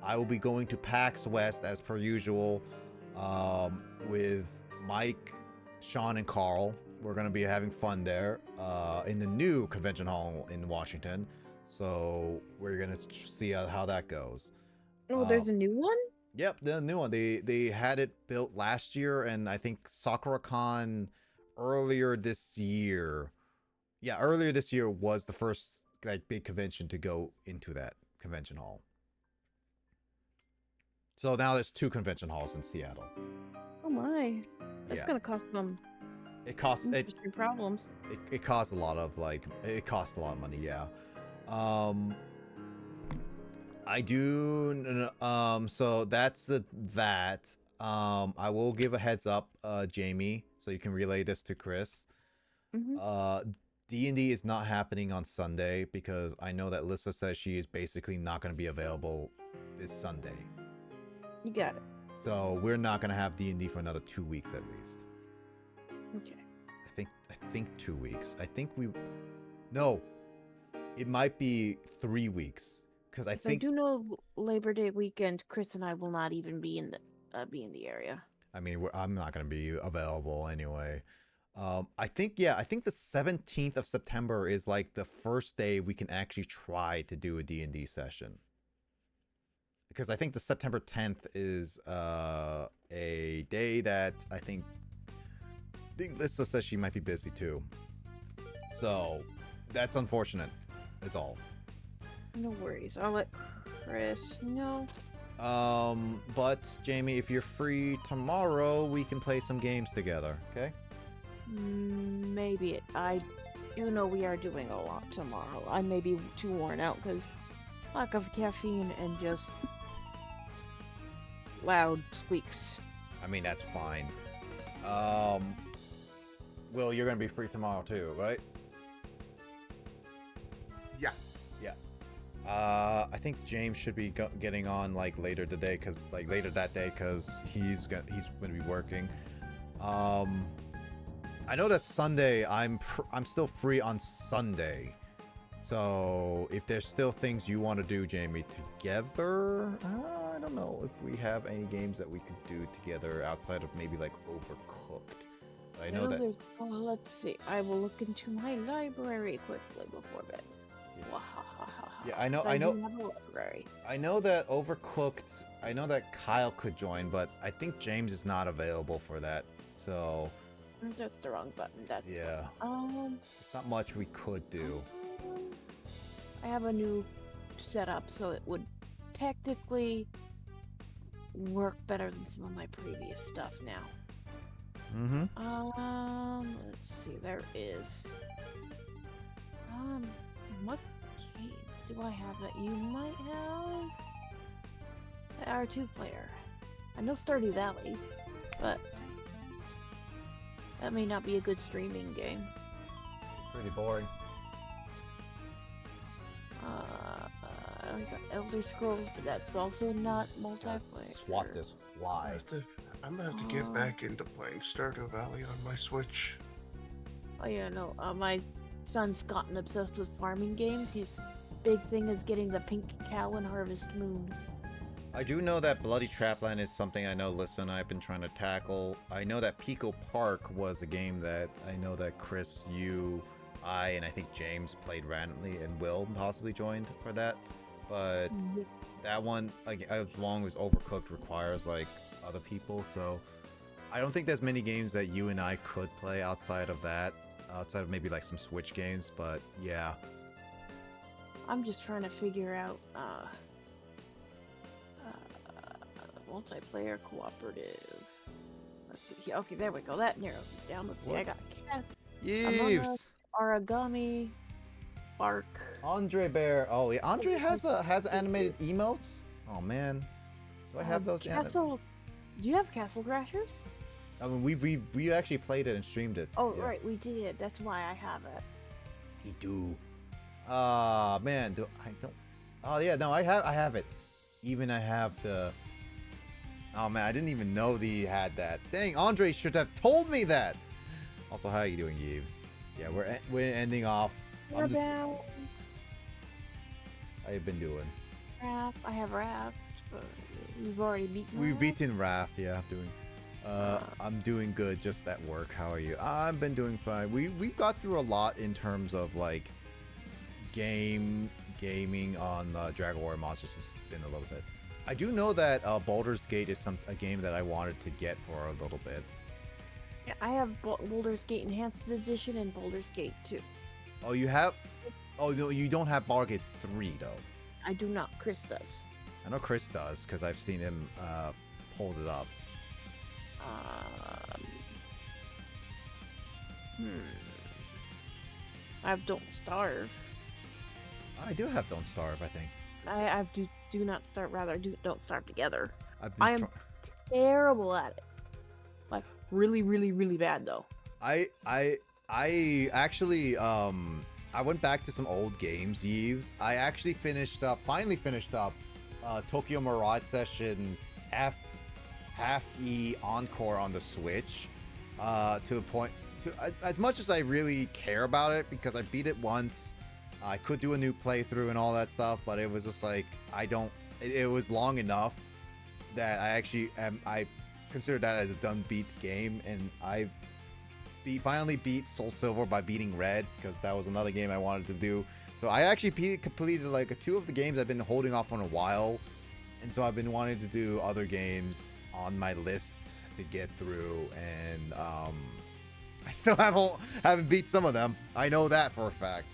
I will be going to PAX West as per usual, with Mike, Sean, and Carl. We're going to be having fun there in the new convention hall in Washington. So we're going to see how that goes. Oh, there's a new one? Yep, the new one. They had it built last year, and I think SakuraCon earlier this year. Yeah, earlier this year was the first like big convention to go into that convention hall. So now there's 2 convention halls in Seattle. Oh my. That's gonna cost them interesting problems. It costs a lot of money, yeah. I do so that's that. I will give a heads up, Jamie, so you can relay this to Chris. Mm-hmm. D&D is not happening on Sunday because I know that Lissa says she is basically not going to be available this Sunday. You got it. So we're not going to have D&D for another 2 weeks at least. Okay. I think 2 weeks. No, it might be 3 weeks because I So think. I do know Labor Day weekend, Chris and I will not even be in the area. I mean, I'm not going to be available anyway. I think the 17th of September is like the first day we can actually try to do a D&D session. Because I think the September 10th is a day that I think Lissa says she might be busy too. So that's unfortunate, is all. No worries. I'll let Chris know. But Jamie, if you're free tomorrow, we can play some games together, okay? Maybe. I do know we are doing a lot tomorrow. I may be too worn out because lack of caffeine and just loud squeaks. I mean, that's fine. Will, you're gonna be free tomorrow too, right? Yeah. Yeah. I think James should be getting on like later today, later that day, cause he's gonna be working. I know that Sunday I'm still free on Sunday, so if there's still things you want to do, Jamie, together, I don't know if we have any games that we could do together outside of maybe like Overcooked. I know that. Let's see. I will look into my library quickly before bed. Yeah, I know. So do have a library. I know that Overcooked. I know that Kyle could join, but I think James is not available for that. So. That's the wrong button. That's Yeah. There's not much we could do. I have a new setup, so it would technically work better than some of my previous stuff now. Mm-hmm. Let's see. There is. What games do I have that you might have? The R2 player. I know Stardew Valley, but that may not be a good streaming game. Pretty boring. I got Elder Scrolls, but that's also not multiplayer. Swat this fly. I'm gonna have to get back into playing Stardew Valley on my Switch. Oh yeah, no. My son's gotten obsessed with farming games. His big thing is getting the pink cow and Harvest Moon. I do know that Bloody Trapland is something I know Lissa and I have been trying to tackle. I know that Pico Park was a game that I know that Chris, you, I, and I think James played randomly, and Will possibly joined for that. But that one, like, as long as Overcooked requires like other people, so I don't think there's many games that you and I could play outside of that, outside of maybe like some Switch games. But yeah, I'm just trying to figure out multiplayer cooperative. Let's see. Okay, there we go. That narrows it down. Let's see. I got Cast, Among Yeeves. Us, Origami, Bark. Andre Bear. Oh yeah, Andre has animated emotes. Oh man, do I have those? Castle. Do you have Castle Crashers? I mean, we actually played it and streamed it. Oh Yeah. right, we did. That's why I have it. You do. Ah man, do I don't? Oh yeah, no, I have it. Even I have the. Oh man, I didn't even know that he had that. Dang, Andre should have told me that. Also, how are you doing, Yves? Yeah, we're ending off. What about How you been doing? Raft? I have Raft, but we've already beaten. We've Raft. beaten Raft. Yeah, I'm doing good. Just at work. How are you? I've been doing fine. We've got through a lot in terms of like gaming on Dragon Warrior Monsters. Has been a little bit. I do know that Baldur's Gate is a game that I wanted to get for a little bit. Yeah, I have Baldur's Gate Enhanced Edition and Baldur's Gate 2. Oh, you have? Oh no, you don't have Baldur's Gate 3 though. I do not. Chris does. I know Chris does because I've seen him hold it up. I have Don't Starve. I do have Don't Starve, I think. I do not start. Rather, Don't Starve together. I've been I am terrible at it. Like really, really, really bad though. I I actually I went back to some old games, Yves. I actually finally finished up Tokyo Mirage Sessions half E Encore on the Switch. To a point, as much as I really care about it, because I beat it once, I could do a new playthrough and all that stuff, but it was just like it was long enough that I consider that as a done beat game, and finally beat Soul Silver by beating Red, because that was another game I wanted to do. So I actually completed like 2 of the games I've been holding off on a while, and so I've been wanting to do other games on my list to get through, and I still haven't beat some of them. I know that for a fact.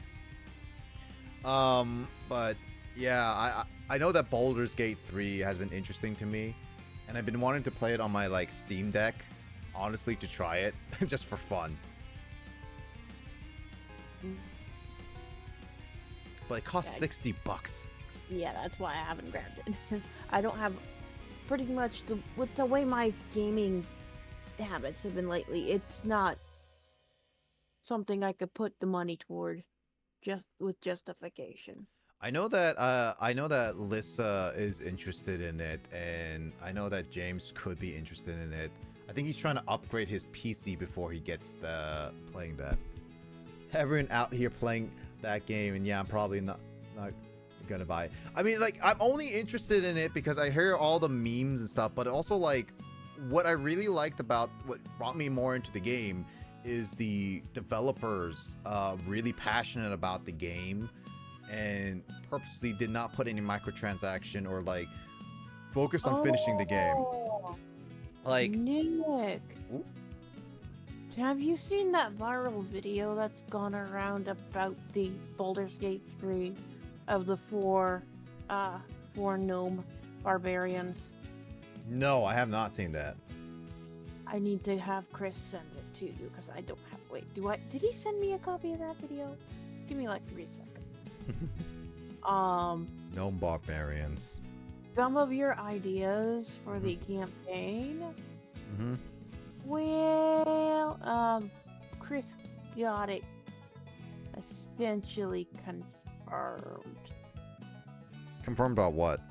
But yeah, I know that Baldur's Gate 3 has been interesting to me, and I've been wanting to play it on my like Steam Deck, honestly, to try it just for fun. But it costs $60. Yeah, that's why I haven't grabbed it. I don't have pretty much with the way my gaming habits have been lately. It's not something I could put the money toward just with justification. I know that Lissa is interested in it, and I know that James could be interested in it. I think he's trying to upgrade his PC before he gets playing that. Everyone out here playing that game, and yeah, I'm probably not gonna buy it. I mean, like, I'm only interested in it because I hear all the memes and stuff, but also, like, what I really liked about what brought me more into the game is the developers really passionate about the game and purposely did not put any microtransaction or like focus on finishing the game. Like, Nick, have you seen that viral video that's gone around about the Baldur's Gate 3 of the four gnome barbarians? no, I have not seen that. I need to have Chris send it to you because I don't have. Wait, did he send me a copy of that video? Give me like 3 seconds. Gnome barbarians. Some of your ideas for the campaign. Mm-hmm. Well, Chris got it essentially confirmed. Confirmed about what?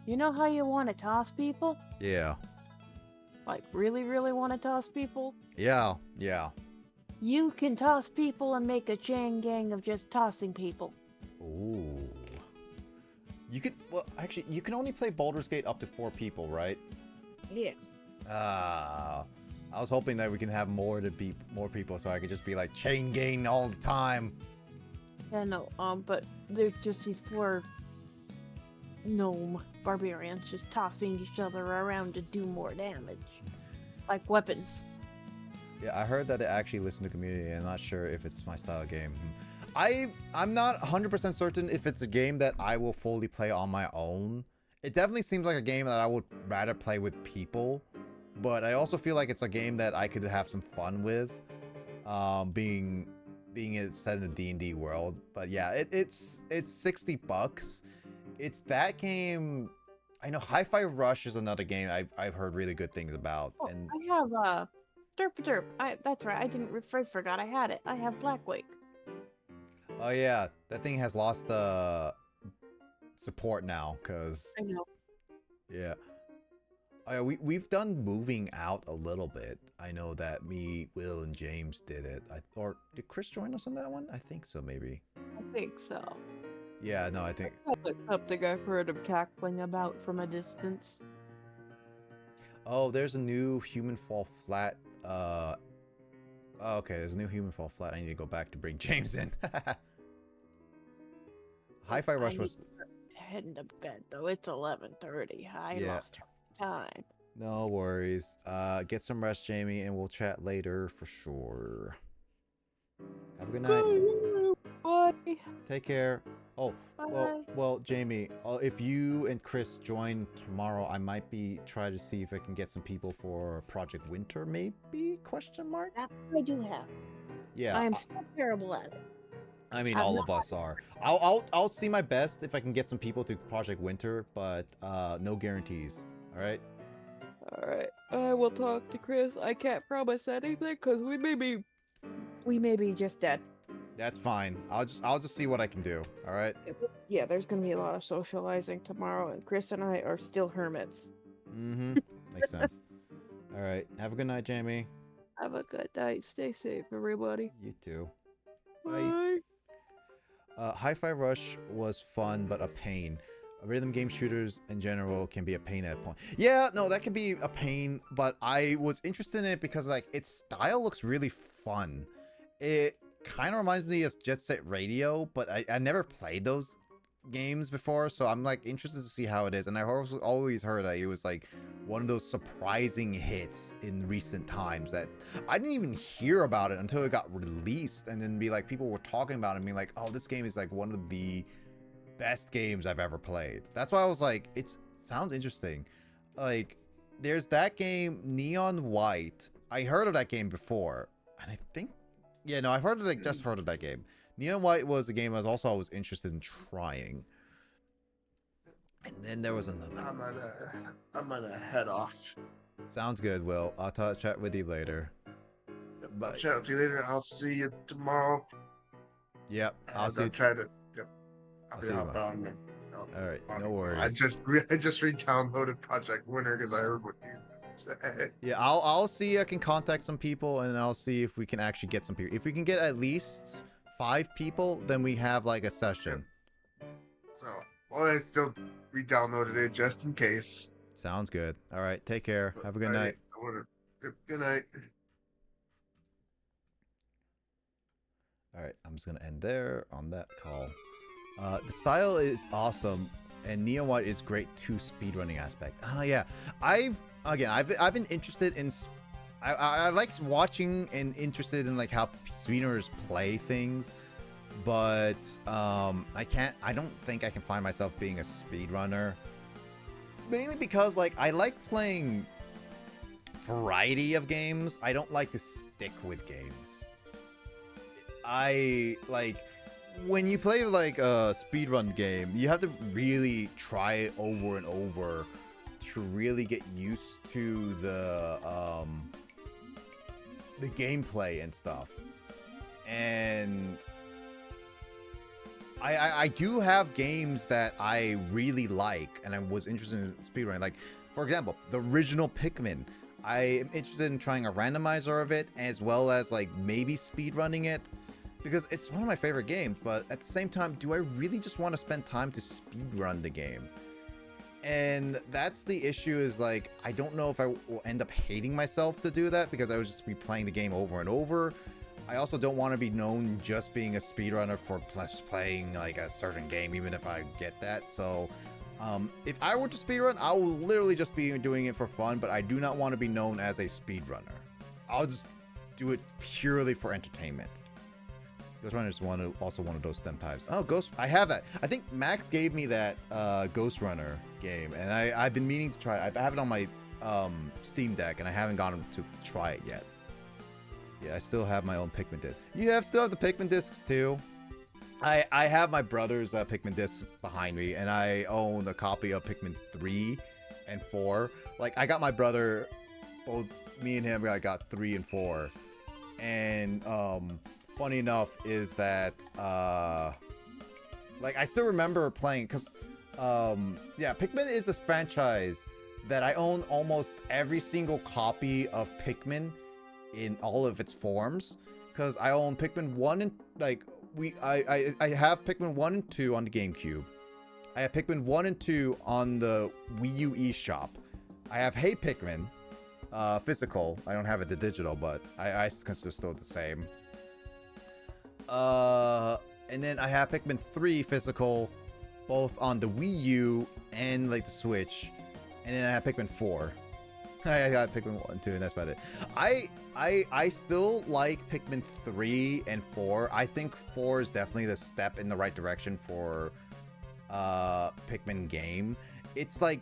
You know how you want to toss people? Yeah. Like, really, really want to toss people? Yeah. You can toss people and make a chain gang of just tossing people. Ooh. Actually, you can only play Baldur's Gate up to 4 people, right? Yes. I was hoping that we can have more people, so I could just be like chain gang all the time. Yeah, no, but there's just these 4 gnome barbarians just tossing each other around to do more damage. Like weapons. Yeah, I heard that it actually listened to community, and I'm not sure if it's my style of game. I'm not 100% certain if it's a game that I will fully play on my own. It definitely seems like a game that I would rather play with people, but I also feel like it's a game that I could have some fun with, being it set in a D&D world. But yeah, it's $60. It's that game. I know Hi-Fi Rush is another game I've heard really good things about. Oh, And I have Derp. That's right. I forgot I had it. I have Blackwake. oh yeah, that thing has lost support now, cause I know. yeah. Oh, yeah, we've done moving out a little bit. I know that me, Will, and James did it. Or did Chris join us on that one? I think so, maybe. I think so. Yeah, no, I think. That's like something I've heard of cackling about from a distance. Oh, there's a new Human Fall Flat. Okay, there's a new Human Fall Flat. I need to go back to bring James in. Hi-Fi Rush was. Heading to bed though. It's 11:30. I Yeah. lost time. No worries. Get some rest, Jamie, and we'll chat later for sure. Have a good night. Bye. Take care. Oh, Bye. well, Jamie, if you and Chris join tomorrow, I might try to see if I can get some people for Project Winter, maybe? Question mark? That I do have. Yeah. I am still terrible at it. I mean, I'm all of us are. I'll see my best if I can get some people to Project Winter, but no guarantees. All right. Alright, I will talk to Chris. I can't promise anything because we may be just dead. That's fine. I'll just see what I can do. All right. Yeah, there's gonna be a lot of socializing tomorrow, and Chris and I are still hermits. Mm-hmm. Makes sense. All right. Have a good night, Jamie. Have a good night. Stay safe, everybody. You too. Bye. Hi-Fi Rush was fun, but a pain. Rhythm game shooters in general can be a pain at point. Yeah, no, that can be a pain, but I was interested in it because like its style looks really fun. It kind of reminds me of Jet Set Radio, but I never played those games before, so I'm like interested to see how it is. And I always heard that it was like one of those surprising hits in recent times that I didn't even hear about it until it got released, and then be like people were talking about it and being like, oh, this game is like one of the best games I've ever played. That's why I was like, it sounds interesting. Like there's that game Neon White. I heard of that game before, and I think yeah, no, I've heard of just heard of that game. Neon White was a game I was interested in trying. And then there was another. I'm gonna head off. Sounds good, Will. I'll chat with you later. I'll chat with you later. I'll see you tomorrow. Yep. I'll see you. Try to. Yep. I'll see you tomorrow. All right. No worries. I just re-downloaded Project Winter because I heard what you said. Yeah, I'll see. I can contact some people, and I'll see if we can actually get some people. If we can get at least 5 people, then we have like a session. So, well, I still re-downloaded it just in case. Sounds good. All right. Take care. Have a good night. Good night. All right. I'm just gonna end there on that call. The style is awesome, and Neon White is great to speedrunning aspect. Yeah. I've been interested in. I like watching and interested in like how speedrunners play things, but I don't think I can find myself being a speedrunner. Mainly because like I like playing variety of games. I don't like to stick with games. I like when you play like a speedrun game, you have to really try it over and over to really get used to the gameplay and stuff. And I do have games that I really like and I was interested in speedrunning. Like, for example, the original Pikmin. I am interested in trying a randomizer of it, as well as like maybe speedrunning it, because it's one of my favorite games. But at the same time, do I really just want to spend time to speedrun the game? And that's the issue, is like, I don't know if I will end up hating myself to do that, because I would just be playing the game over and over. I also don't want to be known just being a speedrunner for playing like a certain game, even if I get that. So if I were to speedrun, I will literally just be doing it for fun, but I do not want to be known as a speedrunner. I'll just do it purely for entertainment. Ghost Runner is also one of those STEM types. Oh, I have that. I think Max gave me that Ghost Runner game, and I've been meaning to try it. I have it on my Steam Deck, and I haven't gotten to try it yet. Yeah, I still have my own Pikmin disc. You still have the Pikmin discs too? I have my brother's Pikmin discs behind me, and I own a copy of Pikmin 3 and 4. Like, I got my brother, both me and him, I got 3 and 4. And funny enough is that like I still remember playing, because yeah, Pikmin is this franchise that I own almost every single copy of Pikmin in all of its forms, because I own Pikmin 1 and like I have Pikmin 1 and 2 on the GameCube. I have Pikmin 1 and 2 on the Wii U eShop. I have Hey Pikmin physical. I don't have it the digital, but I consider still the same. And then I have Pikmin 3 physical, both on the Wii U and like the Switch. And then I have Pikmin 4. I got Pikmin 1 and 2, and that's about it. I still like Pikmin 3 and 4. I think 4 is definitely the step in the right direction for Pikmin game. It's like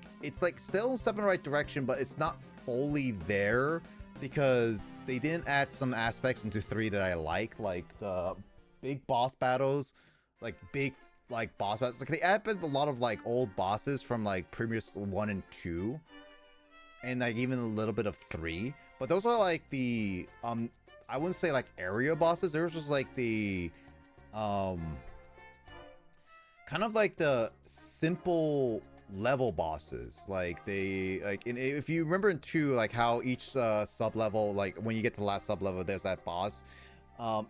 still a step in the right direction, but it's not fully there, because they didn't add some aspects into 3 that I like the big boss battles, like boss battles. Like, they added a lot of like old bosses from like previous 1 and 2. and like even a little bit of 3. But those are like the I wouldn't say like area bosses. There's just like the kind of like the simple level bosses. Like they like if you remember in 2, like how each sub level, like when you get to the last sub level, there's that boss.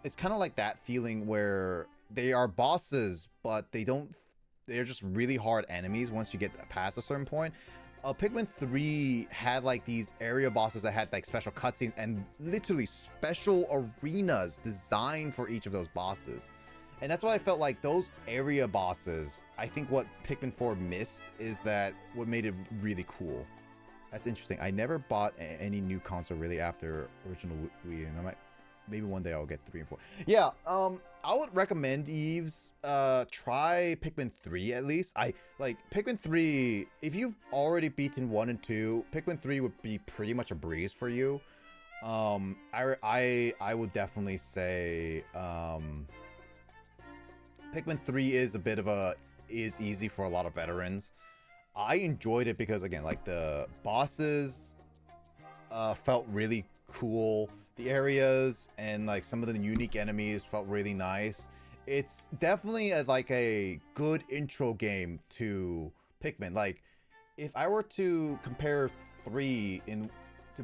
It's kind of like that feeling where they are bosses, but they're just really hard enemies once you get past a certain point. Pikmin 3 had like these area bosses that had like special cutscenes and literally special arenas designed for each of those bosses. And that's why I felt like those area bosses, I think what Pikmin 4 missed is that what made it really cool. That's interesting. I never bought any new console really after original Wii, and I might, maybe one day I'll get 3 and 4. Yeah, I would recommend Eves try Pikmin 3 at least. I like Pikmin 3. If you've already beaten 1 and 2, Pikmin 3 would be pretty much a breeze for you. I would definitely say Pikmin 3 is a bit of is easy for a lot of veterans. I enjoyed it because again, like the bosses felt really cool. The areas and like some of the unique enemies felt really nice. It's definitely like a good intro game to Pikmin. Like if I were to compare 3 in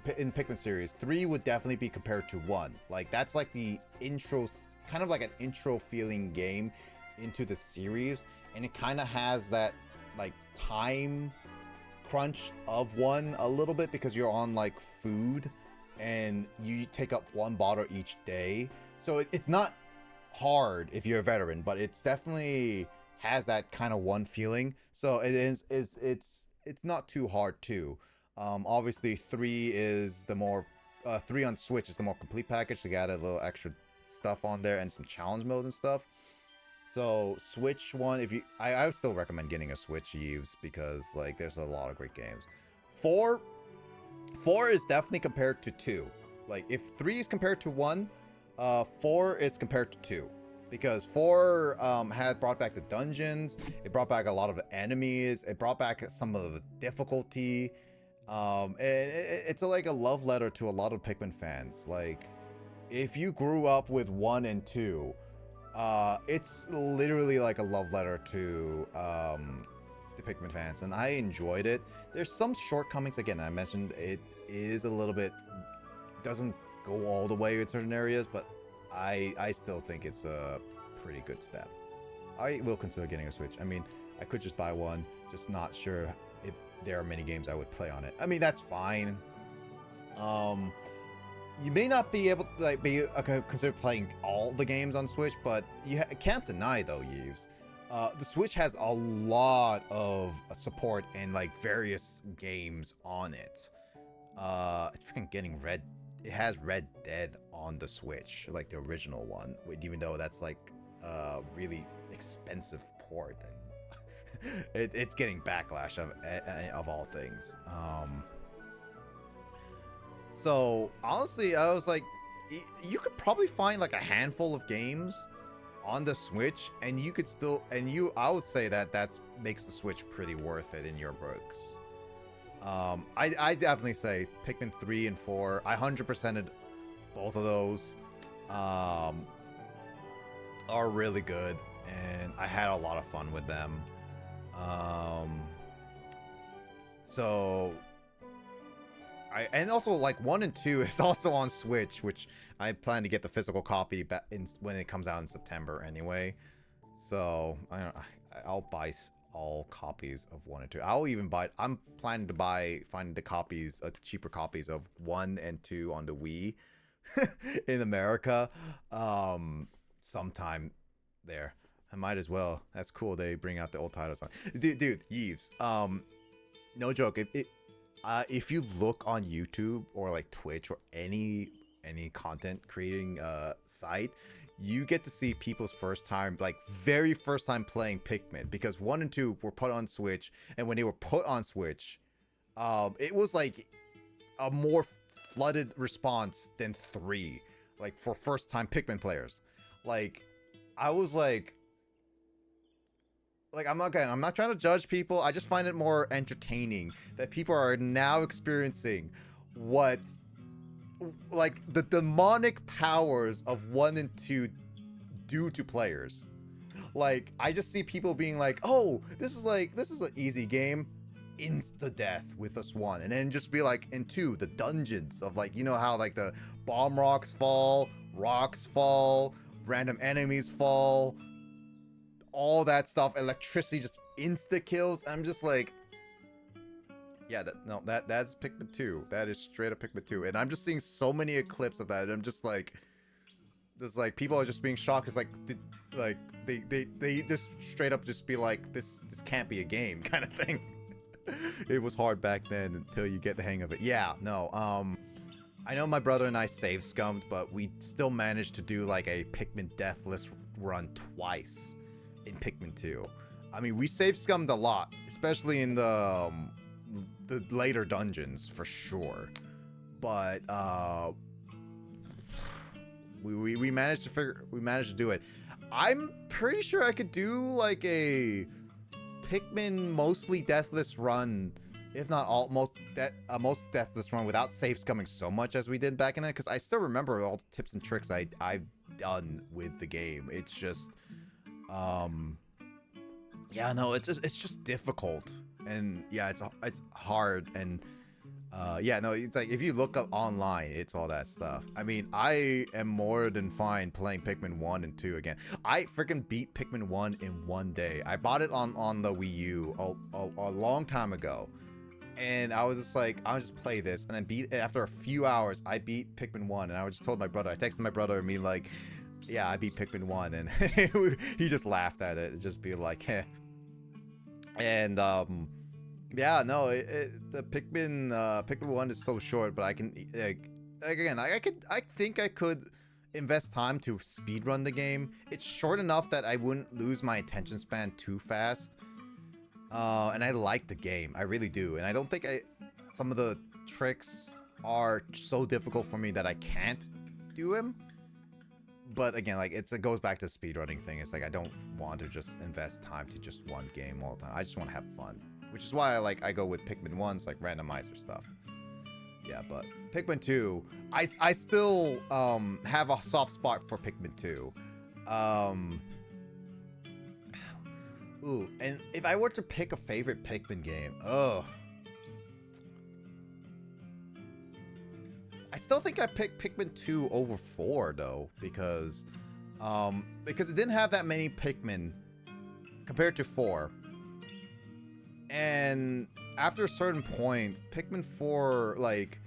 Pikmin series, 3 would definitely be compared to 1. Like that's like the intro, kind of like an intro feeling game into the series, and it kind of has that like time crunch of 1 a little bit because you're on like food and you take up 1 bottle each day. So it's not hard if you're a veteran, but it's definitely has that kind of 1 feeling. So it's not too hard too. Obviously 3 is the more 3 on Switch is the more complete package. They got a little extra stuff on there and some challenge mode and stuff. So Switch one, if you I would still recommend getting a Switch Eves because like there's a lot of great games. 4 is definitely compared to 2. Like if 3 is compared to 1, 4 is compared to 2. Because 4 had brought back the dungeons, it brought back a lot of the enemies, it brought back some of the difficulty. It's like a love letter to a lot of Pikmin fans. Like if you grew up with 1 and 2, it's literally like a love letter to the Pikmin fans, and I enjoyed it. There's some shortcomings. Again, I mentioned it is a little bit, doesn't go all the way in certain areas, but I still think it's a pretty good step. I will consider getting a Switch. I mean, I could just buy one, just not sure if there are many games I would play on it. I mean, that's fine. You may not be able to like consider playing all the games on Switch, but you can't deny though, Yves. The Switch has a lot of support and like various games on it. It's freaking getting Red. It has Red Dead on the Switch, like the original one, even though that's like a really expensive port, and it's getting backlash of all things. So honestly, I was like, you could probably find like a handful of games on the Switch, and you could still, I would say that makes the Switch pretty worth it in your books. I definitely say Pikmin 3 and 4. I 100%ed both of those. Are really good, and I had a lot of fun with them. So and also like 1 and 2 is also on Switch, which I plan to get the physical copy when it comes out in September anyway. So I'll buy all copies of 1 and 2. I'll even I'm planning to find the copies, cheaper copies of 1 and 2 on the Wii in America sometime there. I might as well. That's cool. They bring out the old titles on. Dude, Yves. No joke. If you look on YouTube or like Twitch or any content creating site, you get to see people's very first time playing Pikmin, because 1 and 2 were put on Switch, and when they were put on Switch, it was like a more flooded response than 3, like for first time Pikmin players. Like I was like, like I'm not trying to judge people. I just find it more entertaining that people are now experiencing what like the demonic powers of 1 and 2 do to players. Like I just see people being like, "Oh, this is an easy game, insta death with this one," and then just be like, in 2, the dungeons of like, you know how like the bomb rocks fall, random enemies fall, all that stuff, electricity just insta kills. I'm just like, yeah, that's Pikmin 2. That is straight up Pikmin 2, and I'm just seeing so many clips of that. And I'm just like, there's like people are just being shocked. It's like, they just straight up just be like, this can't be a game kind of thing. It was hard back then until you get the hang of it. Yeah, no, I know my brother and I save scummed, but we still managed to do like a Pikmin deathless run twice in Pikmin 2. I mean, we save scummed a lot, especially in the later dungeons for sure. But we managed to do it. I'm pretty sure I could do like a Pikmin mostly deathless run, if not most deathless run without save scumming so much as we did back in it, because I still remember all the tips and tricks I've done with the game. It's just yeah, no, it's just difficult, and yeah, it's hard, and yeah, no, it's like if you look up online, it's all that stuff. I mean, I am more than fine playing Pikmin 1 and 2 again. I freaking beat Pikmin 1 in 1 day. I bought it on the Wii U a long time ago, and I was just like, I'll just play this, and then after a few hours, I beat Pikmin 1, and I just told my brother, I texted my brother and me like, yeah, I beat Pikmin 1, and he just laughed at it, just be like, heh. And yeah, no, the Pikmin 1 is so short, but I can again, I think I could invest time to speedrun the game. It's short enough that I wouldn't lose my attention span too fast. And I like the game, I really do. And I don't think some of the tricks are so difficult for me that I can't do them. But again, like it goes back to the speedrunning thing. It's like I don't want to just invest time to just one game all the time. I just want to have fun. Which is why I go with Pikmin 1's like randomizer stuff. Yeah, but Pikmin 2, I still have a soft spot for Pikmin 2. Ooh, and if I were to pick a favorite Pikmin game, I still think I picked Pikmin 2 over 4 though, because it didn't have that many Pikmin compared to 4. And after a certain point, Pikmin 4, like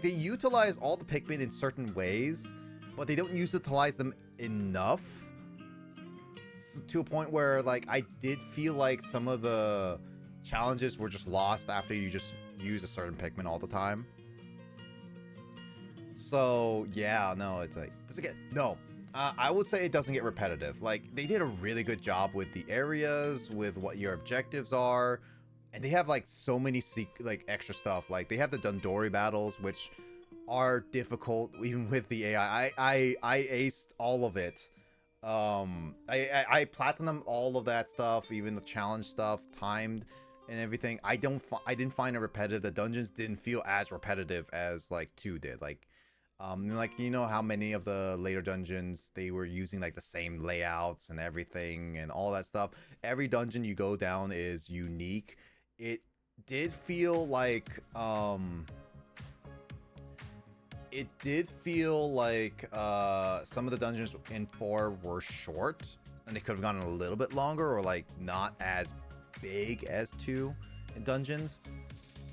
they utilize all the Pikmin in certain ways, but they don't utilize them enough to a point where, like, I did feel like some of the challenges were just lost after you just use a certain Pikmin all the time. So, yeah, no, it's like, does it get, no. I would say it doesn't get repetitive. Like, they did a really good job with the areas, with what your objectives are, and they have like so many extra stuff. Like they have the Dundori battles, which are difficult even with the AI. I aced all of it. I platinum all of that stuff, even the challenge stuff, timed and everything. I didn't find it repetitive. The dungeons didn't feel as repetitive as like 2 did. Like you know how many of the later dungeons, they were using like the same layouts and everything and all that stuff. Every dungeon you go down is unique. It did feel like some of the dungeons in 4 were short and they could have gone a little bit longer, or like not as big as 2 in dungeons.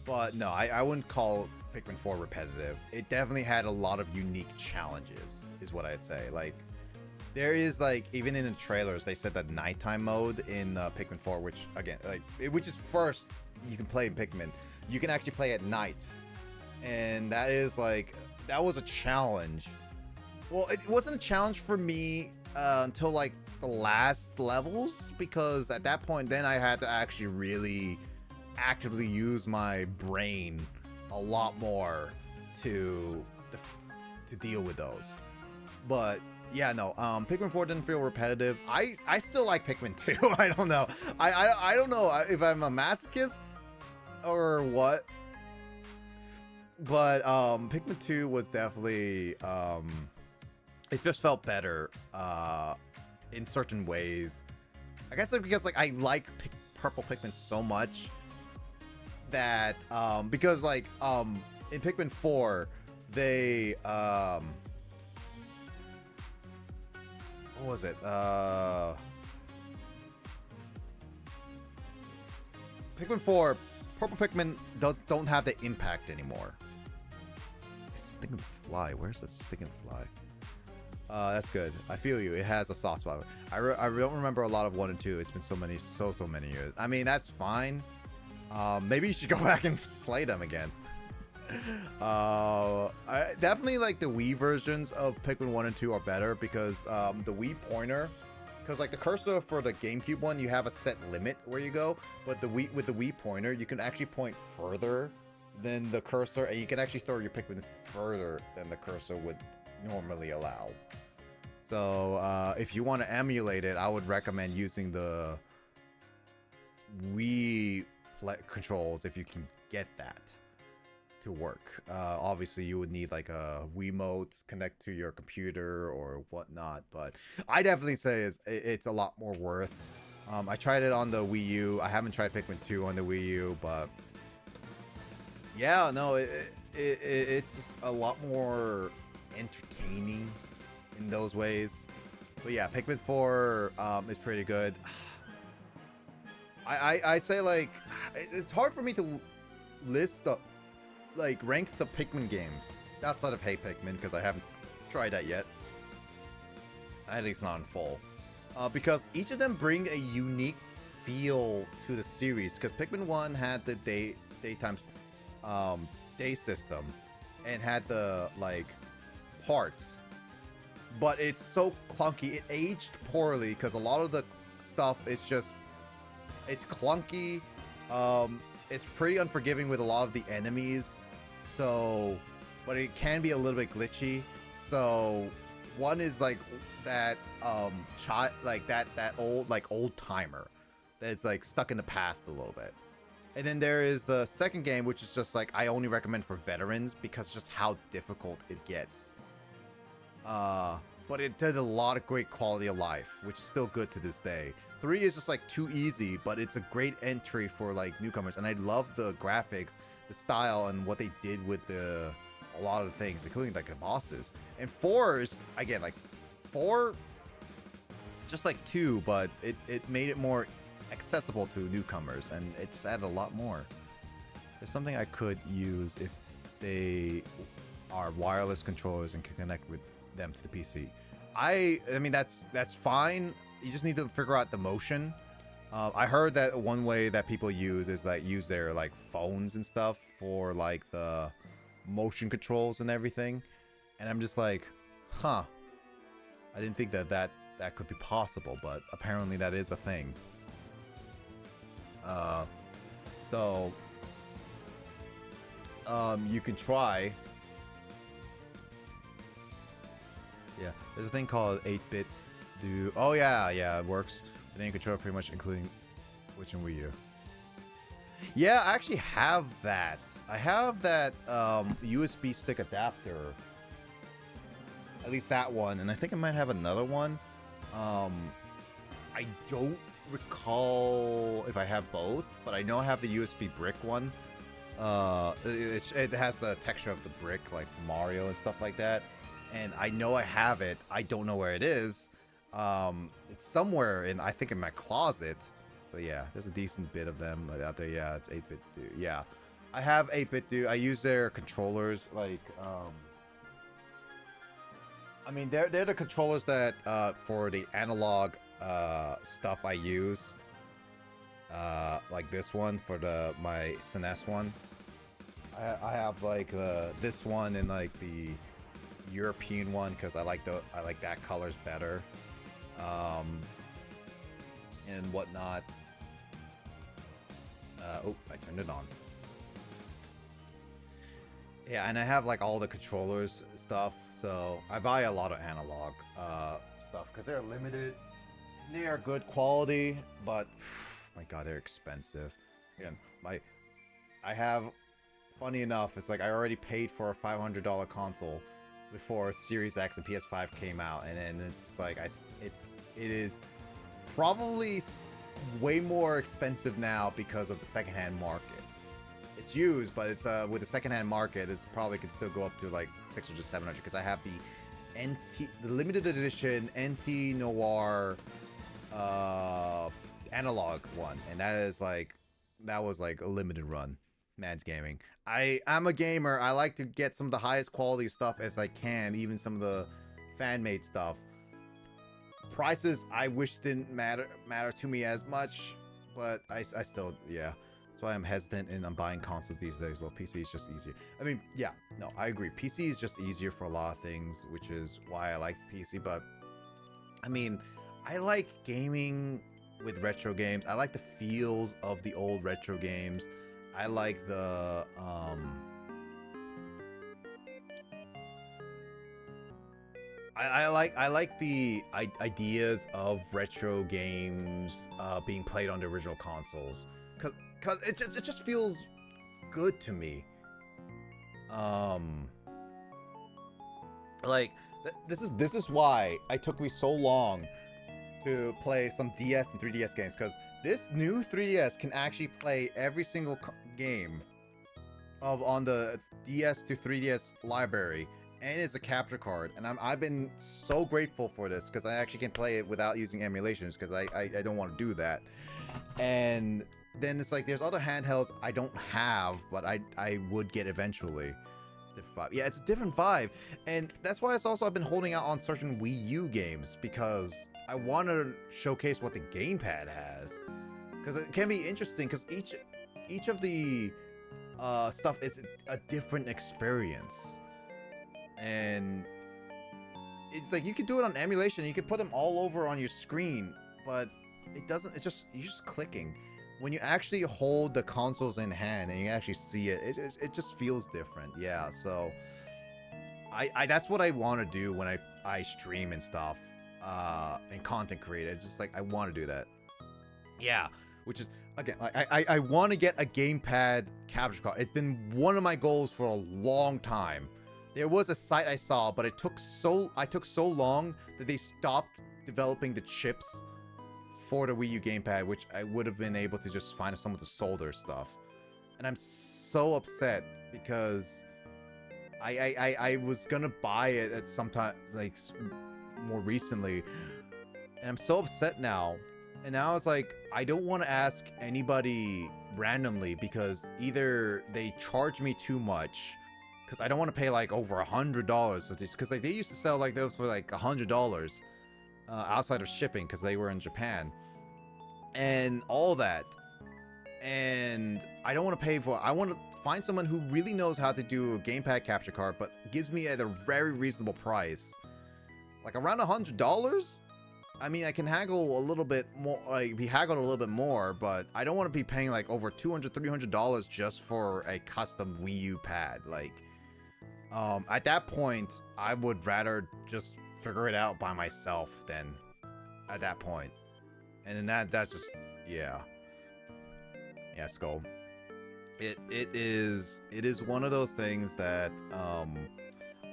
But no, I wouldn't call Pikmin 4 repetitive. It definitely had a lot of unique challenges, is what I'd say. Like, there is, like, even in the trailers, they said that nighttime mode in Pikmin 4, which, again, which is first you can play in Pikmin. You can actually play at night. And that is, like, that was a challenge. Well, it wasn't a challenge for me until, like, the last levels, because at that point, then I had to actually really actively use my brain a lot more to deal with those. But yeah, no. Pikmin 4 didn't feel repetitive. I still like Pikmin 2. I don't know. I don't know if I'm a masochist or what. But Pikmin 2 was definitely it just felt better in certain ways. I guess like because like I like purple Pikmin so much that because like in Pikmin 4 they what was it? Pikmin 4, purple Pikmin don't have the impact anymore. Stinking fly. Where's that stinking fly? That's good. I feel you. It has a soft spot. I don't remember a lot of 1 and 2. It's been so many years. I mean, that's fine. Maybe you should go back and play them again. I definitely like the Wii versions of Pikmin 1 and 2 are better because the Wii pointer, because like the cursor for the GameCube one, you have a set limit where you go, but with the Wii pointer, you can actually point further than the cursor, and you can actually throw your Pikmin further than the cursor would normally allow. So if you want to emulate it, I would recommend using the Wii controls if you can get that to work. Obviously you would need like a Wiimote connect to your computer or whatnot, but I definitely say it's a lot more worth. I tried it on the Wii U. I haven't tried Pikmin 2 on the Wii U, but yeah, no, it's just a lot more entertaining in those ways. But yeah, Pikmin 4 is pretty good. I say like it's hard for me to list the rank the Pikmin games outside of Hey Pikmin because I haven't tried that yet. At least not in full. Because each of them bring a unique feel to the series. Because Pikmin 1 had the daytime day system and had the like parts, but it's so clunky. It aged poorly because a lot of the stuff is just it's clunky. It's pretty unforgiving with a lot of the enemies, so but it can be a little bit glitchy. So one is like that that old timer that's like stuck in the past a little bit. And then there is the second game, which is just like I only recommend for veterans because just how difficult it gets. But it did a lot of great quality of life, which is still good to this day. 3 is just like too easy, but it's a great entry for like newcomers. And I love the graphics, the style, and what they did with a lot of the things, including like the bosses. And 4 is again like 4. It's just like 2, but it made it more accessible to newcomers, and it just added a lot more. There's something I could use if they are wireless controllers and can connect with them to the PC. I mean that's fine. You just need to figure out the motion. I heard that one way that people use is like use their like phones and stuff for like the motion controls and everything. And I'm just like, huh. I didn't think that could be possible, but apparently that is a thing. So you can try. Yeah, there's a thing called 8-bit do. Oh yeah, it works. And then you control pretty much including Switch and Wii U. Yeah, I actually have that. I have that USB stick adapter. At least that one, and I think I might have another one. I don't recall if I have both, but I know I have the USB brick one. It has the texture of the brick, like Mario and stuff like that. And I know I have it. I don't know where it is. It's somewhere I think in my closet. So yeah, there's a decent bit of them out there. Yeah, it's 8-bit do. Yeah, I have 8-bit do. I use their controllers like I mean they're the controllers that for the analog stuff I use. Like this one for my SNES one. I have like this one and like the European one because I like that colors better, and whatnot. Oh, I turned it on. Yeah, and I have like all the controllers stuff, so I buy a lot of analog stuff because they're limited. They are good quality, but my god, they're expensive. Again, I have, funny enough, it's like I already paid for a $500 console before Series X and PS5 came out, and then it's like it is probably way more expensive now because of the secondhand market. It's used, but it's with the secondhand market, it's probably could still go up to like 600, 700 because I have the limited edition NT Noir analog one, and that was like a limited run. Man's Gaming. I'm a gamer. I like to get some of the highest quality stuff as I can, even some of the fan-made stuff. Prices I wish didn't matter to me as much, but I still, yeah. That's why I'm hesitant and I'm buying consoles these days. Well, PC is just easier. I mean, yeah, no, I agree. PC is just easier for a lot of things, which is why I like PC, but I mean, I like gaming with retro games. I like the feels of the old retro games. I like the I like the ideas of retro games being played on the original consoles, cause it just feels good to me. Like this is why it took me so long to play some DS and 3DS games, because this new 3DS can actually play every single game on the DS to 3DS library, and it's a capture card. And I've been so grateful for this because I actually can play it without using emulations because I don't want to do that. And then it's like there's other handhelds I don't have, but I would get eventually. It's a different vibe. Yeah, it's a different vibe, and that's why I've been holding out on certain Wii U games, because I want to showcase what the gamepad has, because it can be interesting, because each of the stuff is a different experience, and it's like you can do it on emulation, you can put them all over on your screen, but it doesn't, you're just clicking. When you actually hold the consoles in hand and you actually see it, it just feels different. Yeah, so I that's what I want to do when I stream and stuff, and content create. It's just like I want to do that. Yeah, which is, again, I want to get a gamepad capture card. It's been one of my goals for a long time. There was a site I saw, but I took so long that they stopped developing the chips for the Wii U gamepad, which I would have been able to just find someone to solder stuff. And I'm so upset because I was gonna buy it at some time, like more recently, and I'm so upset now. And now it's like I don't want to ask anybody randomly, because either they charge me too much, because I don't want to pay like over $100 for this, because like they used to sell like those for like $100 outside of shipping, because they were in Japan and all that. And I don't want to pay for it. I want to find someone who really knows how to do a gamepad capture card, but gives me at a very reasonable price, like around $100. I mean, I can haggle a little bit more, like be haggled a little bit more, but I don't want to be paying like over $200, $300 just for a custom Wii U pad. Like, at that point, I would rather just figure it out by myself than at that point. And then that's just, yeah, Skull. It is one of those things that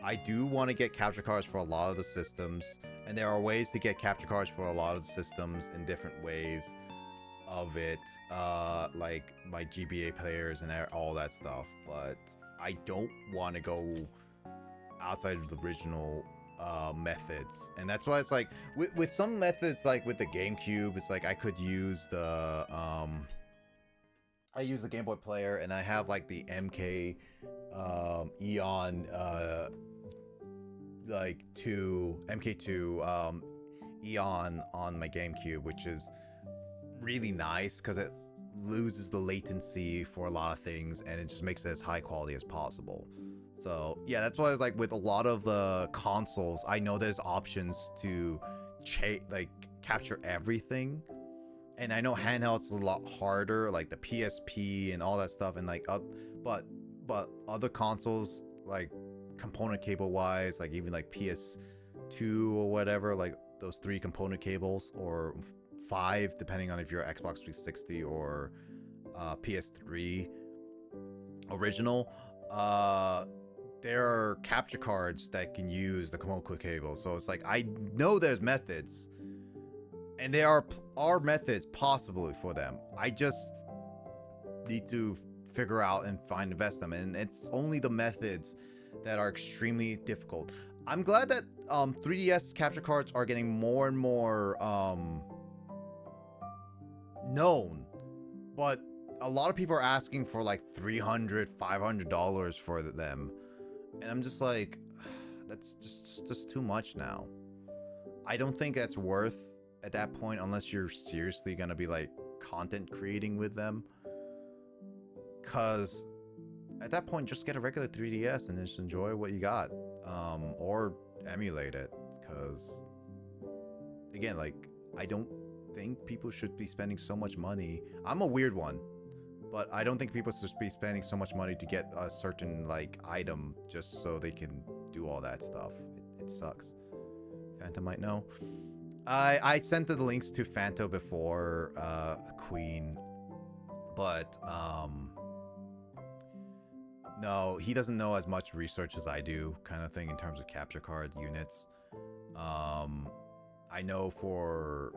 I do want to get capture cards for a lot of the systems, and there are ways to get capture cards for a lot of the systems in different ways of it, like my GBA players and all that stuff. But I don't want to go outside of the original methods, and that's why it's like with some methods, like with the GameCube, it's like I could use the I use the Game Boy player, and I have like the MK Eon like MK2 Eon on my GameCube, which is really nice because it loses the latency for a lot of things, and it just makes it as high quality as possible. So yeah, that's why it's like with a lot of the consoles, I know there's options to like capture everything, and I know handhelds is a lot harder, like the PSP and all that stuff, and like but other consoles like component cable wise, like even like PS2 or whatever, like those 3 component cables, or 5 depending on if you're Xbox 360 or PS3 original. There are capture cards that can use the component cable, so it's like I know there's methods, and there are methods possibly for them. I just need to figure out and find invest them, and it's only the methods that are extremely difficult. I'm glad that 3DS capture cards are getting more and more known, but a lot of people are asking for like $300-$500 for them, and I'm just like, that's just too much now. I don't think that's worth at that point, unless you're seriously gonna be like content creating with them, because at that point just get a regular 3DS and just enjoy what you got, or emulate it, because again, like, I don't think people should be spending so much money. I'm a weird one, but I don't think people should be spending so much money to get a certain like item just so they can do all that stuff. It sucks. Phantom might know. I sent the links to Phantom before Queen, but no, he doesn't know as much research as I do, kind of thing, in terms of capture card units. I know for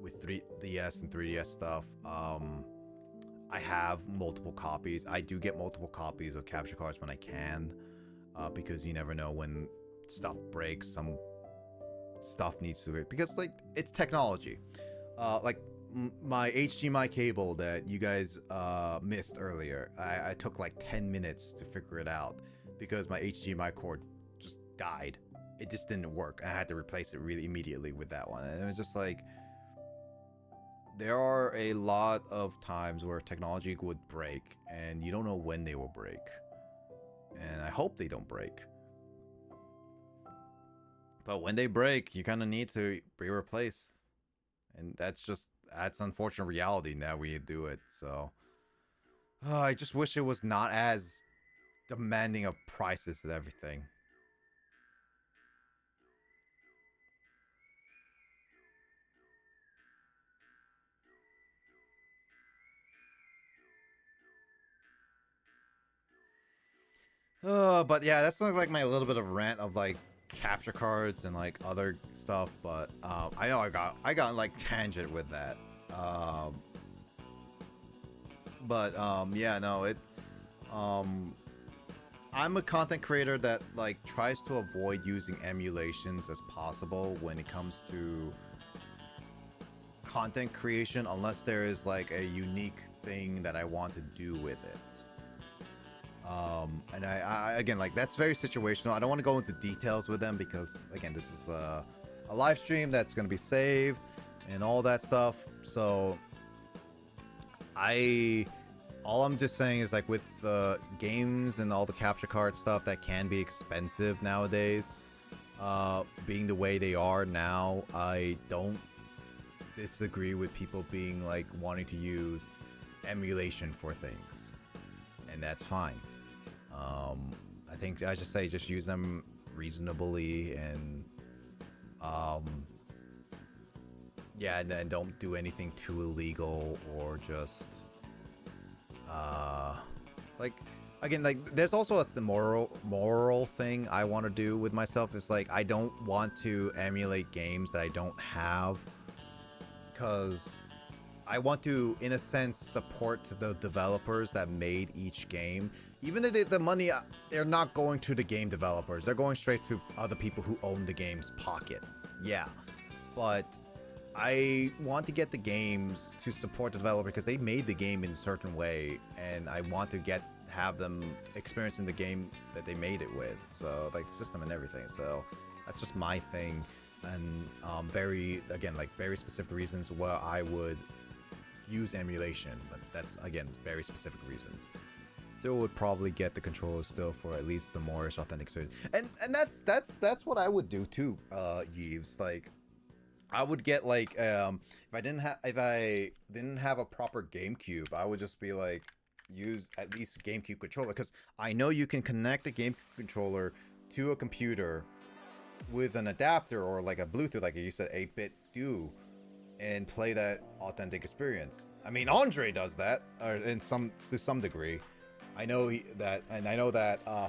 with 3DS and 3DS stuff, I have multiple copies. I do get multiple copies of capture cards when I can, because you never know when stuff breaks. Some stuff needs to, because like it's technology. Like my HDMI cable that you guys missed earlier, I took like 10 minutes to figure it out because my HDMI cord just died. It just didn't work. I had to replace it really immediately with that one, and it was just like, there are a lot of times where technology would break and you don't know when they will break, and I hope they don't break. But when they break, you kind of need to be replaced, and that's unfortunate reality. Now we do it. So I just wish it was not as demanding of prices and everything. But yeah, that's like my little bit of rant of like capture cards and like other stuff. But I know I got like tangent with that. Yeah, no, I'm a content creator that like tries to avoid using emulations as possible when it comes to content creation, unless there is like a unique thing that I want to do with it. And I again, like, that's very situational. I don't want to go into details with them because again, this is a live stream that's going to be saved and all that stuff. So all I'm just saying is, like, with the games and all the capture card stuff that can be expensive nowadays, being the way they are now, I don't disagree with people being like wanting to use emulation for things, and that's fine. I think I just use them reasonably, and yeah, and then don't do anything too illegal, or just like, again, like, there's also the moral thing I want to do with myself. Is like, I don't want to emulate games that I don't have, because I want to, in a sense, support the developers that made each game. Even though the money, they're not going to the game developers. They're going straight to other people who own the game's pockets. Yeah. But I want to get the games to support the developer because they made the game in a certain way, and I want to have them experiencing the game that they made it with. So, like, the system and everything. So that's just my thing. And very specific reasons where I would use emulation, but that's, again, very specific reasons. Still would probably get the controller still for at least the more authentic experience, and that's what I would do too, Yves. Like, I would get, like, if I didn't have a proper GameCube, I would just be like, use at least a GameCube controller, because I know you can connect a GameCube controller to a computer with an adapter or like a Bluetooth, like you said, 8-bit do, and play that authentic experience. I mean, Andre does that, or to some degree. I know that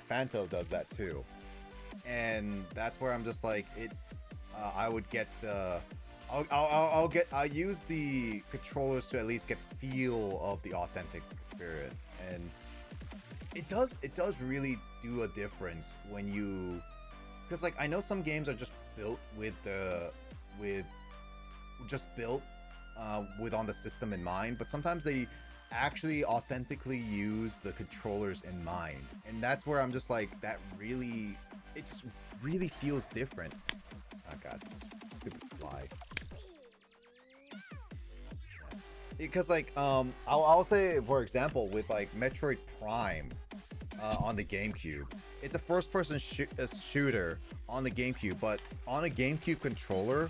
Fanto does that too, and that's where I'm just like it. I would get the. I'll use the controllers to at least get feel of the authentic experience, and it does really do a difference when you, because like I know some games are just built with on the system in mind, but sometimes they actually authentically use the controllers in mind, and that's where I'm just like that really, it just really feels different. Oh god, this stupid fly. Because like I'll say, for example, with like Metroid Prime on the GameCube, it's a first-person shooter on the GameCube, but on a GameCube controller,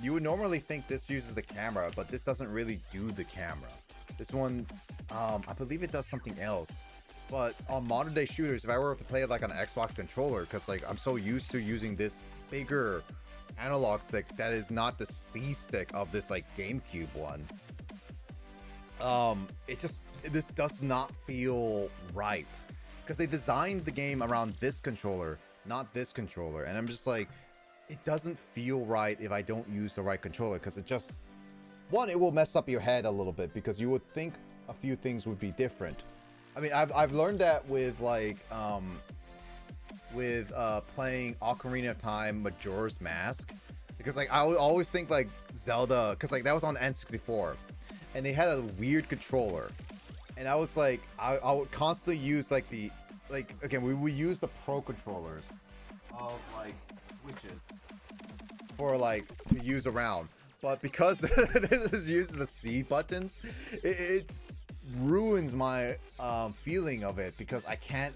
you would normally think this uses the camera, but this doesn't really do the camera. This one, I believe it does something else. But on modern day shooters, if I were to play it like on an Xbox controller, because like I'm so used to using this bigger analog stick that is not the C stick of this like GameCube one, this does not feel right, because they designed the game around this controller, not this controller, and I'm just like, it doesn't feel right if I don't use the right controller, because it just, one, it will mess up your head a little bit, because you would think a few things would be different. I mean, I've learned that with like playing Ocarina of Time Majora's Mask, because like I would always think like Zelda, because like that was on the N64 and they had a weird controller, and I was like, I would constantly use like the, like, again, we use the pro controllers of like switches for like to use around, but because this is using the C buttons, it ruins my feeling of it, because I can't,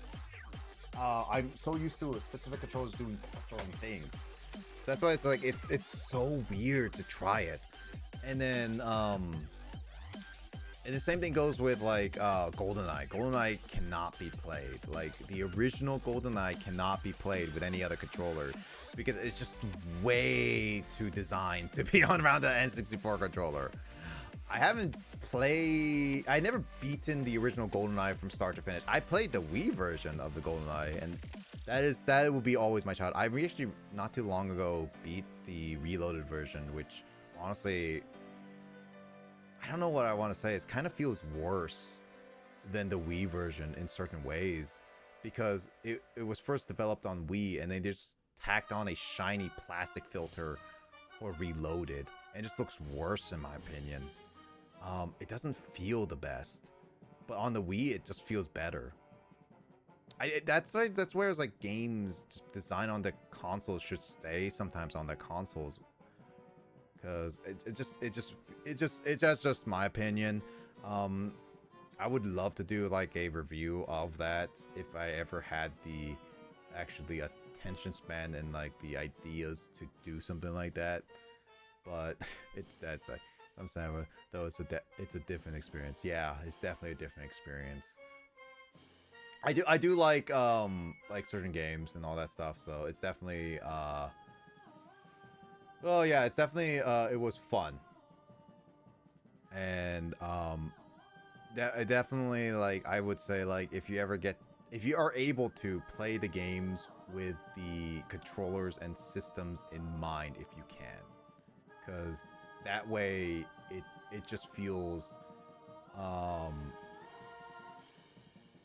I'm so used to specific controllers doing certain things. That's why it's like it's so weird to try it. And then and the same thing goes with like GoldenEye. GoldenEye cannot be played. Like the original GoldenEye cannot be played with any other controller, because it's just way too designed to be on around the N64 controller. I never beaten the original GoldenEye from start to finish. I played the Wii version of the GoldenEye, and that will be always my child. I actually not too long ago beat the Reloaded version, which honestly, I don't know what I want to say. It kind of feels worse than the Wii version in certain ways, because it was first developed on Wii, and they just tacked on a shiny plastic filter for Reloaded, and it just looks worse in my opinion. It doesn't feel the best, but on the Wii it just feels better. That's where it's like games just designed on the consoles should stay sometimes on the consoles, because it's just my opinion. I would love to do like a review of that if I ever had the actually attention span and like the ideas to do something like that, but that's like, I'm saying, though it's a different experience. Yeah, it's definitely a different experience. I do like certain games and all that stuff, so it's definitely well, yeah, it's definitely it was fun. And definitely, like, I would say, like, if you are able to play the games with the controllers and systems in mind, if you can, because that way it just feels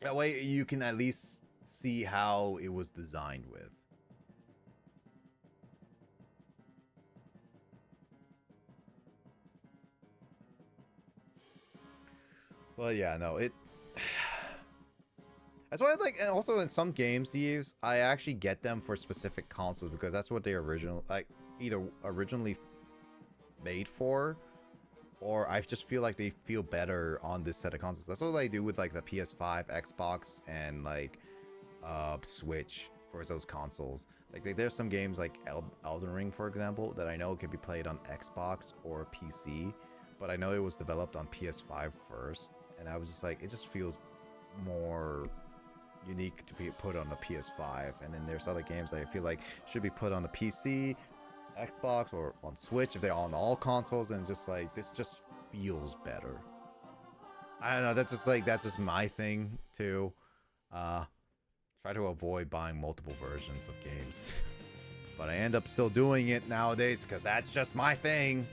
that way you can at least see how it was designed with. Well, yeah, no, that's why, like, and also in some games, Thieves, I actually get them for specific consoles, because that's what they either originally made for, or I just feel like they feel better on this set of consoles. That's what I do with like the PS5, Xbox, and like Switch for those consoles. Like there's some games like Elden Ring, for example, that I know can be played on Xbox or PC, but I know it was developed on PS5 first, and I was just like, it just feels more unique to be put on the PS5. And then there's other games that I feel like should be put on the PC, Xbox, or on Switch if they're on all consoles, and just like this just feels better. I don't know, that's just my thing too. Try to avoid buying multiple versions of games. But I end up still doing it nowadays because that's just my thing.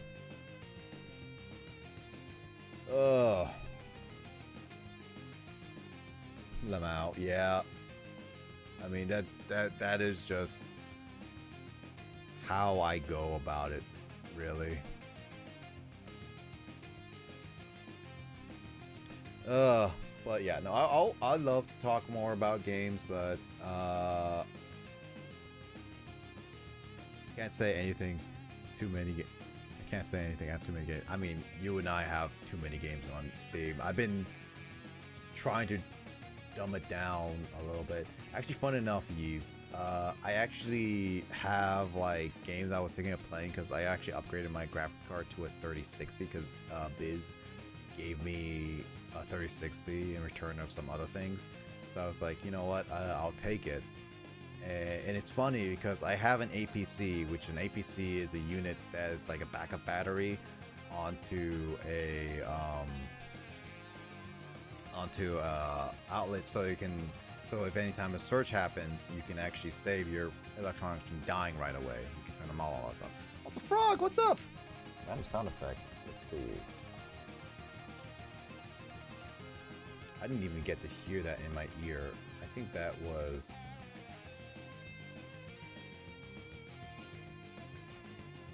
Ugh. Let 'em out, yeah. I mean that is just how I go about it, really. But yeah, no, I'd love to talk more about games, but can't say anything. Too many. I can't say anything. I have too many games. I mean, you and I have too many games on Steam. I've been trying to dumb it down a little bit. Actually, fun enough, Yves. I actually have like games I was thinking of playing because I actually upgraded my graphic card to a 3060 because Biz gave me a 3060 in return of some other things. So I was like, you know what? I'll take it. And it's funny because I have an APC, which an APC is a unit that is like a backup battery onto a outlet, so you can, so if any time a search happens, you can actually save your electronics from dying right away. You can turn them all that stuff. Also, Frog, what's up? Random sound effect. Let's see. I didn't even get to hear that in my ear. I think that was.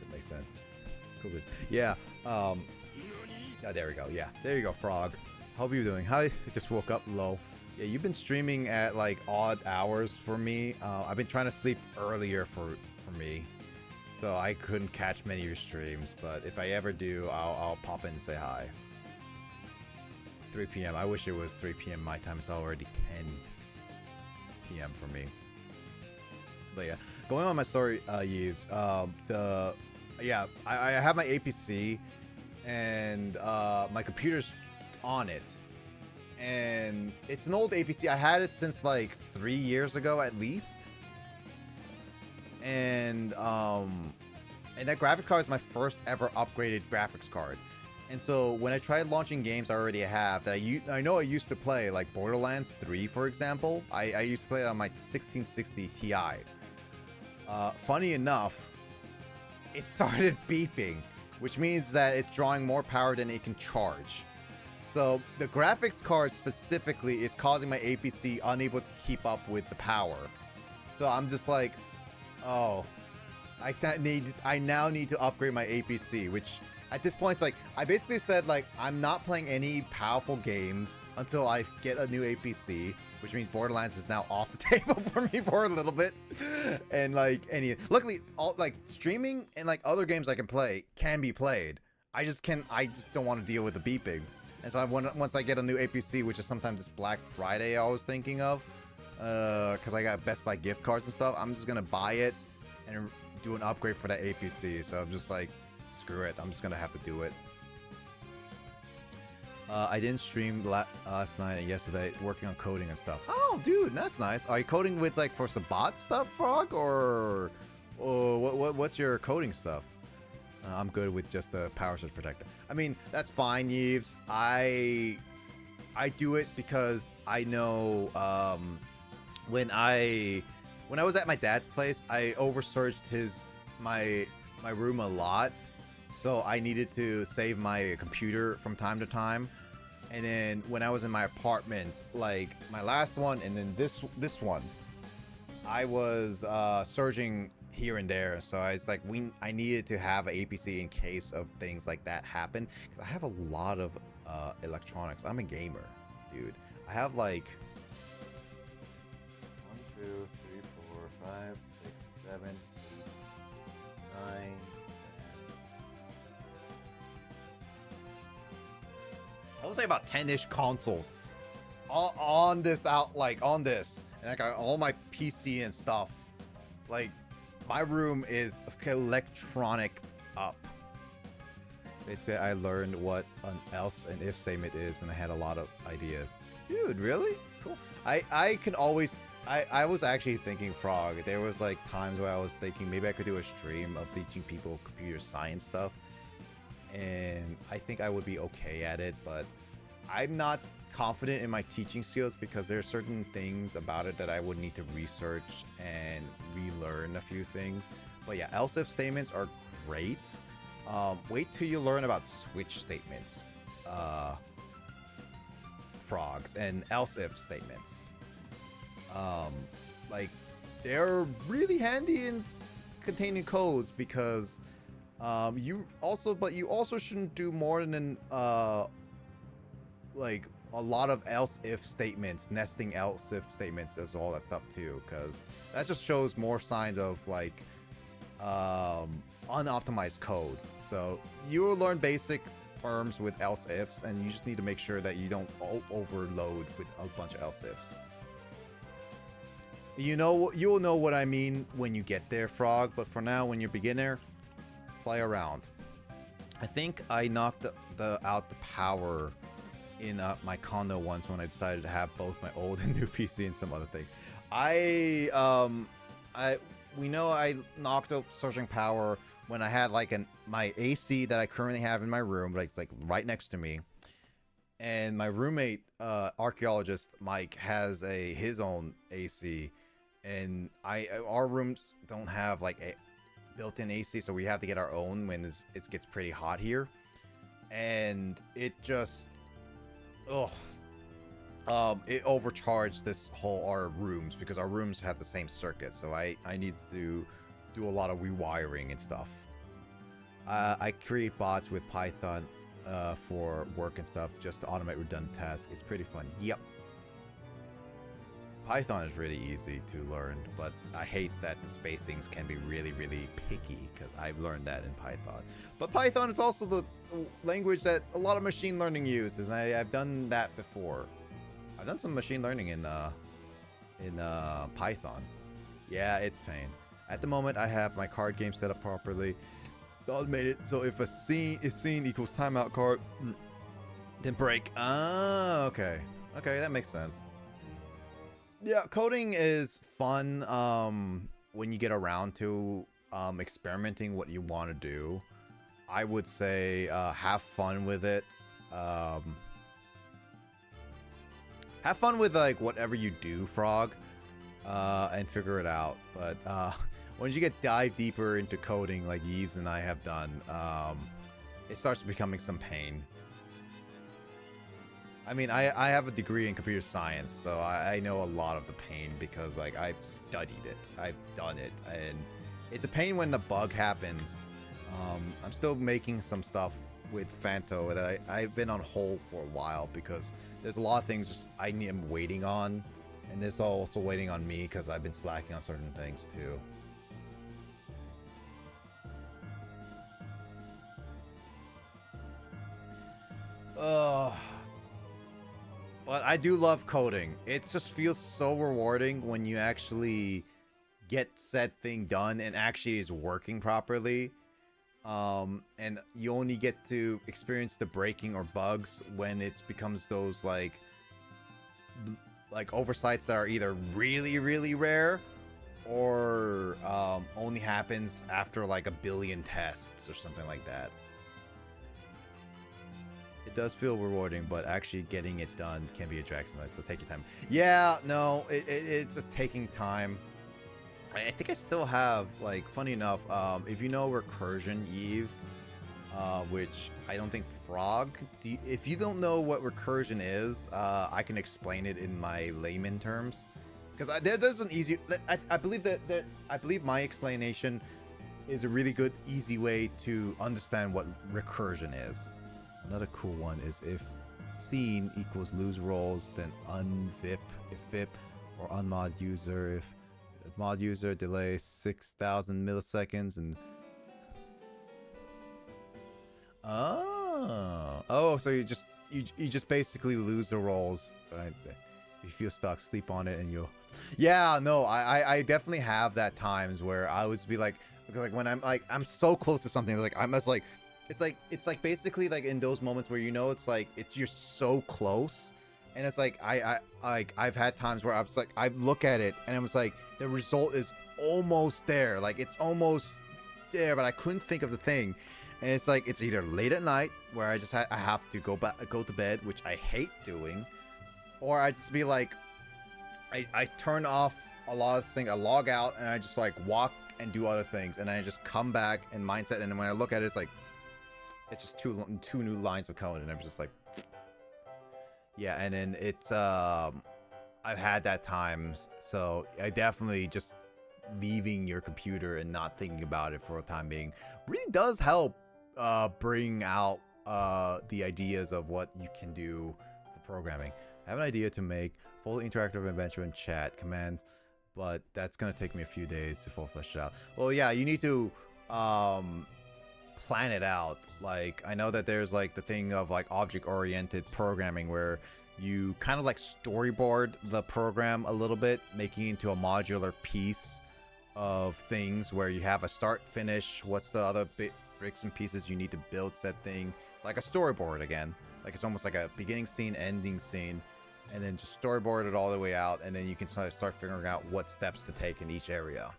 That makes sense. Cool. Yeah. Oh, there we go. Yeah. There you go, Frog. How are you doing? Hi. I just woke up low. Yeah, you've been streaming at like odd hours for me. I've been trying to sleep earlier for me, so I couldn't catch many of your streams. But if I ever do, I'll pop in and say hi. 3 p.m. I wish it was 3 p.m. my time. It's already 10 p.m. for me. But yeah, going on my story, Yves. I have my APC, and my computer's on it, and it's an old APC. I had it since like 3 years ago at least, and that graphics card is my first ever upgraded graphics card. And so when I tried launching games I already have that I know I used to play, like Borderlands 3, for example, I used to play it on my 1660 Ti. Funny enough, it started beeping, which means that it's drawing more power than it can charge. So the graphics card specifically is causing my APC unable to keep up with the power. So I'm just like, oh, I now need to upgrade my APC, which at this point, it's like, I basically said, like, I'm not playing any powerful games until I get a new APC, which means Borderlands is now off the table for me for a little bit. And, like, luckily, all, like, streaming and, like, other games I can play can be played. I just don't want to deal with the beeping. And so once I get a new APC, which is sometimes this Black Friday I was thinking of, because I got Best Buy gift cards and stuff, I'm just going to buy it and do an upgrade for that APC. So I'm just like, screw it, I'm just gonna have to do it. I didn't stream last night and yesterday, working on coding and stuff. Oh, dude, that's nice. Are you coding with like for some bot stuff, Frog, or what's your coding stuff? I'm good with just the power surge protector. I mean, that's fine, Yves. I do it because I know when I was at my dad's place, I oversurged my room a lot. So I needed to save my computer from time to time. And then when I was in my apartments, like my last one and then this one, I was surging here and there. So it's like I needed to have an APC in case of things like that happen. Because I have a lot of electronics. I'm a gamer, dude. I have like 1, 2, 3, 4, 5, 6, 7, 8, 9. I would say about 10-ish consoles on this, and I got all my PC and stuff. Like, my room is electronic up. Basically, I learned what an else and if statement is, and I had a lot of ideas. Dude, really? Cool. I can always... I was actually thinking, Frog, there was like times where I was thinking maybe I could do a stream of teaching people computer science stuff. And I think I would be okay at it, but I'm not confident in my teaching skills because there are certain things about it that I would need to research and relearn a few things. But yeah, else if statements are great. Wait till you learn about switch statements, Frogs, and else if statements. Like they're really handy in containing codes because you also shouldn't do more than like a lot of else if statements, nesting else if statements, as all that stuff too, because that just shows more signs of like unoptimized code. So you will learn basic terms with else ifs, and you just need to make sure that you don't overload with a bunch of else ifs. You know, you'll know what I mean when you get there, Frog, but for now, when you're beginner, play around. I think I knocked out the power in my condo once when I decided to have both my old and new PC and some other thing. We know I knocked out surging power when I had like my AC that I currently have in my room, like right next to me, and my roommate, archaeologist Mike, has his own AC, and our rooms don't have like a built-in AC, so we have to get our own when it gets pretty hot here, and it just it overcharged our rooms because our rooms have the same circuit, so I need to do a lot of rewiring and stuff. I create bots with Python for work and stuff just to automate redundant tasks. It's pretty fun. Yep. Python is really easy to learn, but I hate that the spacings can be really, really picky because I've learned that in Python. But Python is also the language that a lot of machine learning uses, and I've done that before. I've done some machine learning in Python. Yeah, it's pain. At the moment, I have my card game set up properly, automated, so if scene equals timeout card, then break. Ah, okay. Okay, that makes sense. Yeah, coding is fun when you get around to experimenting what you want to do. I would say have fun with it. Have fun with like whatever you do, Frog, and figure it out. But once you dive deeper into coding, like Yves and I have done, it starts becoming some pain. I mean, I have a degree in computer science, so I know a lot of the pain because like I've studied it, I've done it, and it's a pain when the bug happens. I'm still making some stuff with Fanto that I've been on hold for a while because there's a lot of things just I am waiting on, and there's also waiting on me because I've been slacking on certain things too. But I do love coding. It just feels so rewarding when you actually get said thing done and actually is working properly. And you only get to experience the breaking or bugs when it becomes those like oversights that are either really, really rare or only happens after like 1 billion tests or something like that. It does feel rewarding, but actually getting it done can be a drag sometimes, so take your time. Yeah, no, it's a taking time. I think I still have, like, funny enough, if you know recursion, Yves, which I don't think Frog, if you don't know what recursion is, I can explain it in my layman terms. Because there's an easy, I believe I believe my explanation is a really good, easy way to understand what recursion is. Another cool one is if scene equals lose rolls, then unvip if vip, or unmod user if mod user delay 6,000 milliseconds and so you just basically lose the rolls, right? You feel stuck, sleep on it, and you'll I definitely have that times where I would be like, because like when I'm so close to something, like I'm just like it's like basically like in those moments where you know it's like you're so close, and it's like I've had times where I was like I look at it and it was like the result is almost there, like it's almost there, but I couldn't think of the thing, and it's like it's either late at night where I just I have to go to bed, which I hate doing, or I just be like I turn off a lot of things, I log out and I just like walk and do other things, and I just come back in mindset, and then when I look at it, it's like it's just two new lines of code, and I'm just like, yeah. And then it's I've had that times, so I definitely just leaving your computer and not thinking about it for a time being really does help bring out the ideas of what you can do for programming. I have an idea to make fully interactive adventure in chat commands, but that's gonna take me a few days to full flesh it out. Well, yeah, you need to plan it out. Like, I know that there's like the thing of like object-oriented programming where you kind of like storyboard the program a little bit, making it into a modular piece of things where you have a start, finish, what's the other bricks and pieces you need to build said thing, like a storyboard again. Like it's almost like a beginning scene, ending scene, and then just storyboard it all the way out, and then you can start figuring out what steps to take in each area.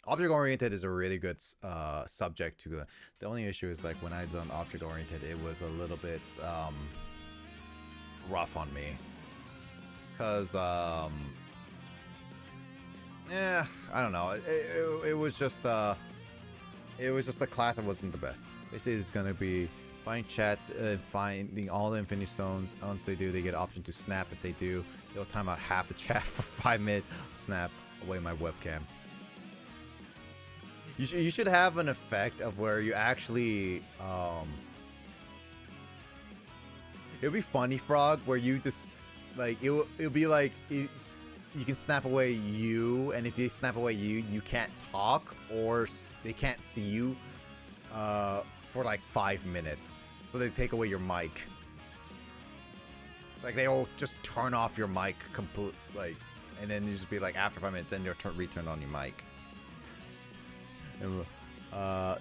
Object-oriented is a really good subject to the only issue is like when I done object-oriented, it was a little bit rough on me, because yeah, I don't know, it was just the class that wasn't the best. Basically it's gonna be finding chat, finding all the infinity stones. Once they do, they get an option to snap. If they do, they'll time out half the chat for 5 minutes, snap away my webcam. You should have an effect of where you actually it'll be funny, Frog, where you just like it'll be like you can snap away you, and if you snap away you can't talk or they can't see you for like 5 minutes, so they take away your mic. Like they'll just turn off your mic complete, like, and then you just be like after 5 minutes, then they'll return on your mic. And,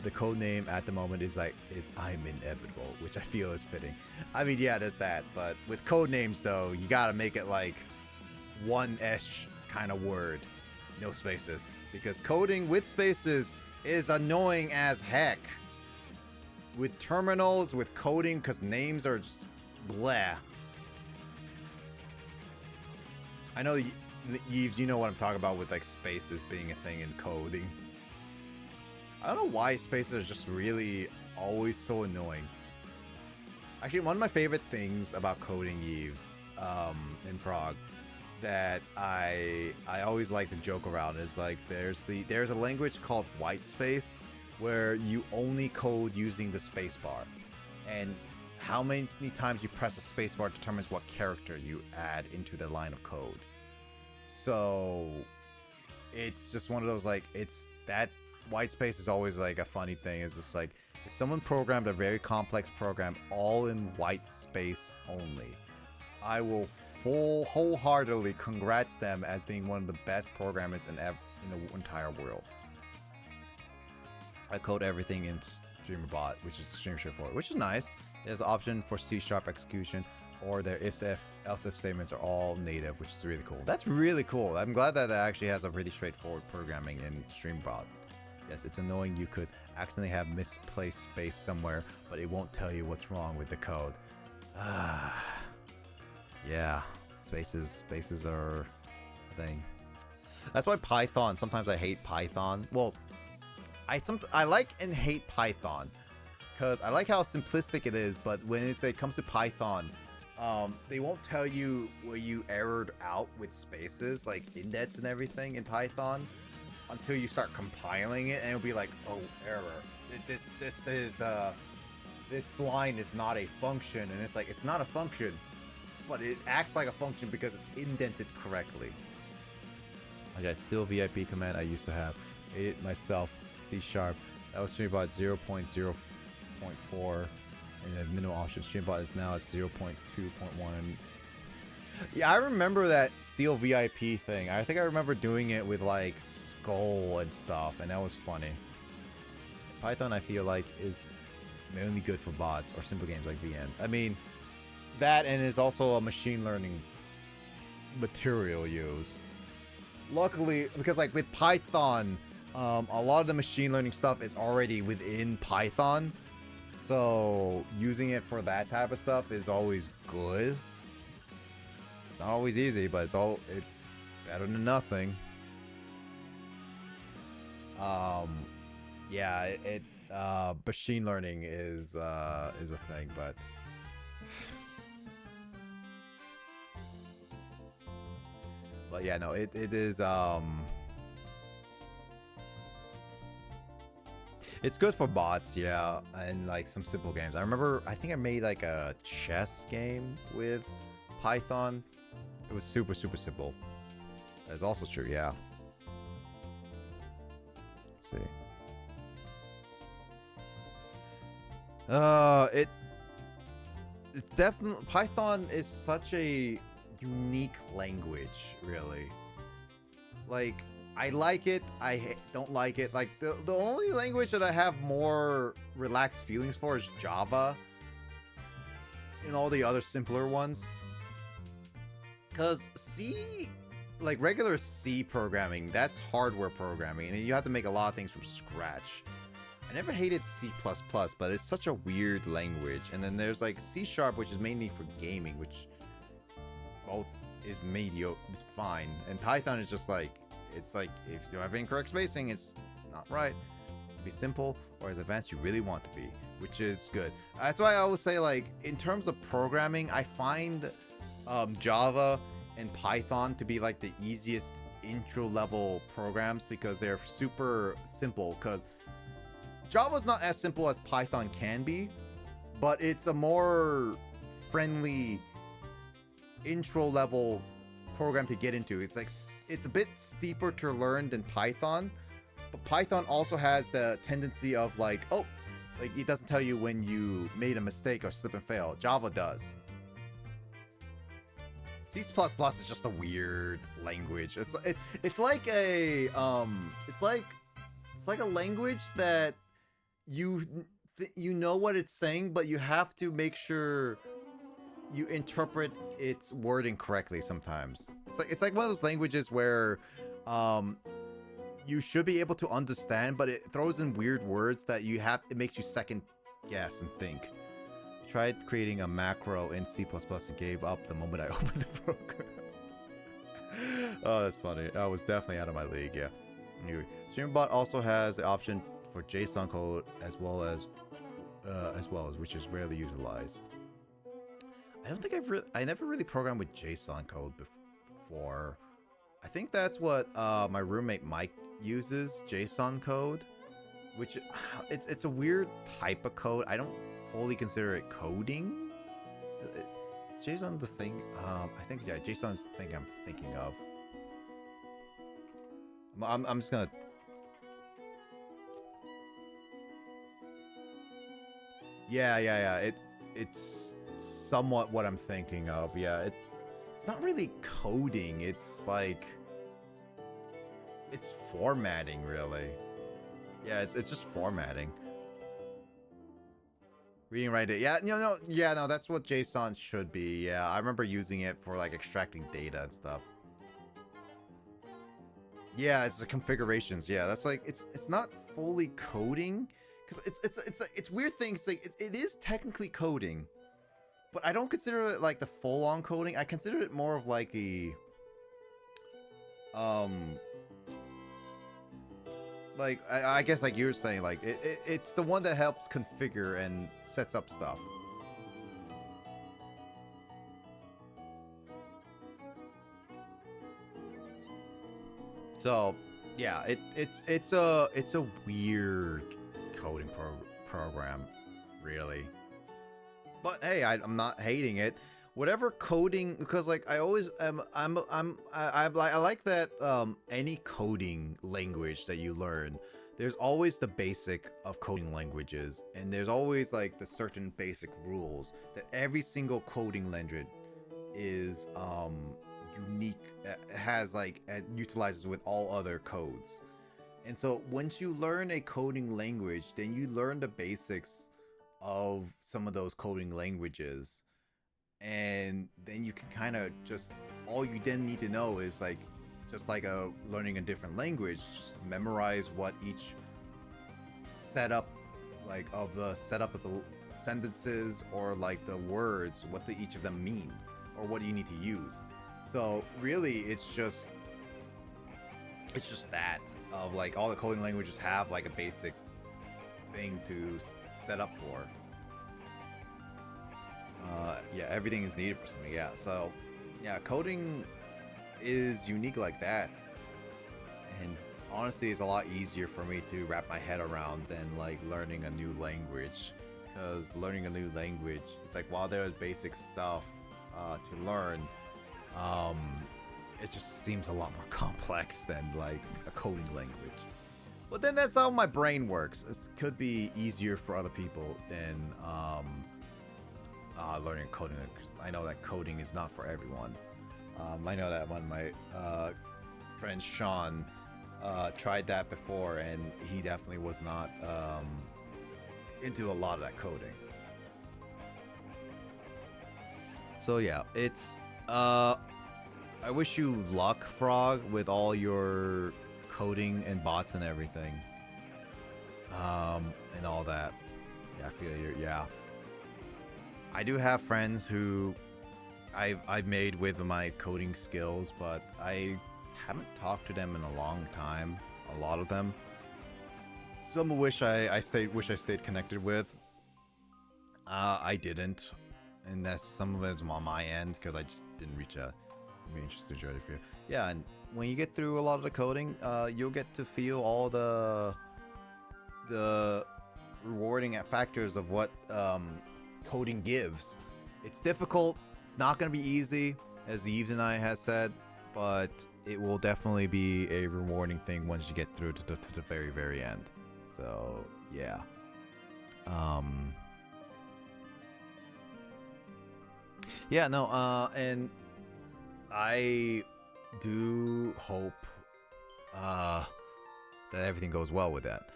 the code name at the moment is I'm inevitable, which I feel is fitting. I mean, yeah, there's that, but with code names though, you gotta make it like one-ish kind of word, no spaces, because coding with spaces is annoying as heck. With terminals, with coding, because names are just bleh. I know you know what I'm talking about with like spaces being a thing in coding. I don't know why spaces are just really always so annoying. Actually, one of my favorite things about coding Yves in Frog that I always like to joke around is like there's a language called white space where you only code using the spacebar, and how many times you press a spacebar determines what character you add into the line of code. So it's just one of those, like, it's that white space is always like a funny thing. It's just like if someone programmed a very complex program all in white space only, I will wholeheartedly congrats them as being one of the best programmers in the entire world. I code everything in StreamerBot, which is extremely straightforward, which is nice. There's an option for C# execution, or their if else if statements are all native, which is really cool. That's really cool. I'm glad that actually has a really straightforward programming in StreamerBot. Yes, it's annoying you could accidentally have misplaced space somewhere, but it won't tell you what's wrong with the code. Yeah, spaces are a thing. That's why Python, sometimes I hate Python. Well, I like and hate Python because I like how simplistic it is, but when it comes to Python, they won't tell you where you errored out with spaces, like indents and everything in Python, until you start compiling it, and it'll be like, oh, error. This line is not a function, and it's like, it's not a function, but it acts like a function because it's indented correctly. Okay, still VIP command I used to have. It myself, C#. That was StreamBot 0.0.4, and the minimum option StreamBot is now at 0.2.1. Yeah, I remember that Steel VIP thing. I think I remember doing it with like Skull and stuff, and that was funny. Python, I feel like, is mainly good for bots or simple games like VNs. I mean, that and is also a machine learning material use. Luckily, because like with Python, a lot of the machine learning stuff is already within Python. So using it for that type of stuff is always good. It's not always easy, but it's better than nothing. Yeah, machine learning is a thing, but yeah, no, it is it's good for bots, yeah, and like some simple games. I remember, I think I made like a chess game with Python. It was super simple. That's also true, yeah. Let's see. It's definitely, Python is such a unique language, really. Like, I like it, I don't like it. Like, the only language that I have more relaxed feelings for is Java. And all the other simpler ones. Because C, like regular C programming, that's hardware programming. And you have to make a lot of things from scratch. I never hated C++, but it's such a weird language. And then there's like C#, which is mainly for gaming, which both is mediocre, it's fine. And Python is just like, it's like, if you have incorrect spacing, it's not right. Be simple or as advanced you really want to be, which is good. That's why I always say, like, in terms of programming, I find Java and Python to be like the easiest intro level programs because they're super simple. Because Java's not as simple as Python can be, but it's a more friendly intro level program to get into. It's like, it's a bit steeper to learn than Python, but Python also has the tendency of like, oh, like it doesn't tell you when you made a mistake or slip and fail. Java does. C++ is just a weird language. It's like a language that you know what it's saying, but you have to make sure you interpret its wording correctly sometimes. It's like one of those languages where you should be able to understand, but it throws in weird words that it makes you second guess and think. I tried creating a macro in C++ and gave up the moment I opened the program. Oh, that's funny. I was definitely out of my league, yeah. Anyway, StreamBot also has the option for JSON code as well as which is rarely utilized. I don't think I never really programmed with JSON code before. I think that's what my roommate Mike uses, JSON code, which it's a weird type of code. I don't fully consider it coding. Is JSON the thing? I think, yeah, JSON is the thing I'm thinking of. I'm just gonna. Yeah. It's somewhat what I'm thinking of. Yeah, it's not really coding. It's like, it's formatting, really. Yeah, it's just formatting. Reading, writing. Yeah, no, that's what JSON should be. Yeah, I remember using it for like extracting data and stuff. Yeah, it's the configurations. Yeah, that's like, it's not fully coding because it's weird things. Like it is technically coding, but I don't consider it like the full-on coding. I consider it more of like a like I guess like you were saying, like it's the one that helps configure and sets up stuff. So yeah, it's a weird coding program, really. But hey, I'm not hating it. Whatever coding, because like I always I like that any coding language that you learn, there's always the basic of coding languages, and there's always like the certain basic rules that every single coding language is unique, has like utilizes with all other codes. And so once you learn a coding language, then you learn the basics of some of those coding languages, and then you can kind of just, all you then need to know is like, just like learning a different language, just memorize what each setup, like of the setup of the sentences or like the words, what do each of them mean, or what do you need to use. So really, it's just that of like all the coding languages have like a basic thing to set up for. Yeah, everything is needed for something. Yeah, so yeah, coding is unique like that, and honestly, it's a lot easier for me to wrap my head around than like learning a new language. Because learning a new language, it's like while there's basic stuff to learn, it just seems a lot more complex than like a coding language. But then that's how my brain works. It could be easier for other people than learning coding. I know that coding is not for everyone. I know that one of my friends, Sean, tried that before, and he definitely was not into a lot of that coding. So yeah, it's I wish you luck, Frog, with all your coding and bots and everything. And all that. Yeah, I feel you. Yeah. I do have friends who I've made with my coding skills, but I haven't talked to them in a long time. A lot of them. Some of which I stayed connected with. I didn't, and that's some of it is on my end because I just didn't reach out. I'm interested to for you. Yeah, and when you get through a lot of the coding, you'll get to feel all the rewarding factors of what coding gives. It's difficult. It's not going to be easy, as Yves and I has said, but it will definitely be a rewarding thing once you get through to the very, very end. So yeah. Yeah, no, and I do hope that everything goes well with that.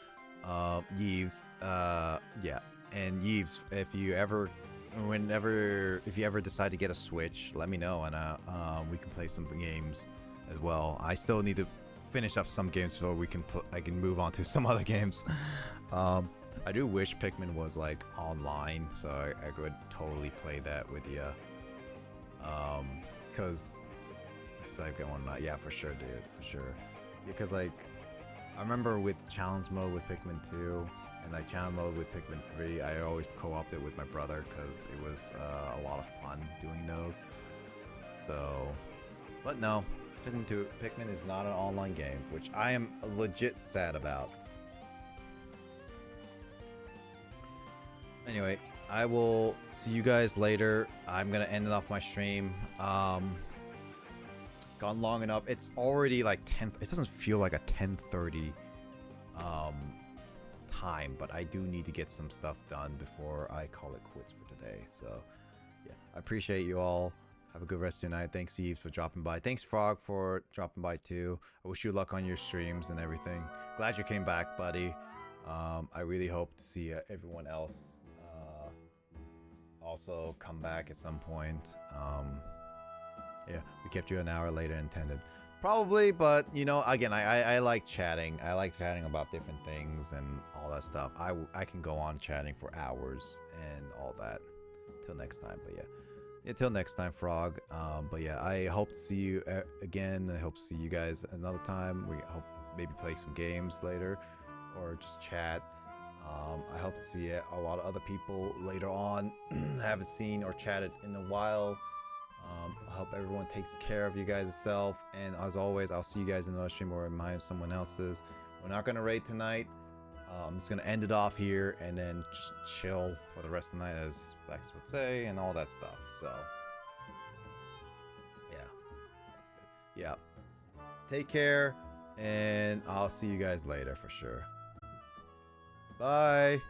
Yves, yeah. And Yves, if you ever decide to get a Switch, let me know, and we can play some games as well. I still need to finish up some games so I can move on to some other games. I do wish Pikmin was like online, so I could totally play that with you. Cause it's like yeah, for sure, dude, for sure. Because like I remember with challenge mode with Pikmin 2 and like challenge mode with Pikmin 3, I always co-opted it with my brother because it was a lot of fun doing those. So, but no, Pikmin is not an online game, which I am legit sad about. Anyway, I will see you guys later. I'm gonna end it off my stream. Gone long enough. It's already like 10. It doesn't feel like a 10:30 time, but I do need to get some stuff done before I call it quits for today. So yeah, I appreciate you all. Have a good rest of your night. Thanks, Yves, for dropping by. Thanks, Frog, for dropping by too. I wish you luck on your streams and everything. Glad you came back, buddy. I really hope to see everyone else also come back at some point. Yeah, we kept you an hour later than intended. Probably, but you know, again, I like chatting. I like chatting about different things and all that stuff. I can go on chatting for hours and all that. Till next time, but yeah, till next time, Frog. But yeah, I hope to see you again. I hope to see you guys another time. We hope maybe play some games later or just chat. I hope to see a lot of other people later on I haven't seen or chatted in a while. I hope everyone takes care of you guys' self, and as always, I'll see you guys in another stream or in mine or someone else's. We're not gonna raid tonight. I'm just gonna end it off here and then just chill for the rest of the night, as Bax would say, and all that stuff. So yeah, that's good. Yeah, take care, and I'll see you guys later for sure. Bye.